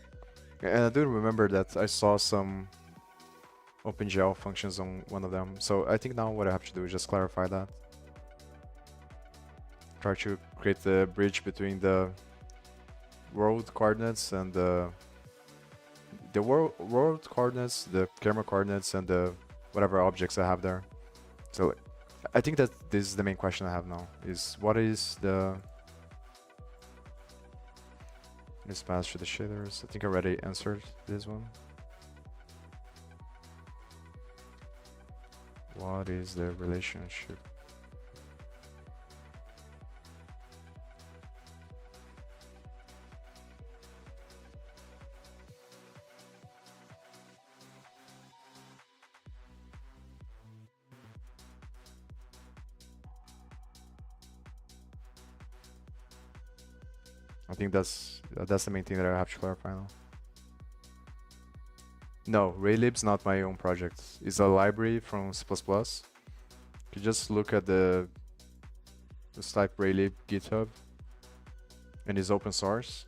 Speaker 1: and I do remember that I saw some OpenGL functions on one of them. So I think now what I have to do is just clarify that. Try to create the bridge between the world coordinates and the world coordinates, the camera coordinates, and the whatever objects I have there. So I think that this is the main question I have now: is what is the Let's pass through the shaders. I think I already answered this one. What is the relationship? I think that's the main thing that I have to clarify now. No, Raylib's not my own project. It's a library from C++. You just look at just type Raylib GitHub, and it's open source.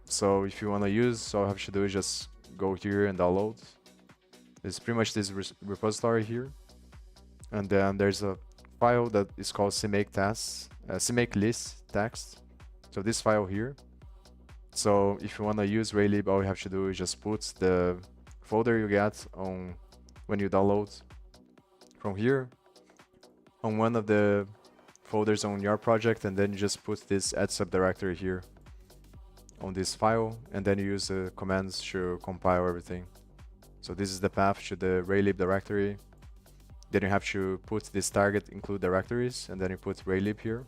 Speaker 1: So if you want to use, all you have to do is just go here and download. It's pretty much this repository here, and then there's a file that is called CMake list text. So this file here. So if you want to use Raylib, all you have to do is just put the folder you get on when you download from here on one of the folders on your project, and then you just put this add subdirectory here on this file, and then you use the commands to compile everything. So this is the path to the Raylib directory. Then you have to put this target include directories, and then you put Raylib here.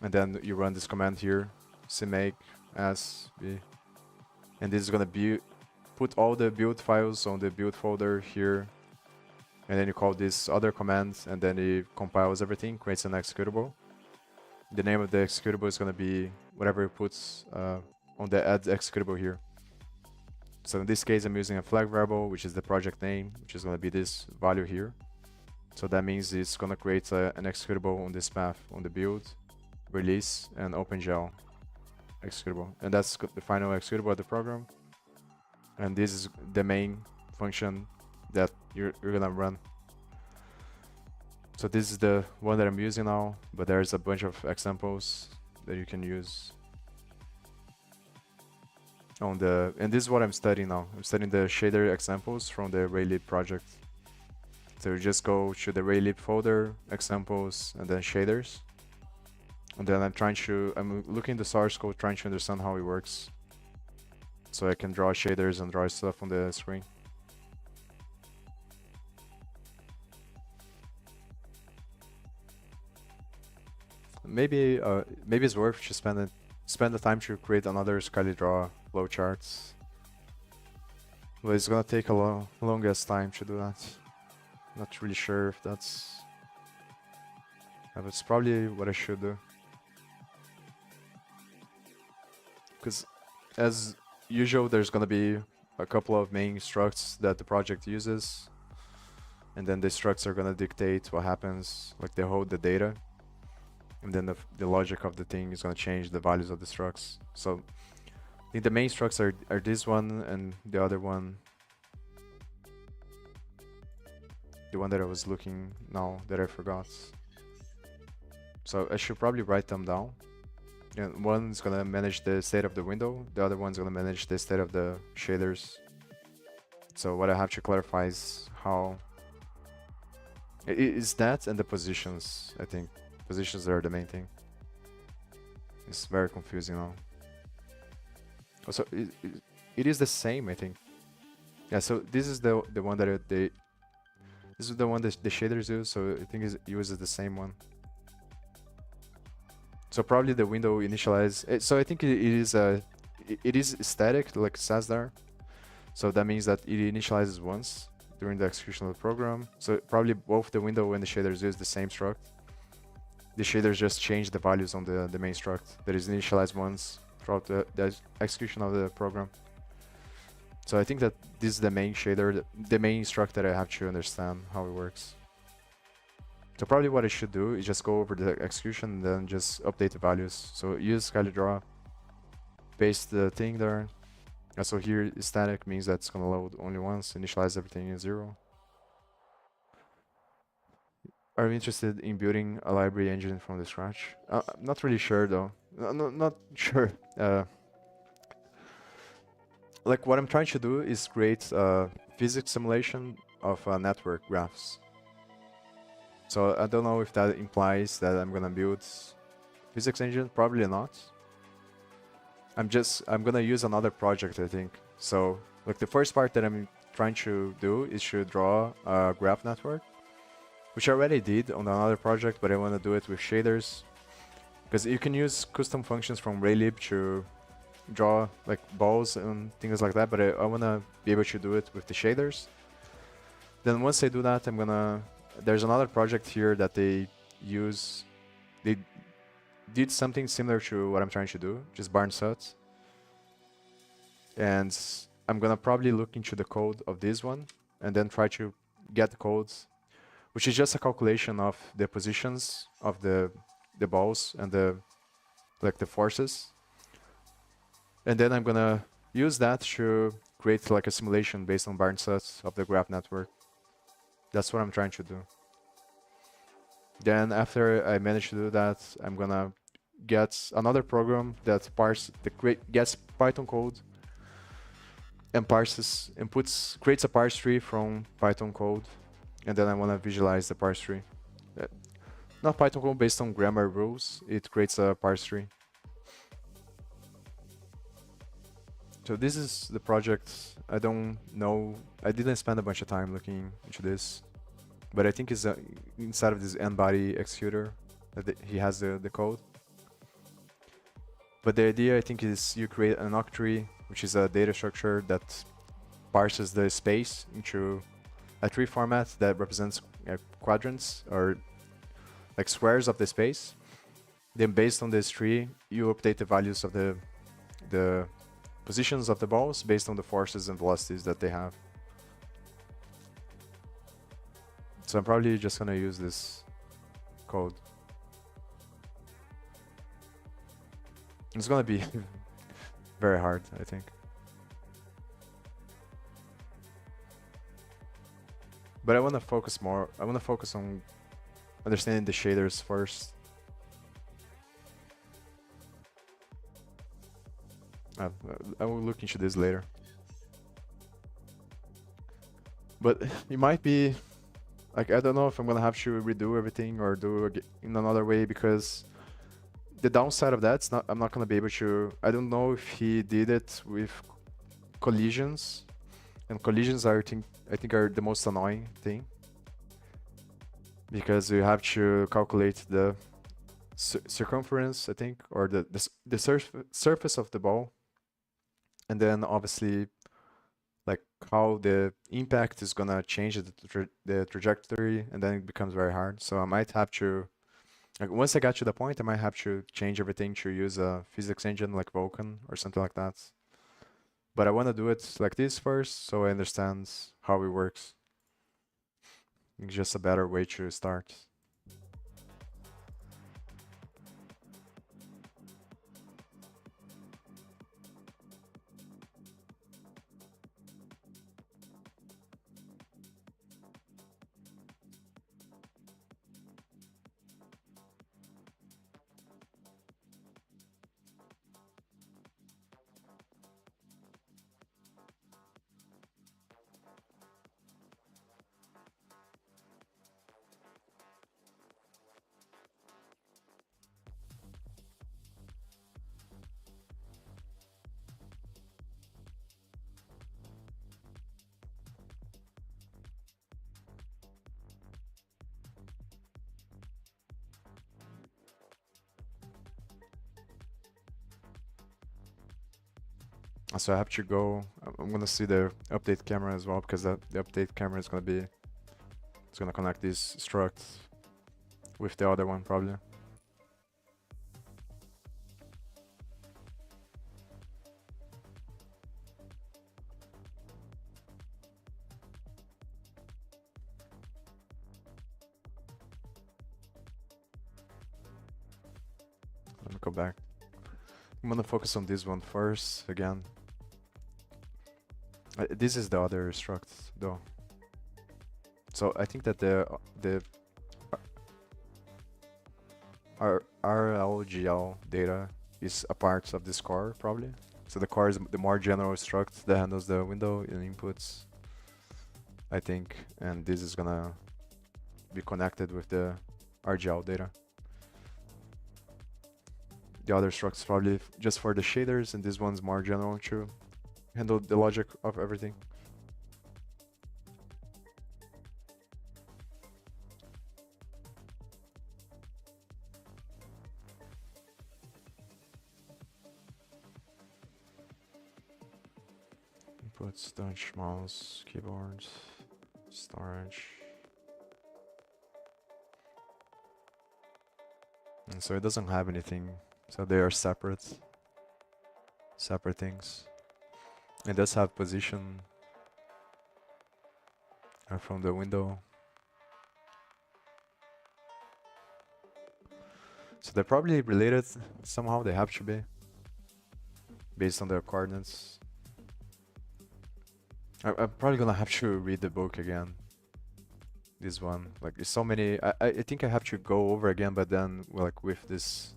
Speaker 1: And then you run this command here, cmake sb, and this is gonna put all the build files on the build folder here, and then you call this other command, and then it compiles everything, creates an executable. The name of the executable is gonna be whatever it puts on the add executable here. So in this case, I'm using a flag variable, which is the project name, which is gonna be this value here. So that means it's gonna create an executable on this path, on the build, release, and OpenGL executable, and that's the final executable of the program. And this is the main function that you're gonna run. So this is the one that I'm using now, but there's a bunch of examples that you can use on and this is what I'm studying now. I'm studying the shader examples from the Raylib project. So you just go to the Raylib folder, examples, and then shaders. And then I'm looking at the source code, trying to understand how it works, so I can draw shaders and draw stuff on the screen. Maybe it's worth to spend the time to create another Skyly draw flowcharts. But it's gonna take a longest time to do that. Not really sure if that's. But it's probably what I should do. Because as usual, there's gonna be a couple of main structs that the project uses, and then the structs are gonna dictate what happens. Like they hold the data, and then the logic of the thing is gonna change the values of the structs. So I think the main structs are this one and the other one. The one that I was looking now that I forgot. So I should probably write them down. And one's gonna manage the state of the window, the other one's gonna manage the state of the shaders. So what I have to clarify is how is that and the positions. I think positions are the main thing. It's very confusing now. Also, it is the same, I think. Yeah. So this is the one that this is the one that the shaders use. So I think it uses the same one. So probably the window initialize. So I think it is static, like it says there. So that means that it initializes once during the execution of the program. So probably both the window and the shaders use the same struct. The shaders just change the values on the main struct that is initialized once throughout the execution of the program. So I think that this is the main shader, the main struct that I have to understand how it works. So probably what I should do is just go over the execution and then just update the values. So use Skyly draw, paste the thing there. And so here static means that it's gonna load only once, initialize everything in 0. Are you interested in building a library engine from the scratch? I'm not really sure though. Not sure. Like what I'm trying to do is create a physics simulation of network graphs. So I don't know if that implies that I'm gonna build physics engine. Probably not. I'm gonna use another project, I think. So like the first part that I'm trying to do is to draw a graph network, which I already did on another project, but I want to do it with shaders, because you can use custom functions from Raylib to draw like balls and things like that, but I want to be able to do it with the shaders. Then once I do that, there's another project here that they did something similar to what I'm trying to do, just barn sets. And I'm gonna probably look into the code of this one and then try to get the codes, which is just a calculation of the positions of the balls and the forces. And then I'm gonna use that to create like a simulation based on barn sets of the graph network. That's what I'm trying to do. Then after I manage to do that, I'm gonna get another program that gets Python code and creates a parse tree from Python code, and then I wanna visualize the parse tree. Not Python code based on grammar rules. It creates a parse tree. So this is the project. I don't know. I didn't spend a bunch of time looking into this, but I think it's inside of this n-body executor that he has the code. But the idea, I think, is you create an octree, which is a data structure that parses the space into a tree format that represents quadrants or like squares of the space. Then based on this tree, you update the values of the positions of the balls based on the forces and velocities that they have. So I'm probably just gonna use this code. It's gonna be very hard, I think. But I wanna focus on understanding the shaders first. I will look into this later. But it might be like, I don't know if I'm gonna have to redo everything or do it in another way, because the downside of that, I'm not gonna be able to. I don't know if he did it with collisions, and collisions are I think are the most annoying thing because you have to calculate the circumference, I think, or the surface of the ball, and then obviously like how the impact is gonna change the trajectory, and then it becomes very hard. So I might have to, like, once I get to the point, I might have to change everything to use a physics engine like Vulkan or something like that. But I want to do it like this first, so I understand how it works. It's just a better way to start. So I have to go. I'm gonna see the update camera as well because the update camera is gonna be. It's gonna connect this struct with the other one probably. Let me go back. I'm gonna focus on this one first again. This is the other struct though. So I think that the RLGL data is a part of this core probably. So the core is the more general struct that handles the window and inputs, I think, and this is gonna be connected with the RGL data. The other struct is probably just for the shaders, and this one's more general to handle the logic of everything. Inputs, touch, mouse, keyboard, storage. And so it doesn't have anything, so they are separate things. It does have position from the window. So they're probably related somehow, they have to be, based on their coordinates. I'm probably gonna have to read the book again. This one, like, there's so many. I think I have to go over again, but then like with this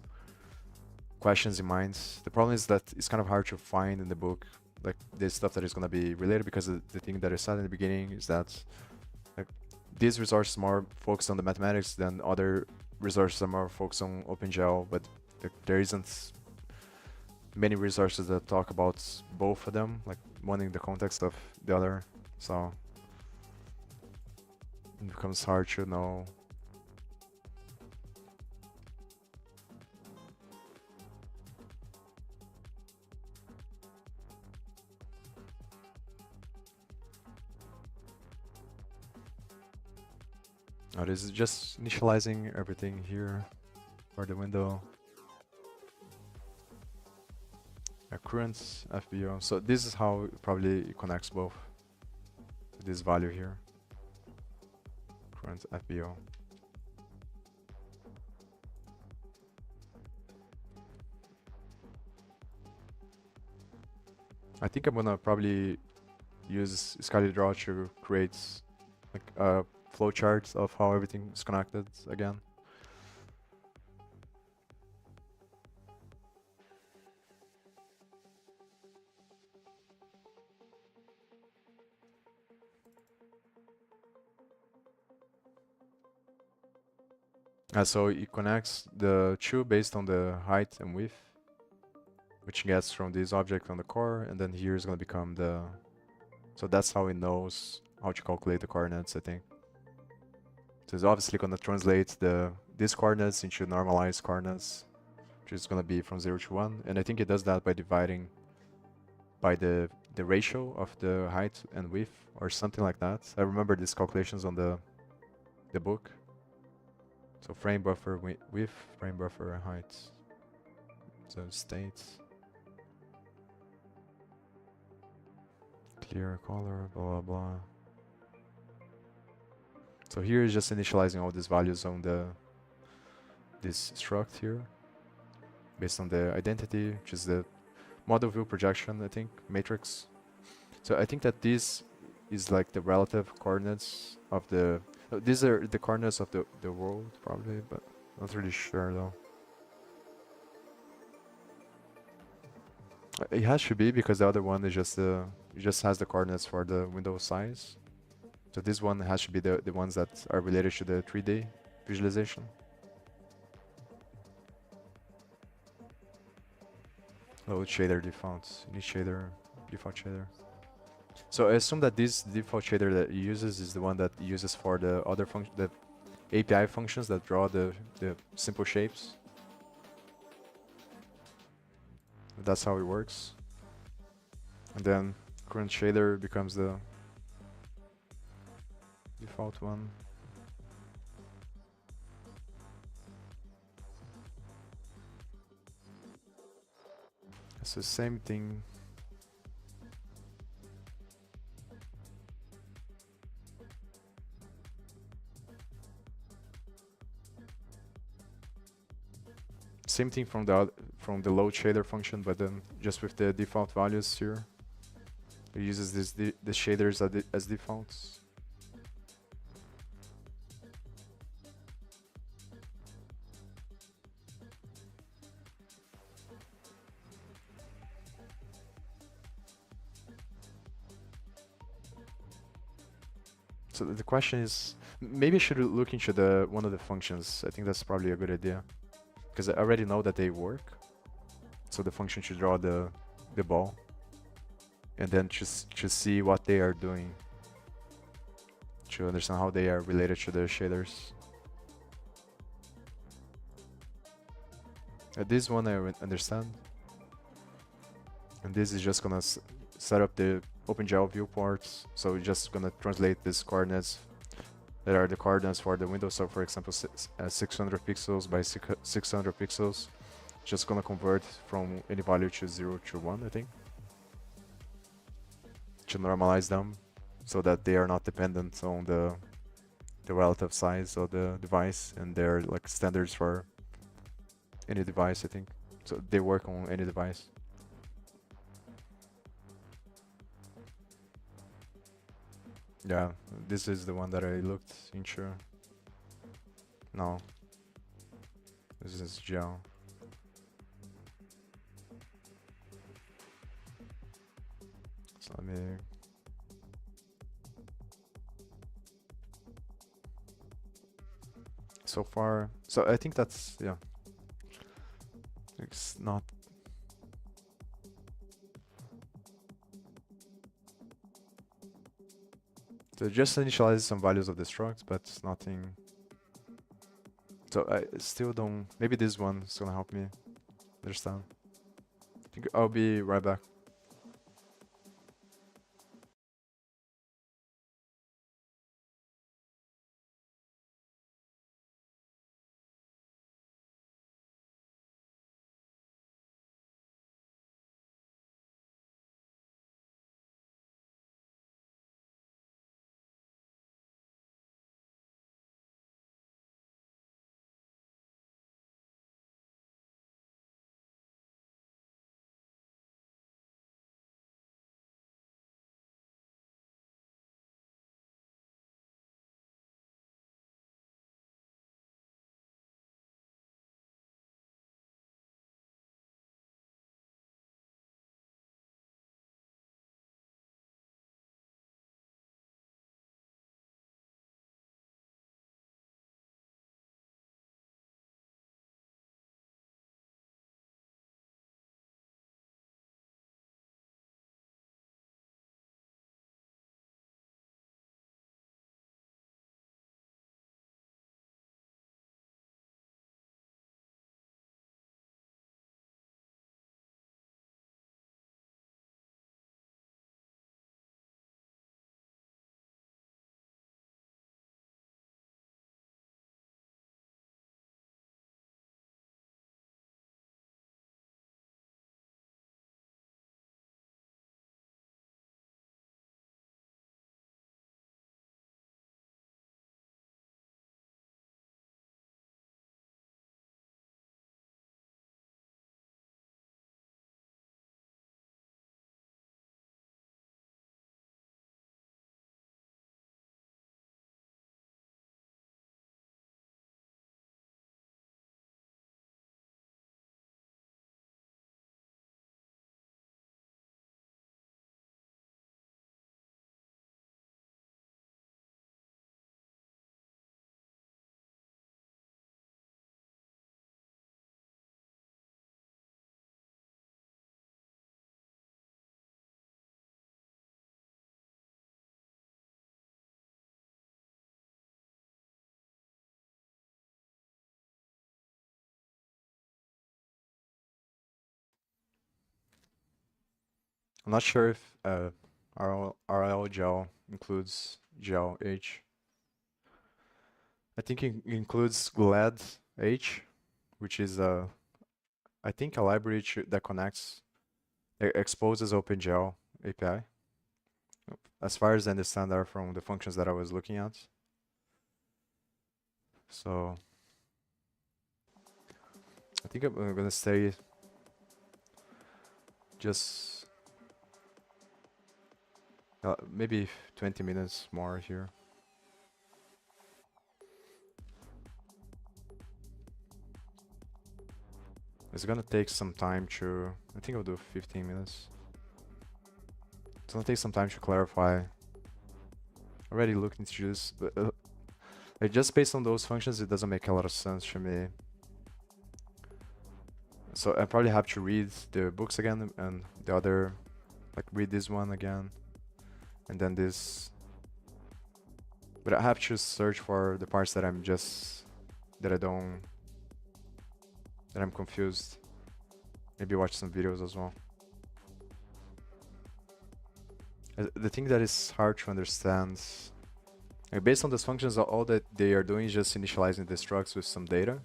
Speaker 1: questions in mind. The problem is that it's kind of hard to find in the book, like this stuff that is gonna be related, because the thing that I said in the beginning is that like these resources more focused on the mathematics than other resources are more focused on OpenGL, but there isn't many resources that talk about both of them, like one in the context of the other, so it becomes hard to know. Oh, this is just initializing everything here for the window. Current FBO. So this is how it probably connects both to this value here. Current FBO. I think I'm gonna probably use SkyDraw to create like a flowchart of how everything is connected again. So it connects the two based on the height and width, which gets from this object on the core, and then here is going to become the... So that's how it knows how to calculate the coordinates, I think. So it's obviously going to translate these coordinates into normalized coordinates, which is going to be from 0 to 1. And I think it does that by dividing by the ratio of the height and width, or something like that. I remember these calculations on the book. So frame buffer width, frame buffer height. So states. Clear color, blah blah blah. So here is just initializing all these values on this struct here, based on the identity, which is the model view projection, I think, matrix. So I think that this is like the relative coordinates of the... these are the coordinates of the world, probably, but not really sure though. It has to be, because the other one is just it just has the coordinates for the window size. So this one has to be the ones that are related to the 3D visualization. Load shader defaults. Init shader, default shader. So I assume that this default shader that it uses is the one that it uses for the other function, the API functions that draw the simple shapes. That's how it works. And then current shader becomes the default one. It's the same thing. Same thing from the load shader function, but then just with the default values here. It uses the shaders as defaults. So the question is, maybe I should look into one of the functions. I think that's probably a good idea, because I already know that they work. So the function should draw the ball, and then just see what they are doing to understand how they are related to the shaders. This one I understand, and this is just gonna set up the OpenGL viewports. So we're just gonna translate these coordinates that are the coordinates for the window. So for example, 600 pixels by 600 pixels. Just gonna convert from any value to 0 to 1, I think, to normalize them so that they are not dependent on the relative size of the device, and they're like standards for any device, I think. So they work on any device. Yeah, this is the one that I looked into. No, this is gel. So let me... So far, so I think that's, yeah. It's not... So it just initializes some values of the struct, but it's nothing. So I still don't... Maybe this one is gonna help me understand. I think I'll be right back. I'm not sure if RL gel includes gel H. I think it includes glad H, which is I think a library that connects, exposes OpenGL API. As far as I understand that from the functions that I was looking at. So I think I'm gonna stay just maybe 20 minutes more here. It's gonna take some time to, I think I'll do 15 minutes. It's gonna take some time to clarify. Already looked into this, but like just based on those functions, it doesn't make a lot of sense to me. So I probably have to read the books again and the other, like read this one again, and then this. But I have to search for the parts that I'm just, that I don't, that I'm confused. Maybe watch some videos as well. The thing that is hard to understand, like based on those functions, all that they are doing is just initializing the structs with some data.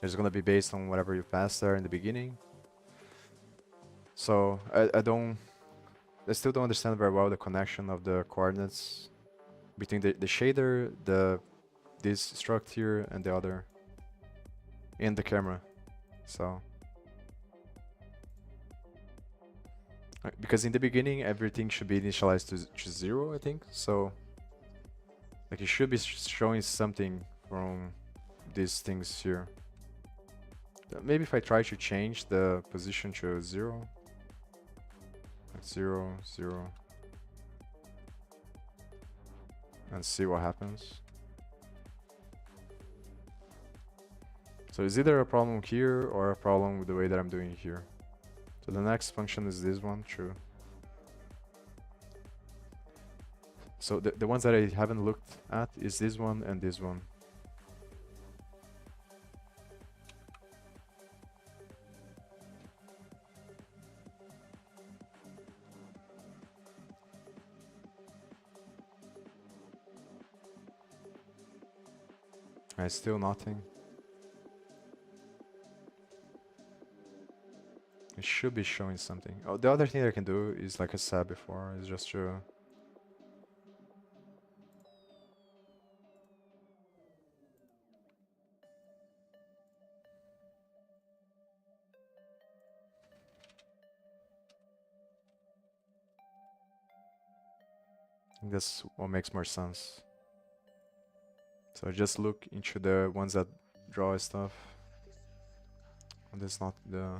Speaker 1: It's gonna be based on whatever you pass there in the beginning. So I still don't understand very well the connection of the coordinates between the shader, this struct here, and the other in the camera. So because in the beginning everything should be initialized to 0, I think. So like it should be showing something from these things here. Maybe if I try to change the position to 0, like 0, 0, and see what happens. So it's either a problem here or a problem with the way that I'm doing it here. So the next function is this one, true. So the ones that I haven't looked at is this one and this one. Still nothing. It should be showing something. Oh, the other thing that I can do is, like I said before, is just to I think that's what makes more sense. So just look into the ones that draw stuff. And that's not the...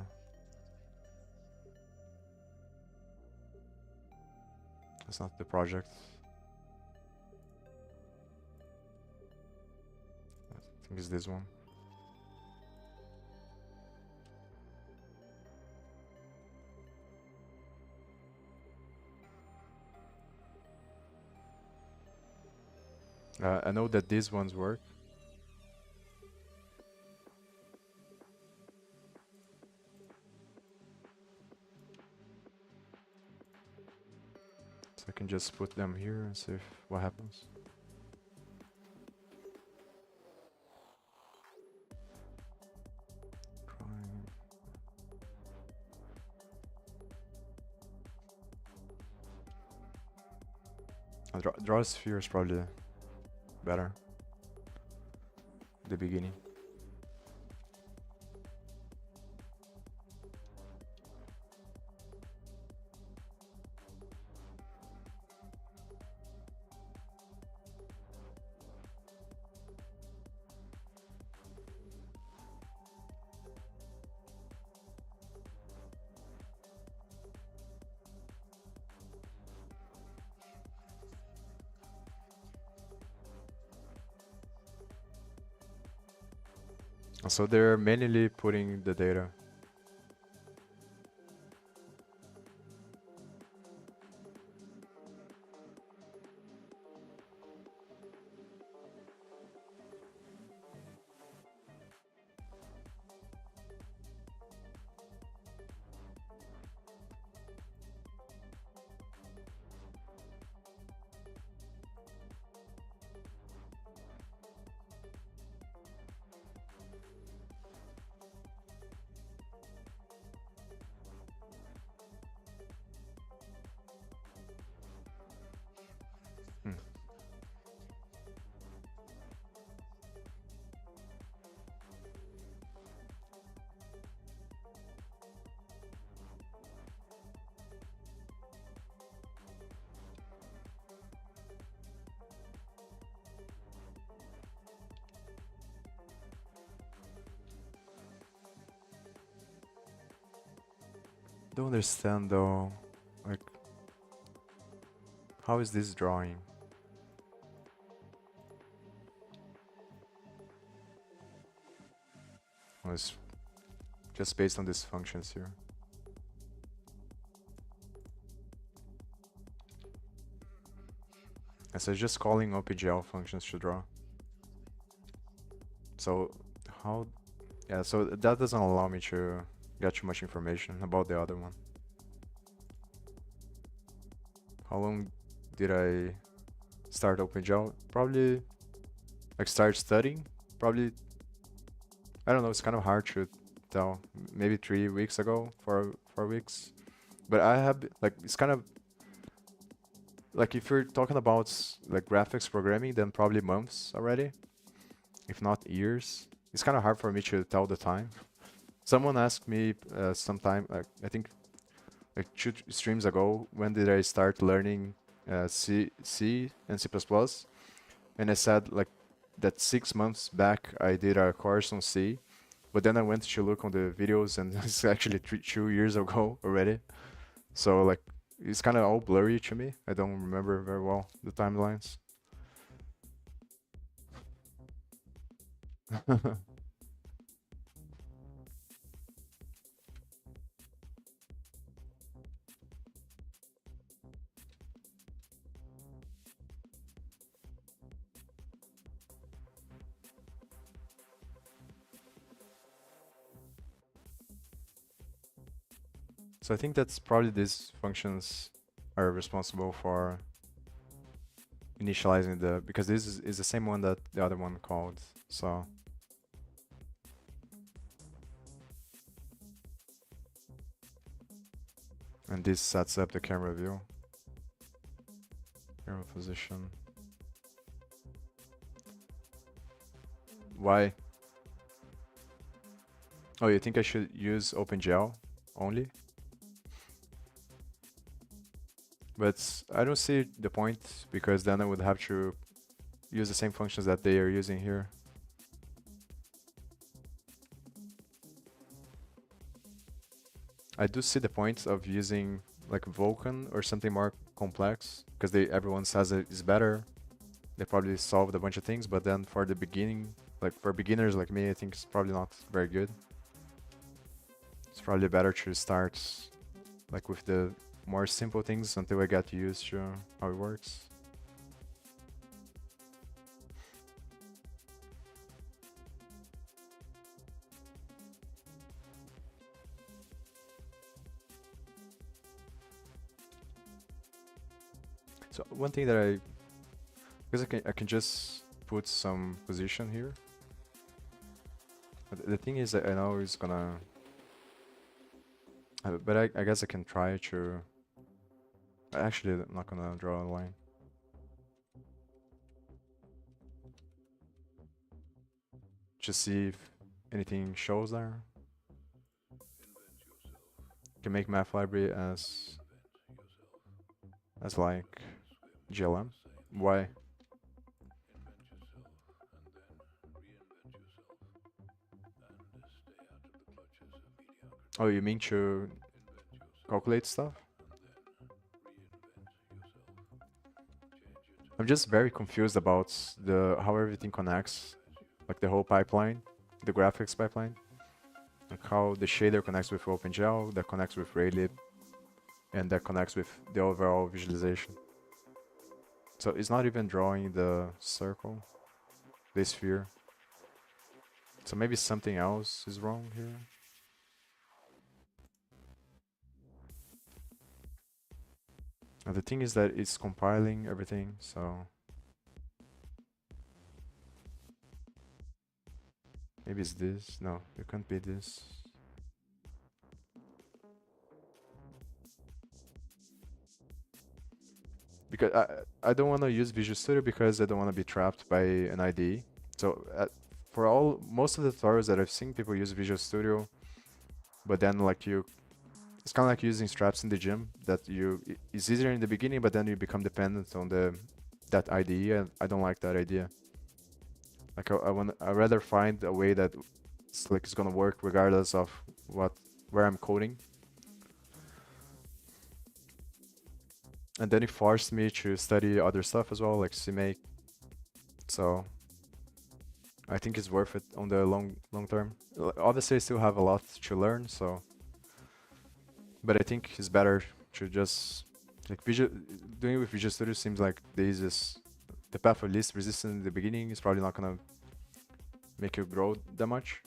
Speaker 1: That's not the project. I think it's this one. I know that these ones work. So I can just put them here and see what happens. Draw a sphere is probably better. The beginning. So they're manually putting the data. Don't understand though, like, how is this drawing? Well, it's just based on these functions here. And so it's just calling OpenGL functions to draw. So how, yeah, so that doesn't allow me to get too much information about the other one. How long did I start OpenGL? Probably, like, start studying? Probably, I don't know, it's kind of hard to tell. Maybe 3 weeks ago, 4 weeks. But I have, like, it's kind of, like, if you're talking about like graphics programming, then probably months already, if not years. It's kind of hard for me to tell the time. Someone asked me sometime, I think like 2 streams ago, when did I start learning C and C++? And I said like that 6 months back I did a course on C, but then I went to look on the videos and it's actually 2 years ago already. So like it's kind of all blurry to me. I don't remember very well the timelines. So I think that's probably these functions are responsible for initializing the, because this is the same one that the other one called. So and this sets up the camera view, camera position. Why? Oh, you think I should use OpenGL only? But I don't see the point, because then I would have to use the same functions that they are using here. I do see the point of using like Vulkan or something more complex, because everyone says it is better. They probably solved a bunch of things, but then for the beginning, like for beginners like me, I think it's probably not very good. It's probably better to start like with the more simple things until I get used to how it works. So one thing that because I can just put some position here. But the thing is that I know it's gonna, but I guess I can try to. Actually, I'm not gonna draw a line. Just see if anything shows there. Can make math library as like GLM. Why? Oh, you mean to calculate stuff? I'm just very confused about how everything connects, like the whole pipeline, the graphics pipeline, like how the shader connects with OpenGL, that connects with Raylib, and that connects with the overall visualization. So it's not even drawing the circle, the sphere. So maybe something else is wrong here. And the thing is that it's compiling everything, so maybe it's this. No, it can't be this. Because I don't want to use Visual Studio because I don't want to be trapped by an IDE. So for most of the tutorials that I've seen, people use Visual Studio, but then like it's kind of like using straps in the gym, that it's easier in the beginning, but then you become dependent on that IDE, and I don't like that idea. Like I rather find a way that it's gonna work regardless of where I'm coding. And then it forced me to study other stuff as well, like CMake. So I think it's worth it on the long term. Obviously, I still have a lot to learn, so but I think it's better to just like doing it with Visual Studio seems like the easiest, the path of least resistance in the beginning is probably not gonna make you grow that much.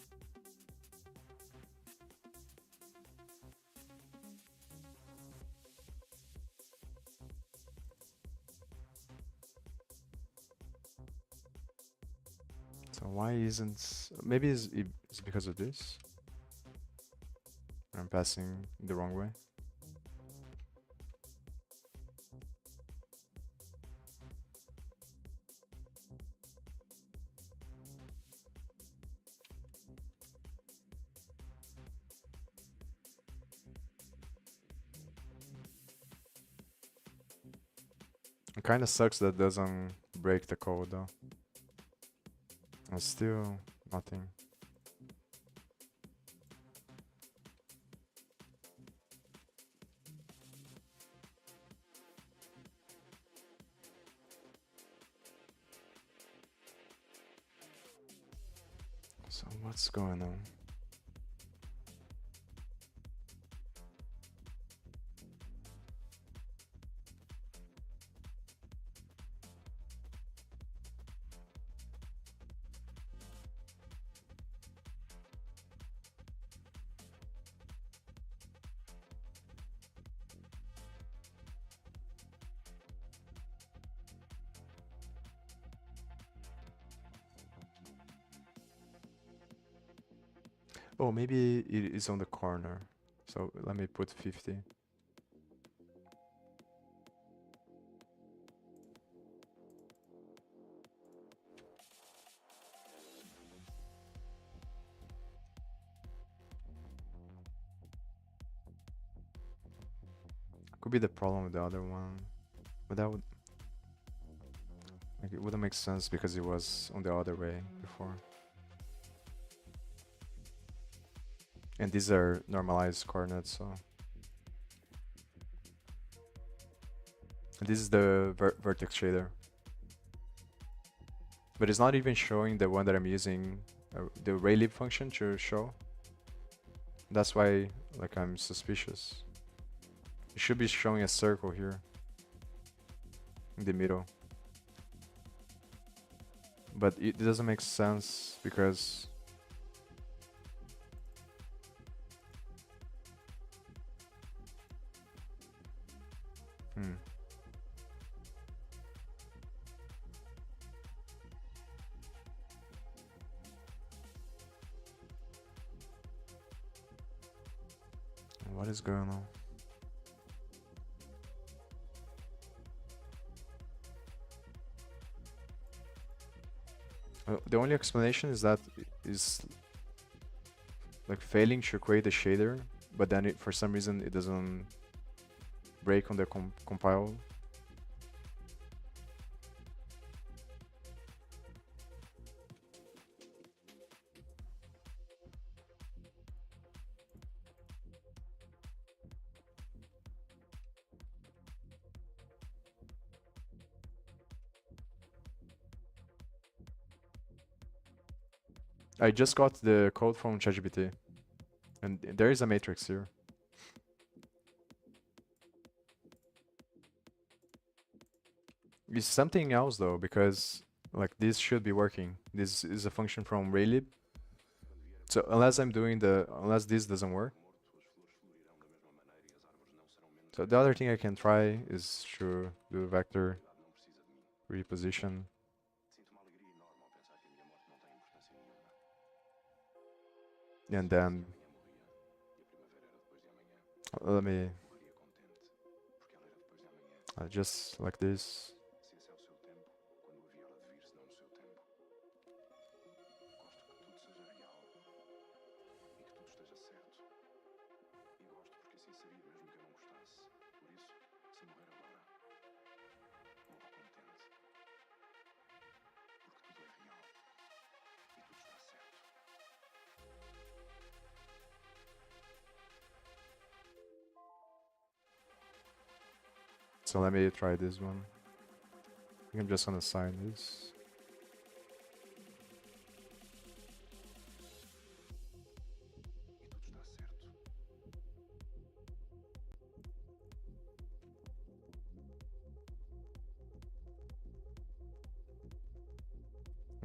Speaker 1: So why isn't maybe it's because of this? I'm passing the wrong way. It kind of sucks that doesn't break the code though. And still nothing. So what's going on? Oh, maybe it is on the corner. So let me put 50. Could be the problem with the other one. But that would like it wouldn't make sense because it was on the other way before. And these are normalized coordinates, so. And this is the vertex shader. But it's not even showing the one that I'm using, the Raylib function to show. That's why, like, I'm suspicious. It should be showing a circle here in the middle. But it doesn't make sense because what is going on? The only explanation is that is like failing to create a shader, but then for some reason it doesn't break on the compile. I just got the code from ChatGPT, and there is a matrix here. It's something else though, because like this should be working. This is a function from Raylib. So unless this doesn't work. So the other thing I can try is to do vector reposition. And then let me just like this. So let me try this one. I think I'm just gonna assign this.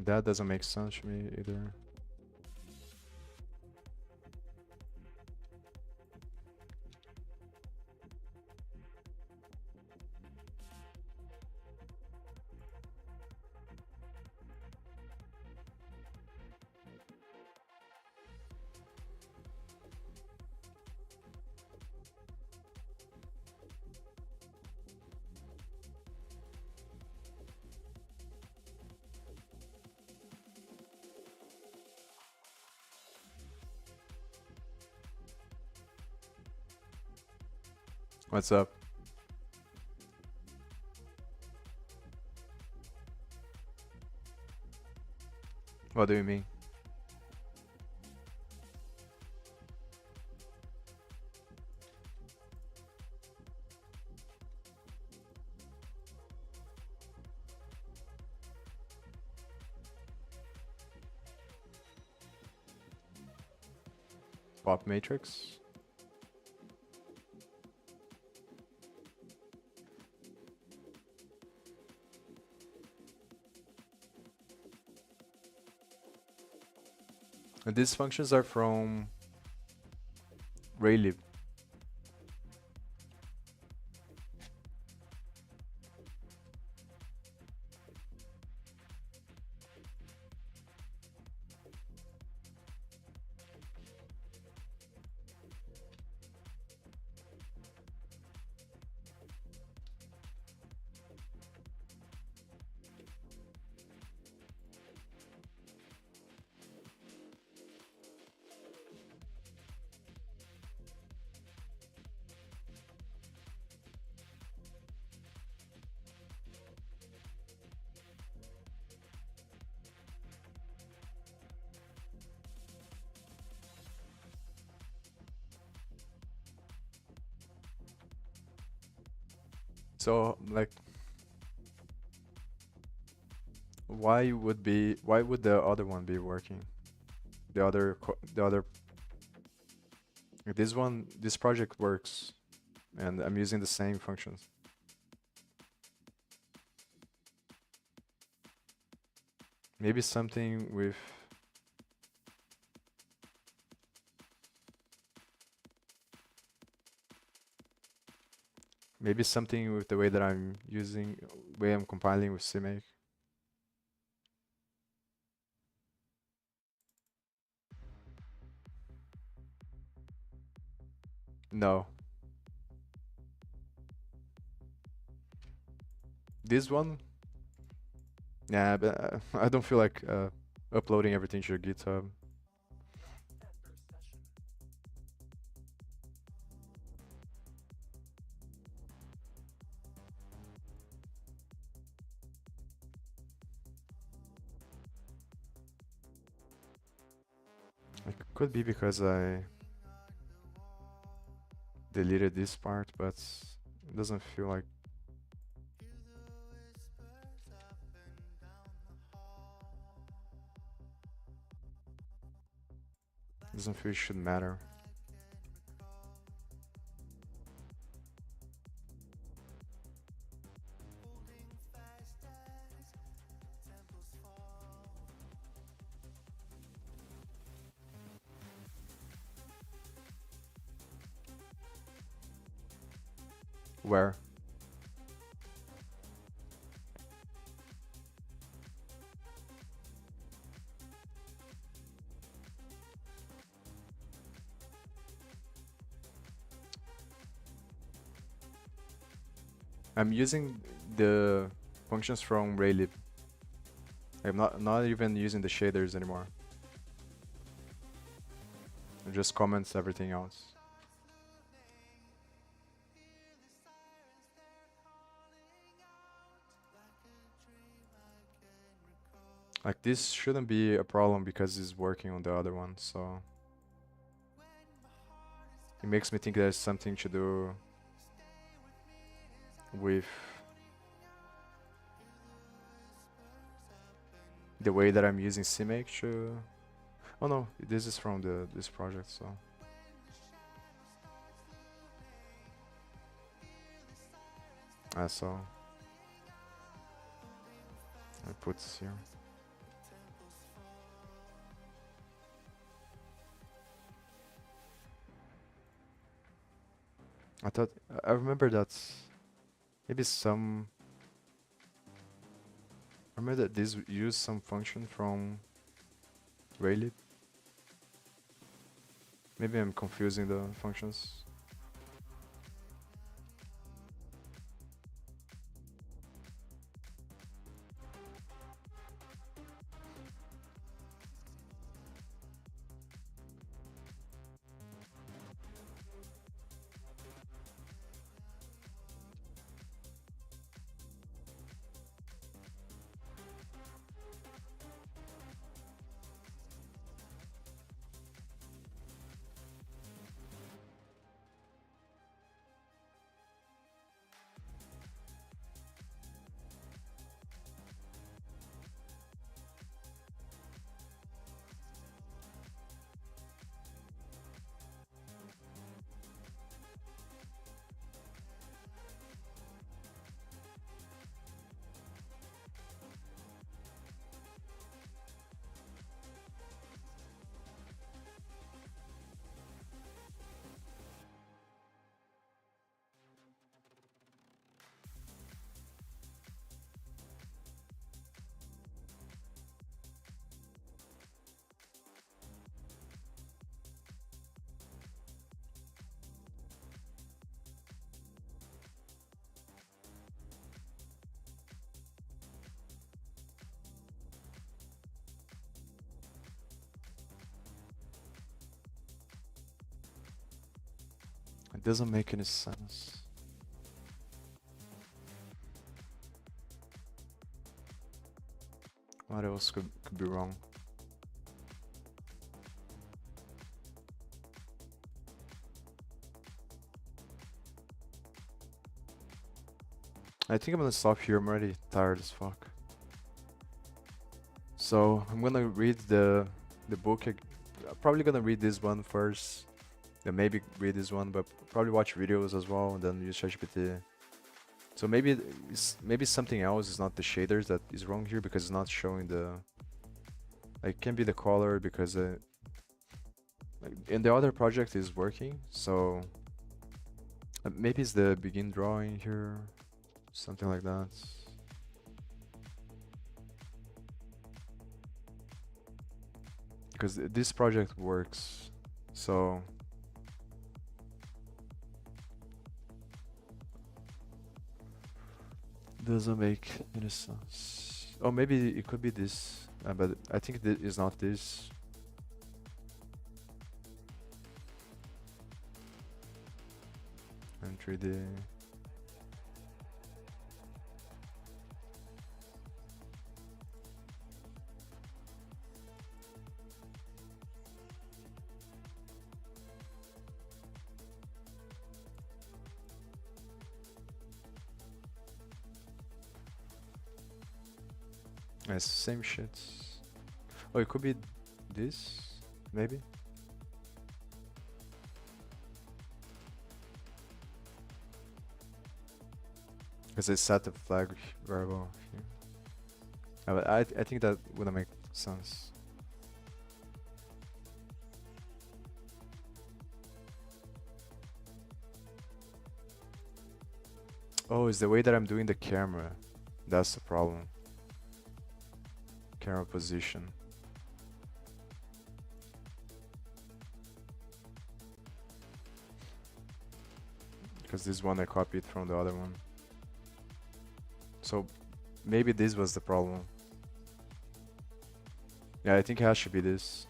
Speaker 1: That doesn't make sense to me either. What's up? What do you mean? Pop matrix? And these functions are from Raylib. So like why would the other one be working? This project works and I'm using the same functions. Maybe something with the way that I'm using, way I'm compiling with CMake. No. This one? Yeah, but I don't feel like uploading everything to your GitHub. It could be because I deleted this part, but it doesn't feel like it should matter. Where? I'm using the functions from Raylib. I'm not even using the shaders anymore. It just comments everything else. Like this shouldn't be a problem because it's working on the other one, so it makes me think there's something to do with the way that I'm using CMake to. Oh no, this is from this project, so so I put this here. I remember that maybe some. I remember that this used some function from Raylib. Maybe I'm confusing the functions. It doesn't make any sense. What else could be wrong? I think I'm gonna stop here. I'm already tired as fuck. So I'm gonna read the book. I'm probably gonna read this one first. Then maybe read this one, but probably watch videos as well, and then use ChatGPT. So maybe something else is not the shaders that is wrong here, because it's not showing the. Like, it can be the color, because like in the other project is working. So maybe it's the begin drawing here, something like that. Because this project works, so doesn't make any sense. Oh, maybe it could be this, but I think it is not this. And 3D. It's the same shit. Oh, it could be this, maybe. Because I set the flag variable here. But I think that wouldn't make sense. Oh, it's the way that I'm doing the camera. That's the problem. Camera position. Because this one I copied from the other one. So maybe this was the problem. Yeah, I think it has to be this.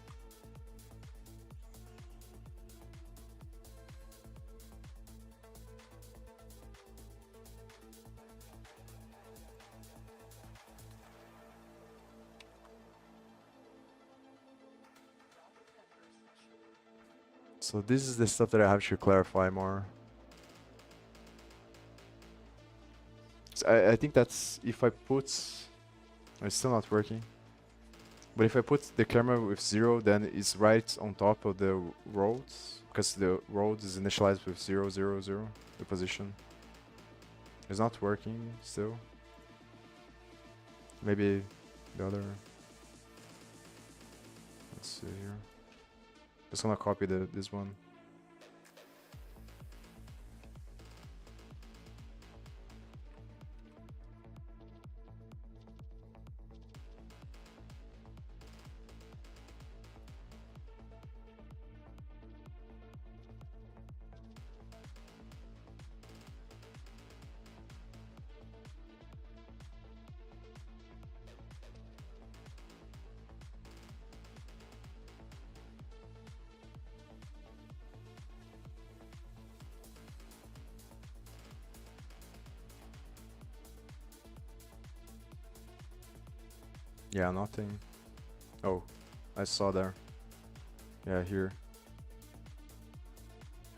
Speaker 1: So this is the stuff that I have to clarify more. I think that's if I put, it's still not working. But if I put the camera with 0, then it's right on top of the roads, because the road is initialized with 0, 0, 0, the position. It's not working still. Maybe the other. Let's see here. Just gonna copy this one. Yeah, nothing. Oh, I saw there. Yeah, here.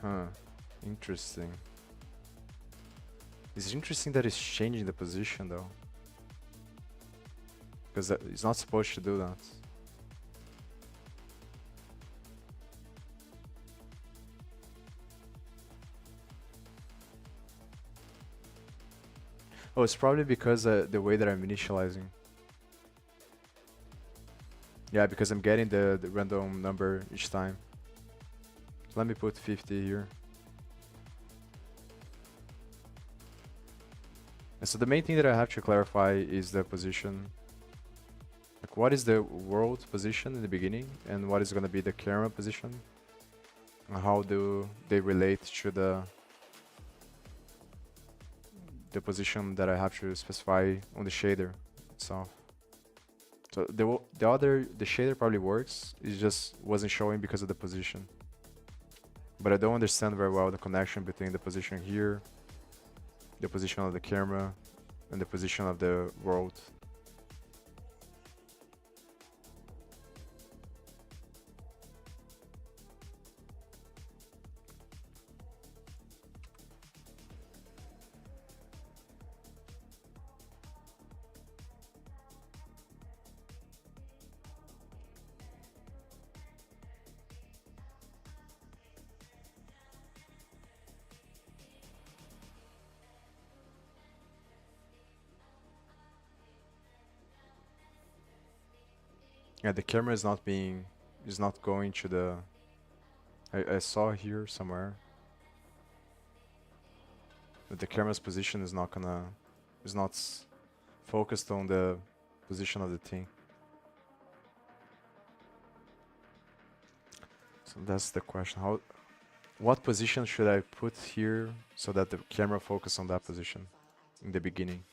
Speaker 1: Huh. Interesting. It's interesting that it's changing the position though. Because it's not supposed to do that. Oh, it's probably because the way that I'm initializing. Yeah, because I'm getting the random number each time. So let me put 50 here. And so the main thing that I have to clarify is the position. Like what is the world position in the beginning and what is going to be the camera position? And how do they relate to the position that I have to specify on the shader itself. So the shader probably works, it just wasn't showing because of the position. But I don't understand very well the connection between the position here, the position of the camera, and the position of the world. Yeah, the camera is not going to the. I saw here somewhere that the camera's position is not focused on the position of the thing. So that's the question. What position should I put here so that the camera focus on that position in the beginning?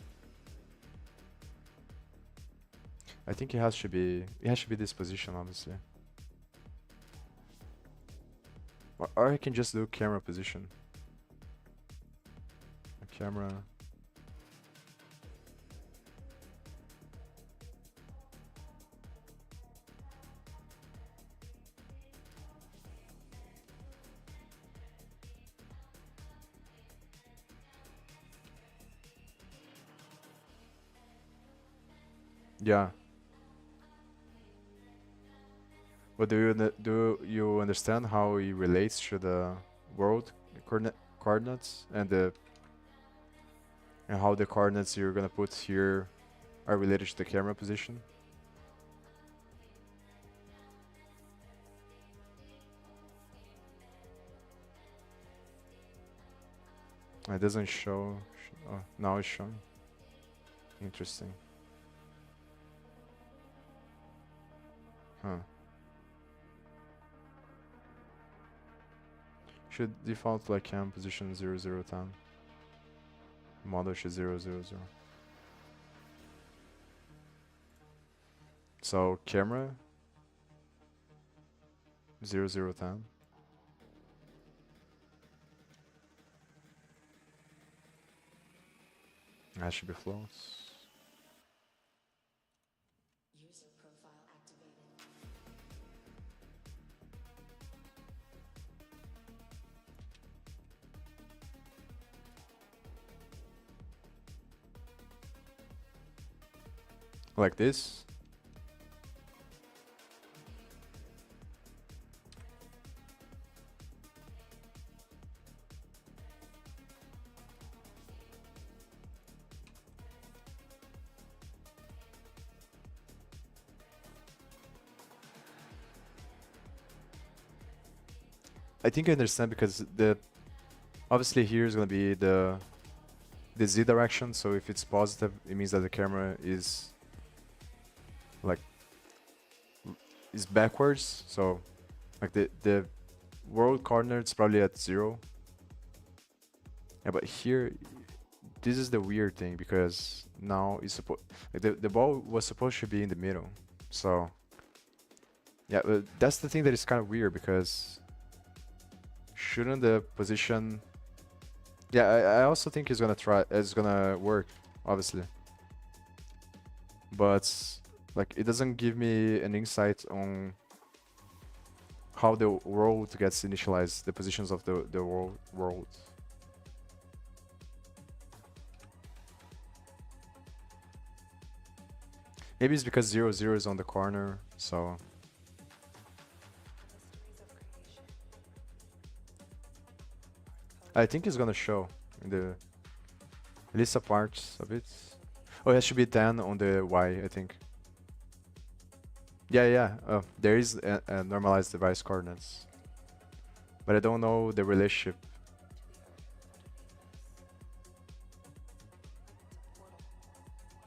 Speaker 1: I think it has to be this position, obviously. Or I can just do camera position. Camera. Yeah. But do you understand how it relates to the world coordinates and how the coordinates you're gonna put here are related to the camera position? It doesn't show. Oh, now it's showing. Interesting. Huh. Should default like cam position 0010. Model should 000. So camera 0010. That should be floats.
Speaker 4: User profile activated.
Speaker 1: like this. I think I understand because the obviously here is gonna be the Z direction. So if it's positive, it means that the camera is like is backwards. So like the world coordinates probably at 0. Yeah, but here this is the weird thing because now it's supposed like the ball was supposed to be in the middle. So yeah, but that's the thing that is kind of weird because shouldn't the position? Yeah, I also think it's gonna work, obviously. But like it doesn't give me an insight on how the world gets initialized, the positions of the world. Maybe it's because 0, 0 is on the corner, so I think it's gonna show in the at least a part of it. Oh, it should be 10 on the Y, I think. Yeah, yeah. There is a normalized device coordinates, but I don't know the relationship.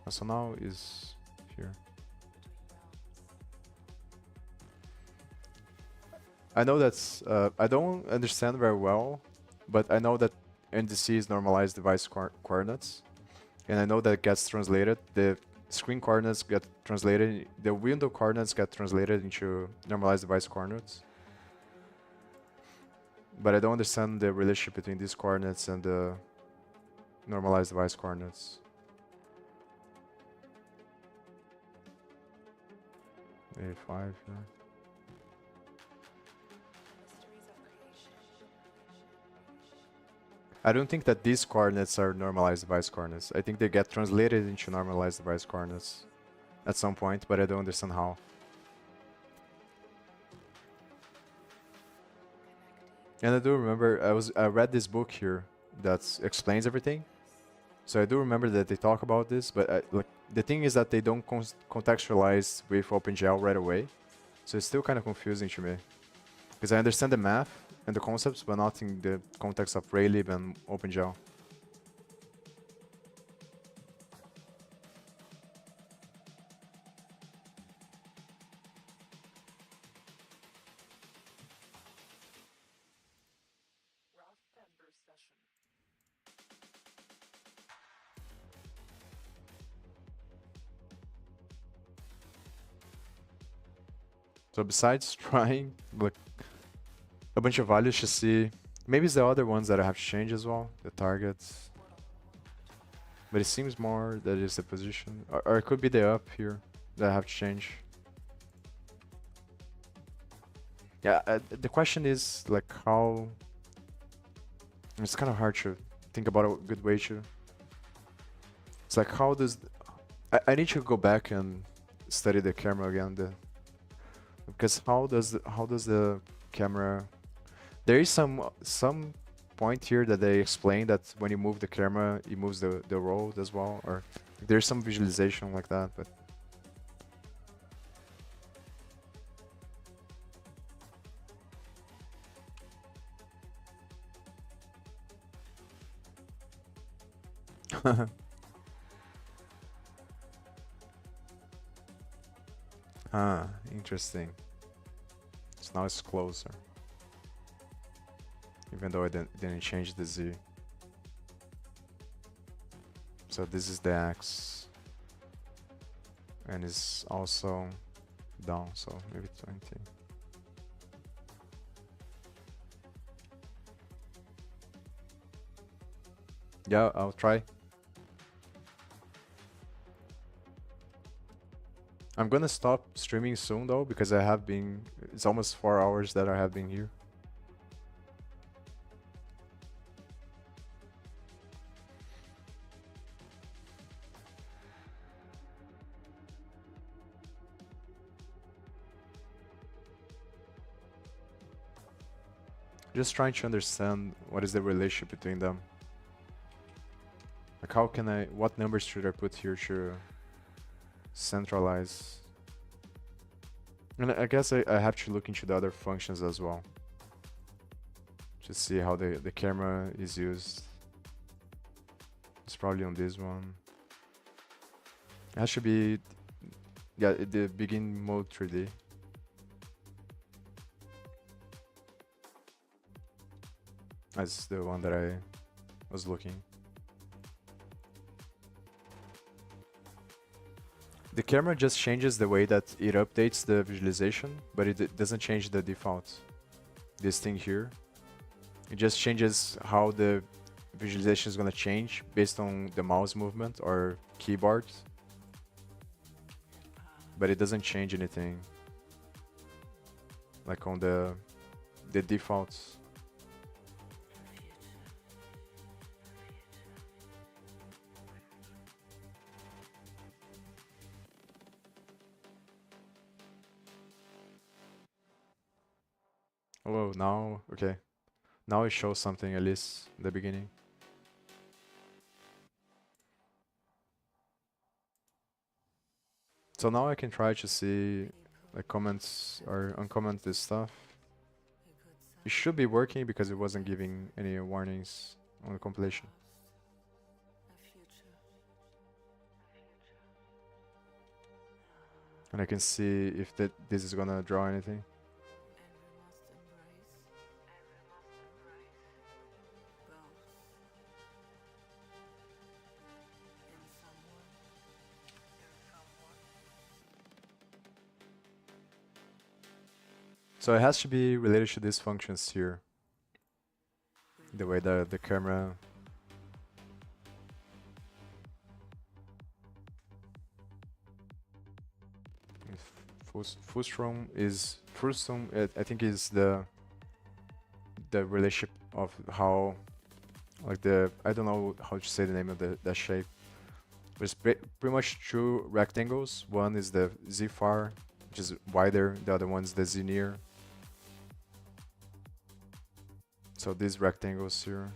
Speaker 1: So now is here. I know that's I don't understand very well, but I know that NDC is normalized device coordinates, and I know that gets translated. The screen coordinates get translated. The window coordinates get translated into normalized device coordinates. But I don't understand the relationship between these coordinates and the normalized device coordinates. A5, yeah. I don't think that these coordinates are normalized device coordinates. I think they get translated into normalized device coordinates at some point, but I don't understand how. And I do remember I read this book here that explains everything. So I do remember that they talk about this, but like the thing is that they don't contextualize with OpenGL right away. So it's still kind of confusing to me. Because I understand the math and the concepts, but not in the context of Raylib and OpenGL. So besides trying like a bunch of values to see, maybe it's the other ones that I have to change as well, the targets. But it seems more that it's the position, or it could be the up here that I have to change. Yeah, the question is like how. It's kind of hard to think about a good way to. It's like how does I need to go back and study the camera again, because how does the camera? There is some point here that they explain that when you move the camera, it moves the road as well, or there's some visualization like that, but. Ah, interesting. So now it's closer. Even though I didn't change the Z. So this is the X. And it's also down, so maybe 20. Yeah, I'll try. I'm gonna stop streaming soon though, because I have been, it's almost 4 hours that I have been here. Just trying to understand what is the relationship between them. Like how can what numbers should I put here to centralize? And I guess I have to look into the other functions as well. To see how the camera is used. It's probably on this one. It has to be, yeah, the begin mode 3D. That's the one that I was looking. The camera just changes the way that it updates the visualization, but it doesn't change the default. This thing here, it just changes how the visualization is gonna change based on the mouse movement or keyboard, but it doesn't change anything like on the defaults. Oh, now, okay. Now it shows something at least in the beginning. So now I can try to see like comments or uncomment this stuff. It should be working because it wasn't giving any warnings on the compilation. And I can see if this is gonna draw anything. So it has to be related to these functions here. The way the camera. Frustum, I think is the relationship of how, like I don't know how to say the name of that shape. But it's pretty much two rectangles. One is the Z far, which is wider. The other one's the Z near. So these rectangles here.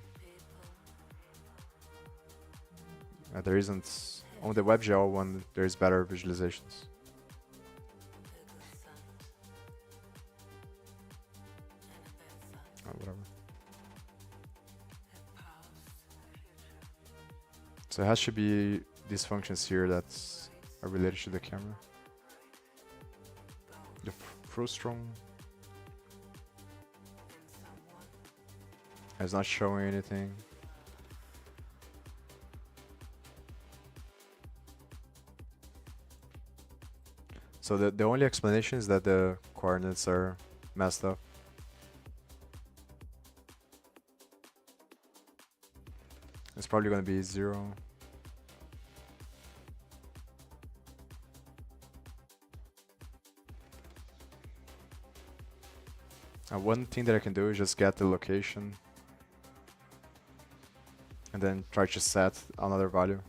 Speaker 1: There isn't on the WebGL one. There's better visualizations. Whatever. So it has to be these functions here that are related to the camera. The frustrum is not showing anything. So the only explanation is that the coordinates are messed up. It's probably going to be 0. One thing that I can do is just get the location and then try to set another value.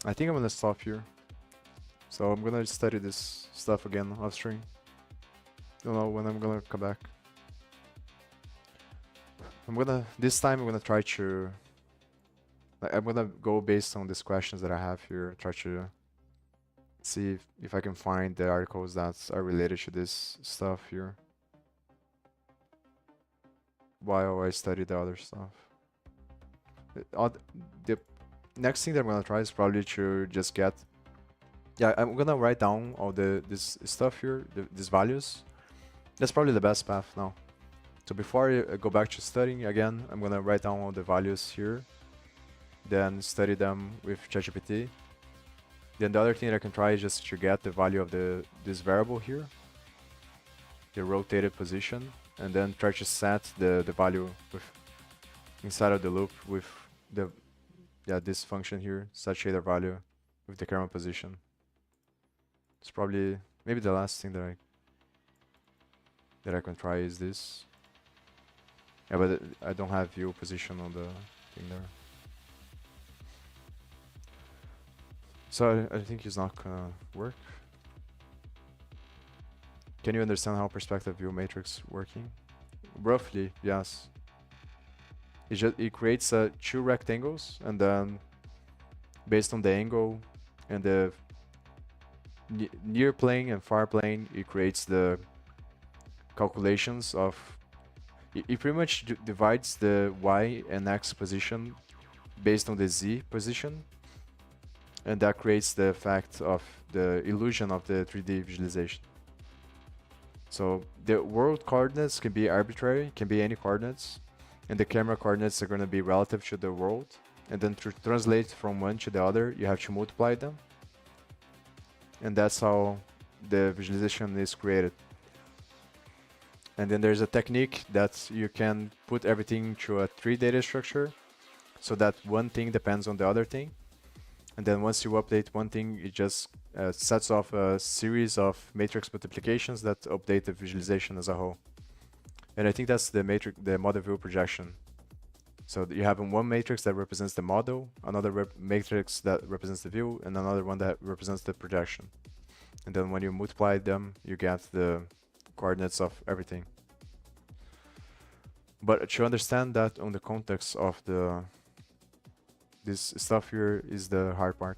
Speaker 1: I think I'm gonna stop here. So I'm gonna study this stuff again off stream. Don't know when I'm gonna come back. This time I'm gonna try to, I'm gonna go based on these questions that I have here, try to see if I can find the articles that are related to this stuff here while I study the other stuff. The next thing that I'm gonna try is probably to just get, yeah, I'm gonna write down all this stuff here, these values. That's probably the best path now. So before I go back to studying again, I'm gonna write down all the values here, then study them with ChatGPT. Then the other thing that I can try is just to get the value of this variable here, the rotated position, and then try to set the value with inside of the loop with the this function here, set shader value with the camera position. It's probably maybe the last thing that I can try is this. Yeah, but I don't have view position on the thing there. So I think it's not gonna work. Can you understand how perspective view matrix working? Roughly, yes. It creates two rectangles, and then based on the angle and the near plane and far plane, it creates the calculations of. It pretty much divides the y and x position based on the z position, and that creates the effect of the illusion of the 3D visualization. So the world coordinates can be arbitrary, can be any coordinates, and the camera coordinates are going to be relative to the world, and then to translate from one to the other, you have to multiply them, and that's how the visualization is created. And then there's a technique that you can put everything to a tree data structure so that one thing depends on the other thing. And then once you update one thing, it just sets off a series of matrix multiplications that update the visualization as a whole. And I think that's the model view projection. So you have one matrix that represents the model, another matrix that represents the view, and another one that represents the projection. And then when you multiply them, you get the coordinates of everything. But to understand that on the context of this stuff here is the hard part.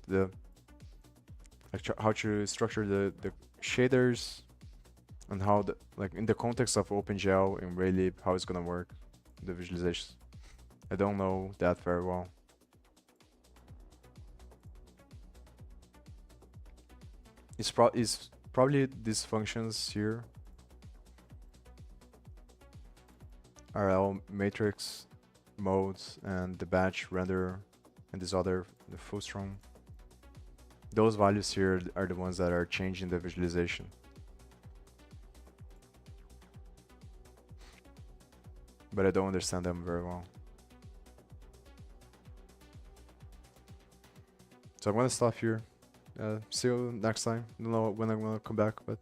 Speaker 1: How to structure the shaders and how in the context of OpenGL and Raylib, how it's gonna work, the visualizations. I don't know that very well. It's probably these functions here are all matrix modes and the batch render and this other, the full strong. Those values here are the ones that are changing the visualization. But I don't understand them very well. So I'm gonna stop here. See you next time. I don't know when I'm gonna come back, but